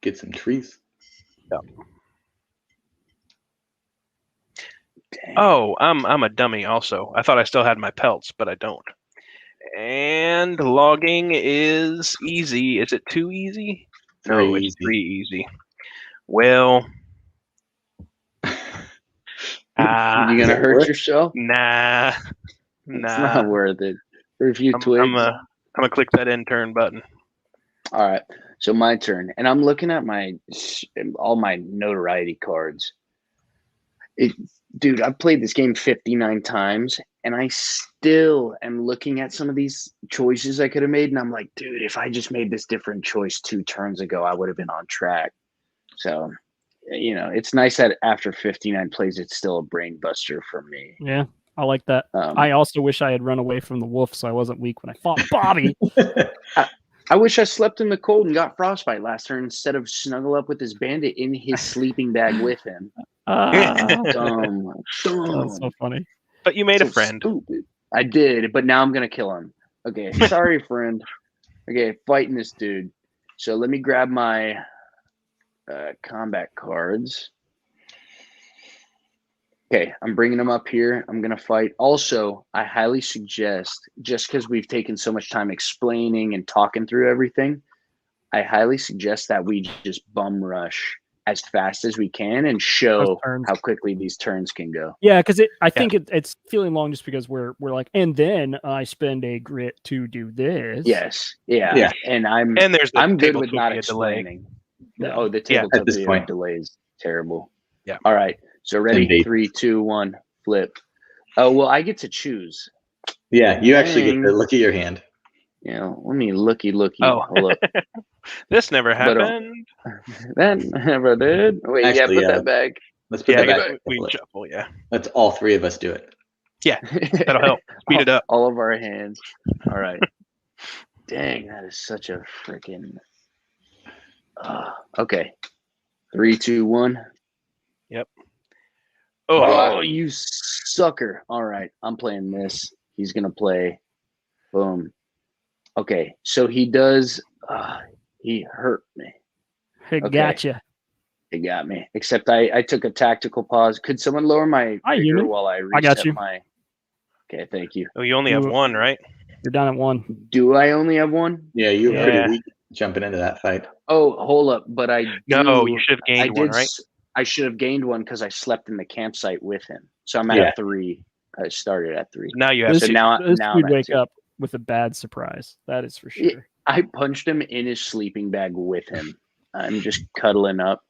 Get some trees. Yeah. Oh, I'm a dummy also. I thought I still had my pelts, but I don't. And logging is easy. Is it too easy? No, it's 3 easy. Well, You gonna hurt yourself? Nah. It's not worth it. For a few twigs. I'm gonna click that intern button. All right. So my turn, and I'm looking at all my notoriety cards. Dude, I've played this game 59 times, and I still am looking at some of these choices I could have made, and I'm like, dude, if I just made this different choice 2 turns ago, I would have been on track. So, it's nice that after 59 plays, it's still a brain buster for me. Yeah, I like that. I also wish I had run away from the wolf so I wasn't weak when I fought Bobby. I wish I slept in the cold and got frostbite last turn instead of snuggle up with this bandit in his sleeping bag with him. Dumb. That's so funny. But you made a friend. Stupid. I did, but now I'm gonna kill him. Okay, sorry, friend. Okay, fighting this dude. So let me grab my combat cards. Okay, I'm bringing them up here. I'm gonna fight. Also, I highly suggest, just because we've taken so much time explaining and talking through everything, I highly suggest that we just bum rush as fast as we can and show how quickly these turns can go. Yeah, because I think it's feeling long just because we're like, and then I spend a grit to do this. Yes, yeah. And I'm good with not explaining. Yeah. The tabletop delay is terrible. Yeah. All right. So ready? 3, 2, 1, flip. Oh well, I get to choose. Yeah, you actually get to look at your hand. Let me looky. Oh, hold up. This never happened. That never did. Wait, Actually, put that back. Let's put that back. We shuffle, yeah. Let's all 3 of us do it. Yeah, that'll help. Speed it up. All of our hands. All right. Dang, that is such a freaking. Okay. 3, 2, 1. Oh, you sucker. All right. I'm playing this. He's going to play. Boom. Okay. So he does. He hurt me. Hey, Okay. gotcha. He got me. Except I took a tactical pause. Could someone lower my Hi, trigger human. while I reset got you. my. Okay. Thank you. Oh, you only have one, right? You're down at 1. Do I only have one? Yeah, you were Yeah. pretty weak jumping into that fight. Oh, hold up. But I do. No, you should have I gained one, did. right? I should have gained one because I slept in the campsite with him. So I'm at 3. I started at 3. Now you have This, So two. now this I'm would at wake 2. up with a bad surprise. That is for Yeah. sure. I punched him in his sleeping bag with him. I'm just cuddling up.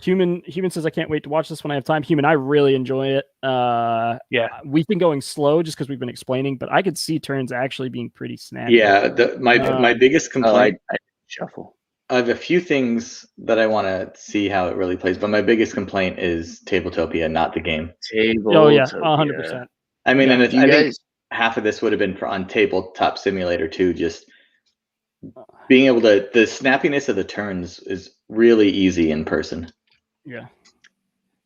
Human says I can't wait to watch this when I have time. Human, I really enjoy it. Yeah. We've been going slow just because we've been explaining, but I could see turns actually being pretty snappy. Yeah, my biggest complaint. I shuffle. I have a few things that I want to see how it really plays, but my biggest complaint is Tabletopia, not the game. Oh yeah, 100%. I mean, Yeah, and you I guys- think half of this would have been on Tabletop Simulator too. Just being able to, the snappiness of the turns is really easy in person. Yeah.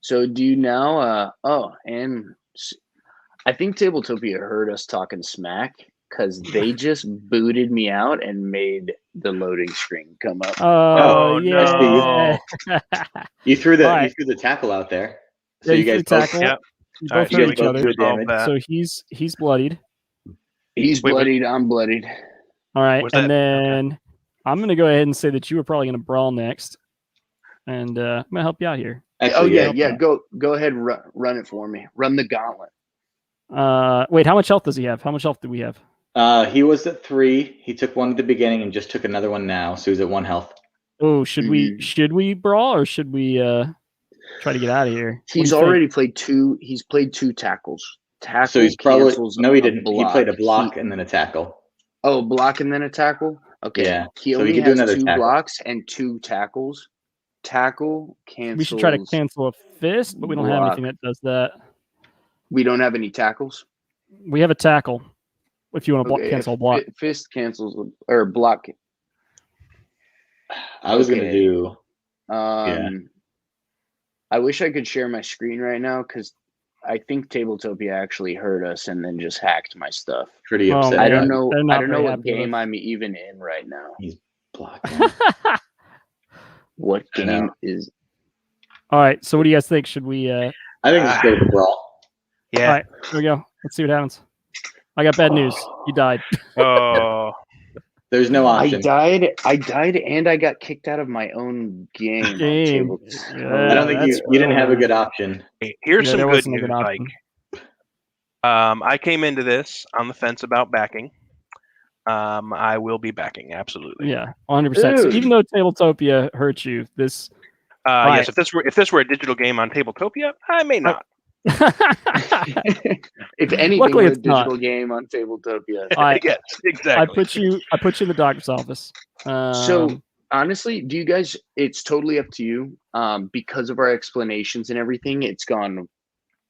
So do you now? And I think Tabletopia heard us talking smack because they just booted me out and made the loading screen come up. Oh no. yeah. You threw the All right. you threw the tackle out there, so Yeah, you threw guys the both. tackle. Yep. You All both right, you hurt guys each both other. did damage. So he's bloodied. He's Wait, bloodied. I'm bloodied. All right, Was and that- then I'm gonna go ahead and say that you were probably gonna brawl next, and I'm gonna help you out here. Actually, yeah. Go ahead. Run it for me. Run the gauntlet. Wait, how much health does he have? How much health do we have? He was at 3. He took one at the beginning and just took another one now, so he's at 1 health. Oh, should we brawl or should we try to get out of here? He's already played 2. He's played 2 tackles. Tackle So he's probably cancels no, he a didn't. He block. played a block and then a tackle. Oh, block and then a tackle? Okay. Yeah. He So he only could do has another 2 tackle. blocks and 2 tackles. Tackle cancels. We should try to cancel a fist, but we don't have block. anything that does that. We don't have any tackles. We have a tackle. If you want to Okay, cancel a block. Fist cancels or block. I was gonna Okay. do. I wish I could share my screen right now because I think Tabletopia actually heard us and then just hacked my stuff. Pretty Oh, upset. I Yeah, don't know. they're not I don't know very what happy with game us. I'm even in right now. He's blocking. What I know. game is? All right. So what do you guys think? Should we? I think just go with the brawl. Yeah. All right. Here we go. Let's see what happens. I got bad news. You died. Oh. There's no I option. died, and I got kicked out of my own game. on Game. Tabletopia. I don't think that's you didn't have a really- good option. Here's Yeah, some there good wasn't a news, good Mike. option. I came into this on the fence about backing. I will be backing, absolutely. Yeah, 100%. So Dude. even though Tabletopia hurt you, this. Yes, if this were a digital game on Tabletopia, I may not. If anything, Luckily we're a it's not. digital game on Tabletopia. I Yes, exactly. I put you in the doctor's office. So honestly, do you guys? It's totally up to you. Because of our explanations and everything, it's gone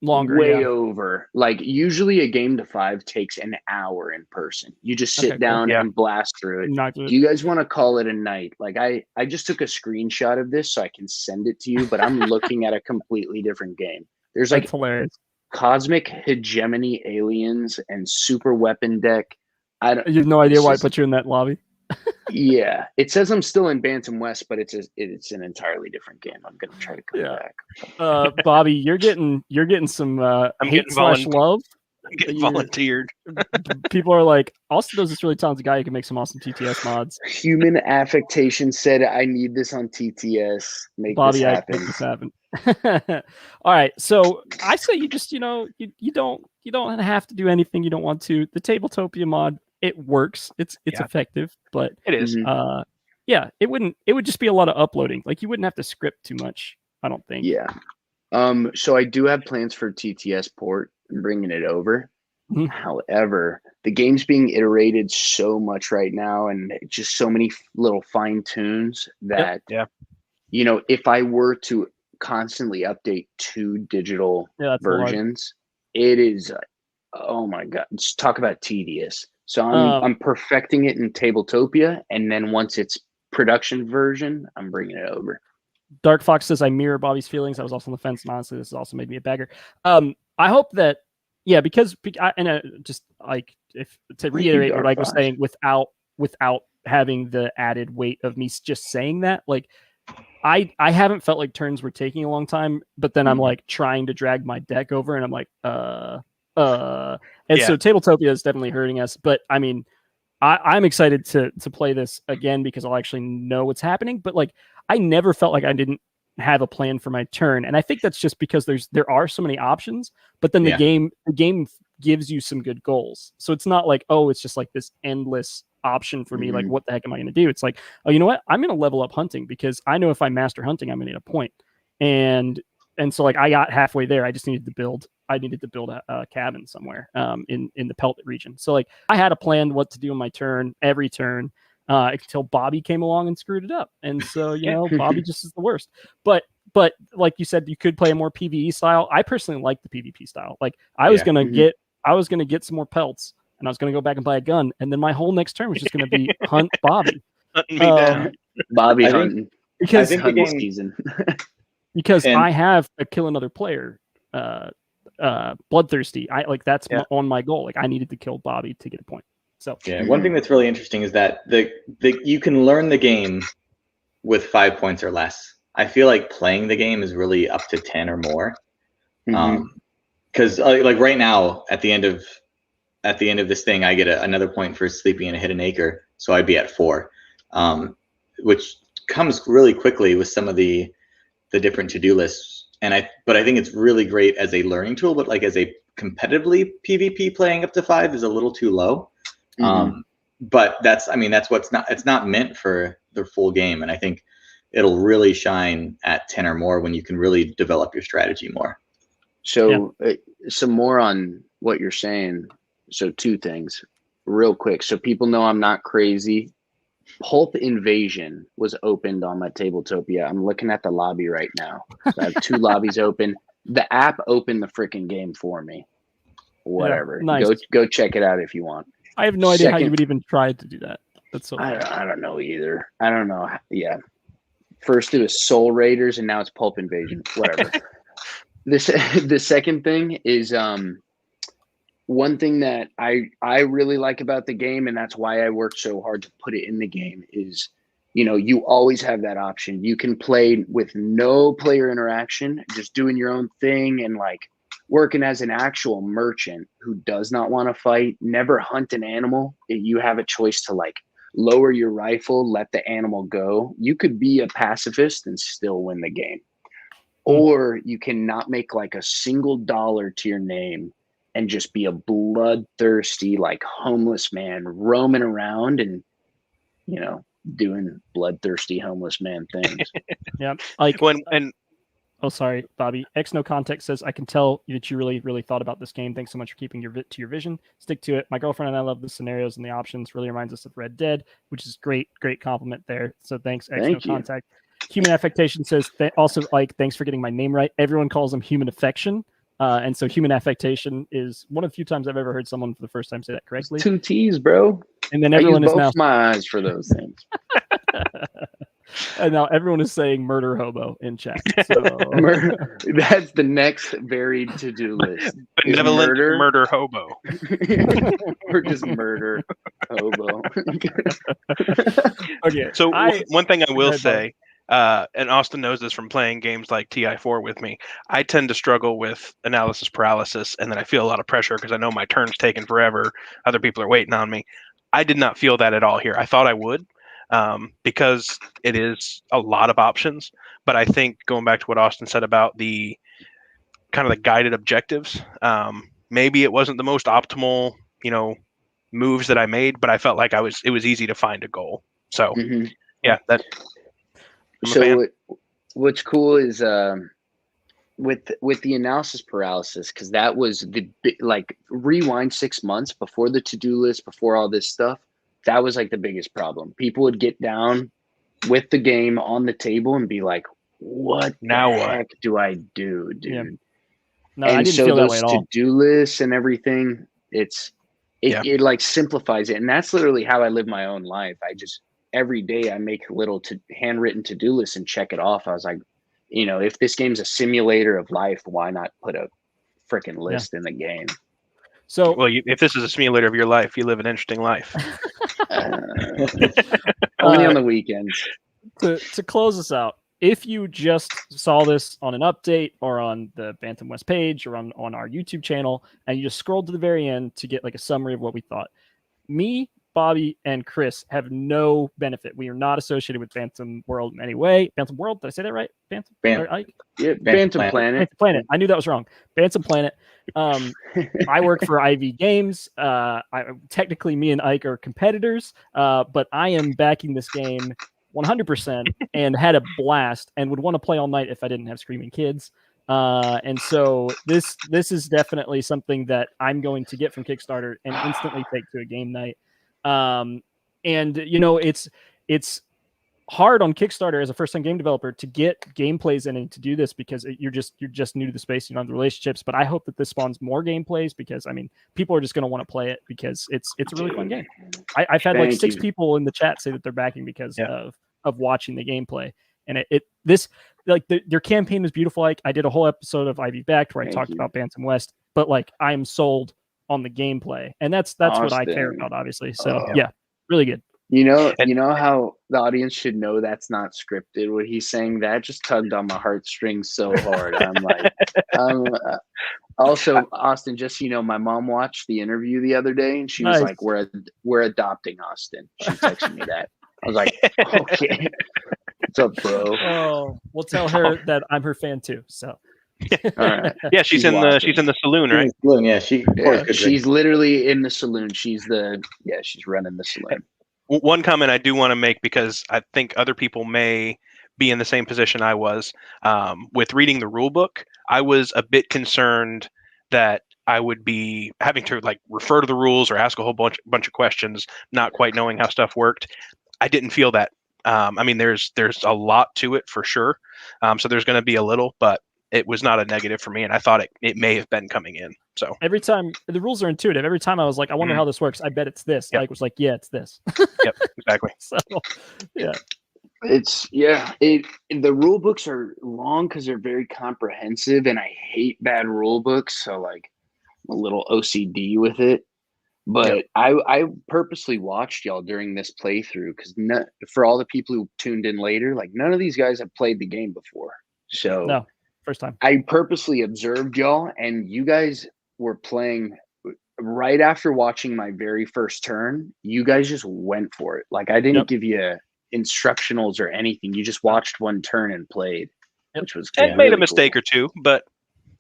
longer. way Yeah. over. Like usually, a game to 5 takes an hour in person. You just sit Okay, cool. down Yeah. and blast through it. Knocked it. Do you guys want to call it a night? Like I just took a screenshot of this so I can send it to you, but I'm looking at a completely different game. There's like That's hilarious. cosmic hegemony aliens and super weapon deck. I don't. You have no idea It's why just- I put you in that lobby. Yeah, it says I'm still in Bantam West, but it's an entirely different game. I'm gonna try to come Yeah. back. Bobby, you're getting some I'm hate getting / love. Get you're- volunteered. People are like, Austin knows this really talented guy who can make some awesome TTS mods. Human affectation said, "I need this on TTS. Make Bobby, this I happen." make this happen. All right, so I say you just you don't have to do anything you don't want to. The Tabletopia mod, it works. It's Yeah. effective, but It is. Mhm. yeah, it would just be a lot of uploading. Like you wouldn't have to script too much. I don't think. Yeah. So I do have plans for TTS port and bringing it over. Mhm. However, the game's being iterated so much right now, and just so many little fine tunes that Yeah. if I were to constantly update 2 digital Yeah, that's hard. versions, it is oh my god, just talk about tedious. So I'm perfecting it in Tabletopia, and then once it's production version, I'm bringing it over. Dark Fox says I mirror Bobby's feelings. I was also on the fence, and honestly, this has also made me a bagger. I hope that, yeah, because just like if to reiterate what Mike was saying, without having the added weight of me just saying that, like I haven't felt like turns were taking a long time, but then I'm like trying to drag my deck over, and I'm like and so Tabletopia is definitely hurting us. But I mean, I'm excited to play this again because I'll actually know what's happening. But like, I never felt like I didn't have a plan for my turn, and I think that's just because there are so many options. But then the game gives you some good goals, so it's not like, oh, it's just like this endless option for me. Like, what the heck am I going to do? It's like, oh, you know what? I'm going to level up hunting because I know if I master hunting, I'm going to need a point. And so like I got halfway there. I just needed to build. I needed to build a cabin somewhere in the Pelt region. So like I had a plan what to do on my turn every turn until Bobby came along and screwed it up. And so, you know, Bobby just is the worst. But like you said, you could play a more PvE style. I personally like the PvP style. Like I was gonna get some more pelts, and I was gonna go back and buy a gun, and then my whole next turn was just gonna be hunt Bobby. Hunting me down. Bobby hunting. Because I think season. because I have a kill another player bloodthirsty. I like that's on my goal. Like I needed to kill Bobby to get a point. So one thing that's really interesting is that the you can learn the game with 5 points or less. I feel like playing the game is really up to 10 or more. Because like right now at the end of this thing, I get another point for sleeping in a hidden acre, so I'd be at 4, which comes really quickly with some of the different to-do lists. But I think it's really great as a learning tool, but like as a competitively PvP, playing up to 5 is a little too low. But that's it's not meant for the full game, and I think it'll really shine at 10 or more when you can really develop your strategy more. So some more on what you're saying. So 2 things real quick. So people know I'm not crazy. Pulp Invasion was opened on my Tabletopia. I'm looking at the lobby right now. So I have 2 lobbies open. The app opened the freaking game for me. Whatever. Yeah, nice. Go check it out if you want. I have no idea how you would even try to do that. That's so I don't know either. I don't know. Yeah. First it was Soul Raiders, and now it's Pulp Invasion. Whatever. The second thing is one thing that I really like about the game, and that's why I worked so hard to put it in the game, is, you know, you always have that option. You can play with no player interaction, just doing your own thing and like working as an actual merchant who does not want to fight, never hunt an animal. You have a choice to like lower your rifle, let the animal go. You could be a pacifist and still win the game. Or you cannot make like a single dollar to your name and just be a bloodthirsty, like homeless man roaming around and, you know, doing bloodthirsty homeless man things. Yeah. Like oh, sorry, Bobby. X No Context says, I can tell that you really, really thought about this game. Thanks so much for keeping to your vision. Stick to it. My girlfriend and I love the scenarios and the options. Really reminds us of Red Dead, which is great compliment there. So thanks, X No Contact. Human Affectation says, also, like, thanks for getting my name right. Everyone calls them Human Affection. And so Human Affectation is one of the few times I've ever heard someone for the first time say that correctly. 2 T's, bro. And then everyone is now my eyes for those things. And now everyone is saying murder hobo in chat. So that's the next varied to-do list. Benevolent murder hobo. Or just murder hobo. Okay. So one thing I will say, and Austin knows this from playing games like TI4 with me, I tend to struggle with analysis paralysis, and then I feel a lot of pressure because I know my turn's taking forever. Other people are waiting on me. I did not feel that at all here. I thought I would, because it is a lot of options. But I think going back to what Austin said about the kind of the guided objectives, maybe it wasn't the most optimal, you know, moves that I made, but I felt like it was easy to find a goal. So yeah, that. So what's cool is with the analysis paralysis, because that was the like rewind 6 months before the to-do list, before all this stuff. That was like the biggest problem. People would get down with the game on the table and be like, "What now? The heck do I do, dude?" Yeah. No, and I didn't so feel those that way at all. to-do lists and everything, it's it like simplifies it. And that's literally how I live my own life. I just, every day I make little handwritten to-do lists and check it off. I was like, if this game's a simulator of life, why not put a freaking list in the game? So, Well, if this is a simulator of your life, you live an interesting life. Only on the weekends. To close us out, if you just saw this on an update or on the Bantam West page or on our YouTube channel, and you just scrolled to the very end to get like a summary of what we thought, me, Bobby, and Chris have no benefit. We are not associated with Bantam World in any way. Bantam World, did I say that right? Bantam Bantam Planet. Bantam Planet. I knew that was wrong. Bantam Planet. I work for IV Games. Technically, me and Ike are competitors, but I am backing this game 100% and had a blast and would want to play all night if I didn't have screaming kids. And so this is definitely something that I'm going to get from Kickstarter and instantly take to a game night. And it's hard on Kickstarter as a first-time game developer to get gameplays in and to do this because you're just new to the space, you don't have the relationships. But I hope that this spawns more gameplays because people are just going to want to play it because it's a really fun game. I've had like 6 people in the chat say that they're backing because of watching the gameplay, and their campaign was beautiful. Like I did a whole episode of IV Backed where I talked about Bantam West, but like I am sold on the gameplay, and that's what I care about, obviously. So yeah, really good. You know how the audience should know that's not scripted. What he's saying, that just tugged on my heartstrings so hard. I'm like, also, Austin, just my mom watched the interview the other day, and she was like, "We're adopting Austin." She texted me that. I was like, "Okay, what's up, bro?" Oh, we'll tell her that I'm her fan too. So. All right. Yeah, she's in the saloon, right? She's literally in the saloon. She's running the saloon. One comment I do want to make, because I think other people may be in the same position I was with reading the rule book. I was a bit concerned that I would be having to like refer to the rules or ask a whole bunch of questions, not quite knowing how stuff worked. I didn't feel that. There's a lot to it for sure. So there's going to be a little, but it was not a negative for me, and I thought it may have been coming in. So every time the rules are intuitive. Every time I was like, I wonder how this works. I bet it's this. Yep. Like was like, yeah, it's this. Yep, exactly. So yeah, the rule books are long because they're very comprehensive, and I hate bad rule books. So like, I'm a little OCD with it. But I purposely watched y'all during this playthrough because for all the people who tuned in later, like none of these guys have played the game before. So no. First time. I purposely observed y'all, and you guys were playing right after watching my very first turn. You guys just went for it. Like I didn't give you instructionals or anything. You just watched one turn and played, which was and made a mistake or two, but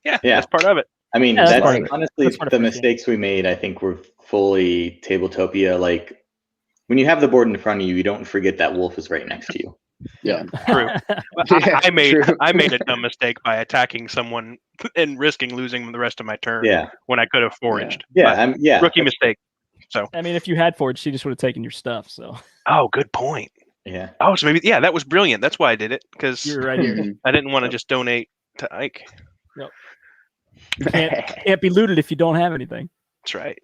that's part of it. I mean, that's honestly the mistakes we made. I think were fully Tabletopia. Like when you have the board in front of you, you don't forget that wolf is right next to you. Yeah, true. I made a dumb mistake by attacking someone and risking losing the rest of my turn. Yeah. When I could have foraged. Rookie mistake. So I mean, if you had foraged, she just would have taken your stuff. So. Oh, good point. Yeah. Oh, so maybe that was brilliant. That's why I did it, because you're right here. I didn't want to just donate to Ike. Yep. You can't be looted if you don't have anything. That's right.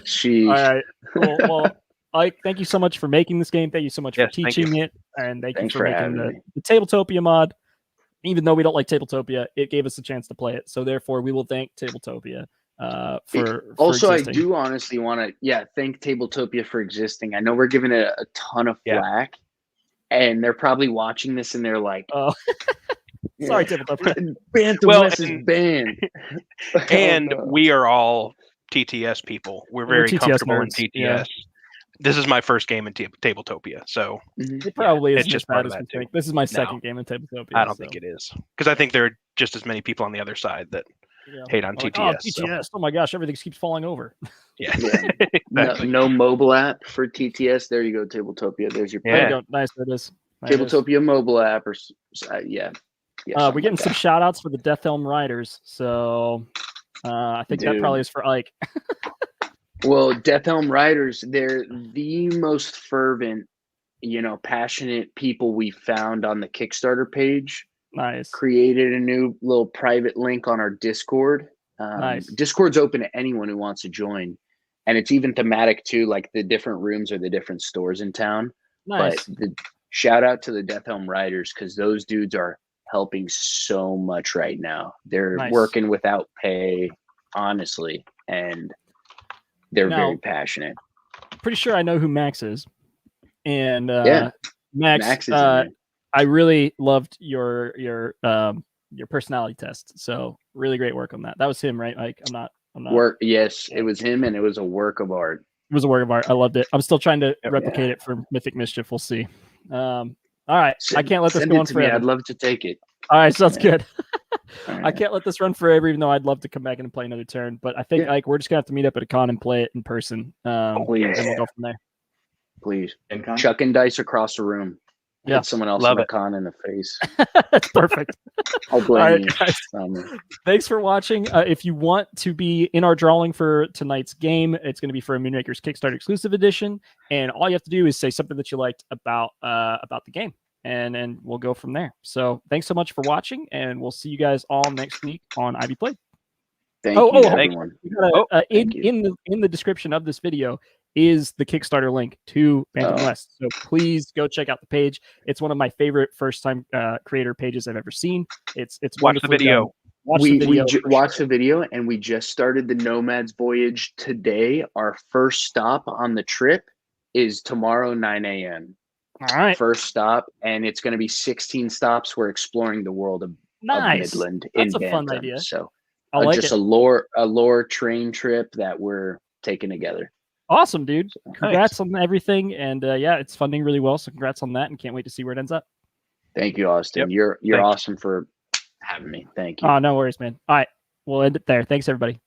Sheesh. All right. Cool. Well, Ike, thank you so much for making this game. Thank you so much for teaching it, and thanks for making the Tabletopia mod. Even though we don't like Tabletopia, it gave us a chance to play it. So therefore, we will thank Tabletopia for also existing. I do honestly want to thank Tabletopia for existing. I know we're giving it a ton of flack, and they're probably watching this and they're like, "Oh, sorry, Tabletopia. Bantam West is banned." And we are all TTS people. We're very comfortable nerds. In TTS. Yeah. This is my first game in Tabletopia, so it probably is just as bad as we think. This is my second game in Tabletopia. I don't think it is, because I think there are just as many people on the other side that hate on TTS. Like, TTS! So. Oh my gosh, everything keeps falling over. Yeah. Exactly. No mobile app for TTS. There you go, Tabletopia. There's your There you go. Nice, there it is. Tabletopia mobile app, or we're getting some shout outs for the Death Elm Riders, so I think that probably is for Ike. Well, Death Elm Riders, they're the most fervent, passionate people we found on the Kickstarter page. Nice. Created a new little private link on our Discord. Nice. Discord's open to anyone who wants to join, and it's even thematic too. Like the different rooms are the different stores in town. Nice. But the shout out to the Death Helm Riders, because those dudes are helping so much right now. They're Nice. working without pay, honestly, and they're Now- very passionate. Pretty sure I know who Max is. And Yeah. Max, Max is in there. I really loved your personality test. So really great work on that. That was him, right? Like I'm not Work. Yes, it was him, and it was a work of art. It was a work of art. I loved it. I'm still trying to Yep. replicate it for Mythic Mischief. We'll see. All right. I can't let this Send go it on to me. forever. I'd love to take it. All right, sounds Yeah. good. All I right. can't let this run forever, even though I'd love to come back and play another turn. But I think Yeah. like we're just gonna have to meet up at a con and play it in person. Please. And we'll go from there. Please. FinCon? Chucking dice across the room. Yeah. Hit someone else Love in the it. con in the face. That's perfect. I'll blame All right, you. guys. Um, Thanks for watching. If you want to be in our drawing for tonight's game, it's going to be for a Moonrakers Kickstarter exclusive edition, and all you have to do is say something that you liked about the game, and we'll go from there. So thanks so much for watching, and we'll see you guys all next week on Ivy Played. thank Oh, you, oh, everyone. We gotta, Oh, in thank you. in the description of this video is the Kickstarter link to Bantam Oh. West. So please go check out the page. It's one of my favorite first time creator pages I've ever seen. It's Watch the wonderfully video. done. Watch we the video. for watched sure. the video, and we just started the Nomad's Voyage today. Our first stop on the trip is tomorrow 9 a.m. All right. First stop, and it's going to be 16 stops. We're exploring the world of Nice. Midland That's in a fun Bantam. idea. So I like just it. a lore train trip that we're taking together. Awesome, dude. Congrats on everything. And yeah, it's funding really well. So congrats on that, and can't wait to see where it ends up. Thank you, Austin. Yep. You're Thanks. awesome for having me. Thank you. Oh, no worries, man. All right. We'll end it there. Thanks, everybody.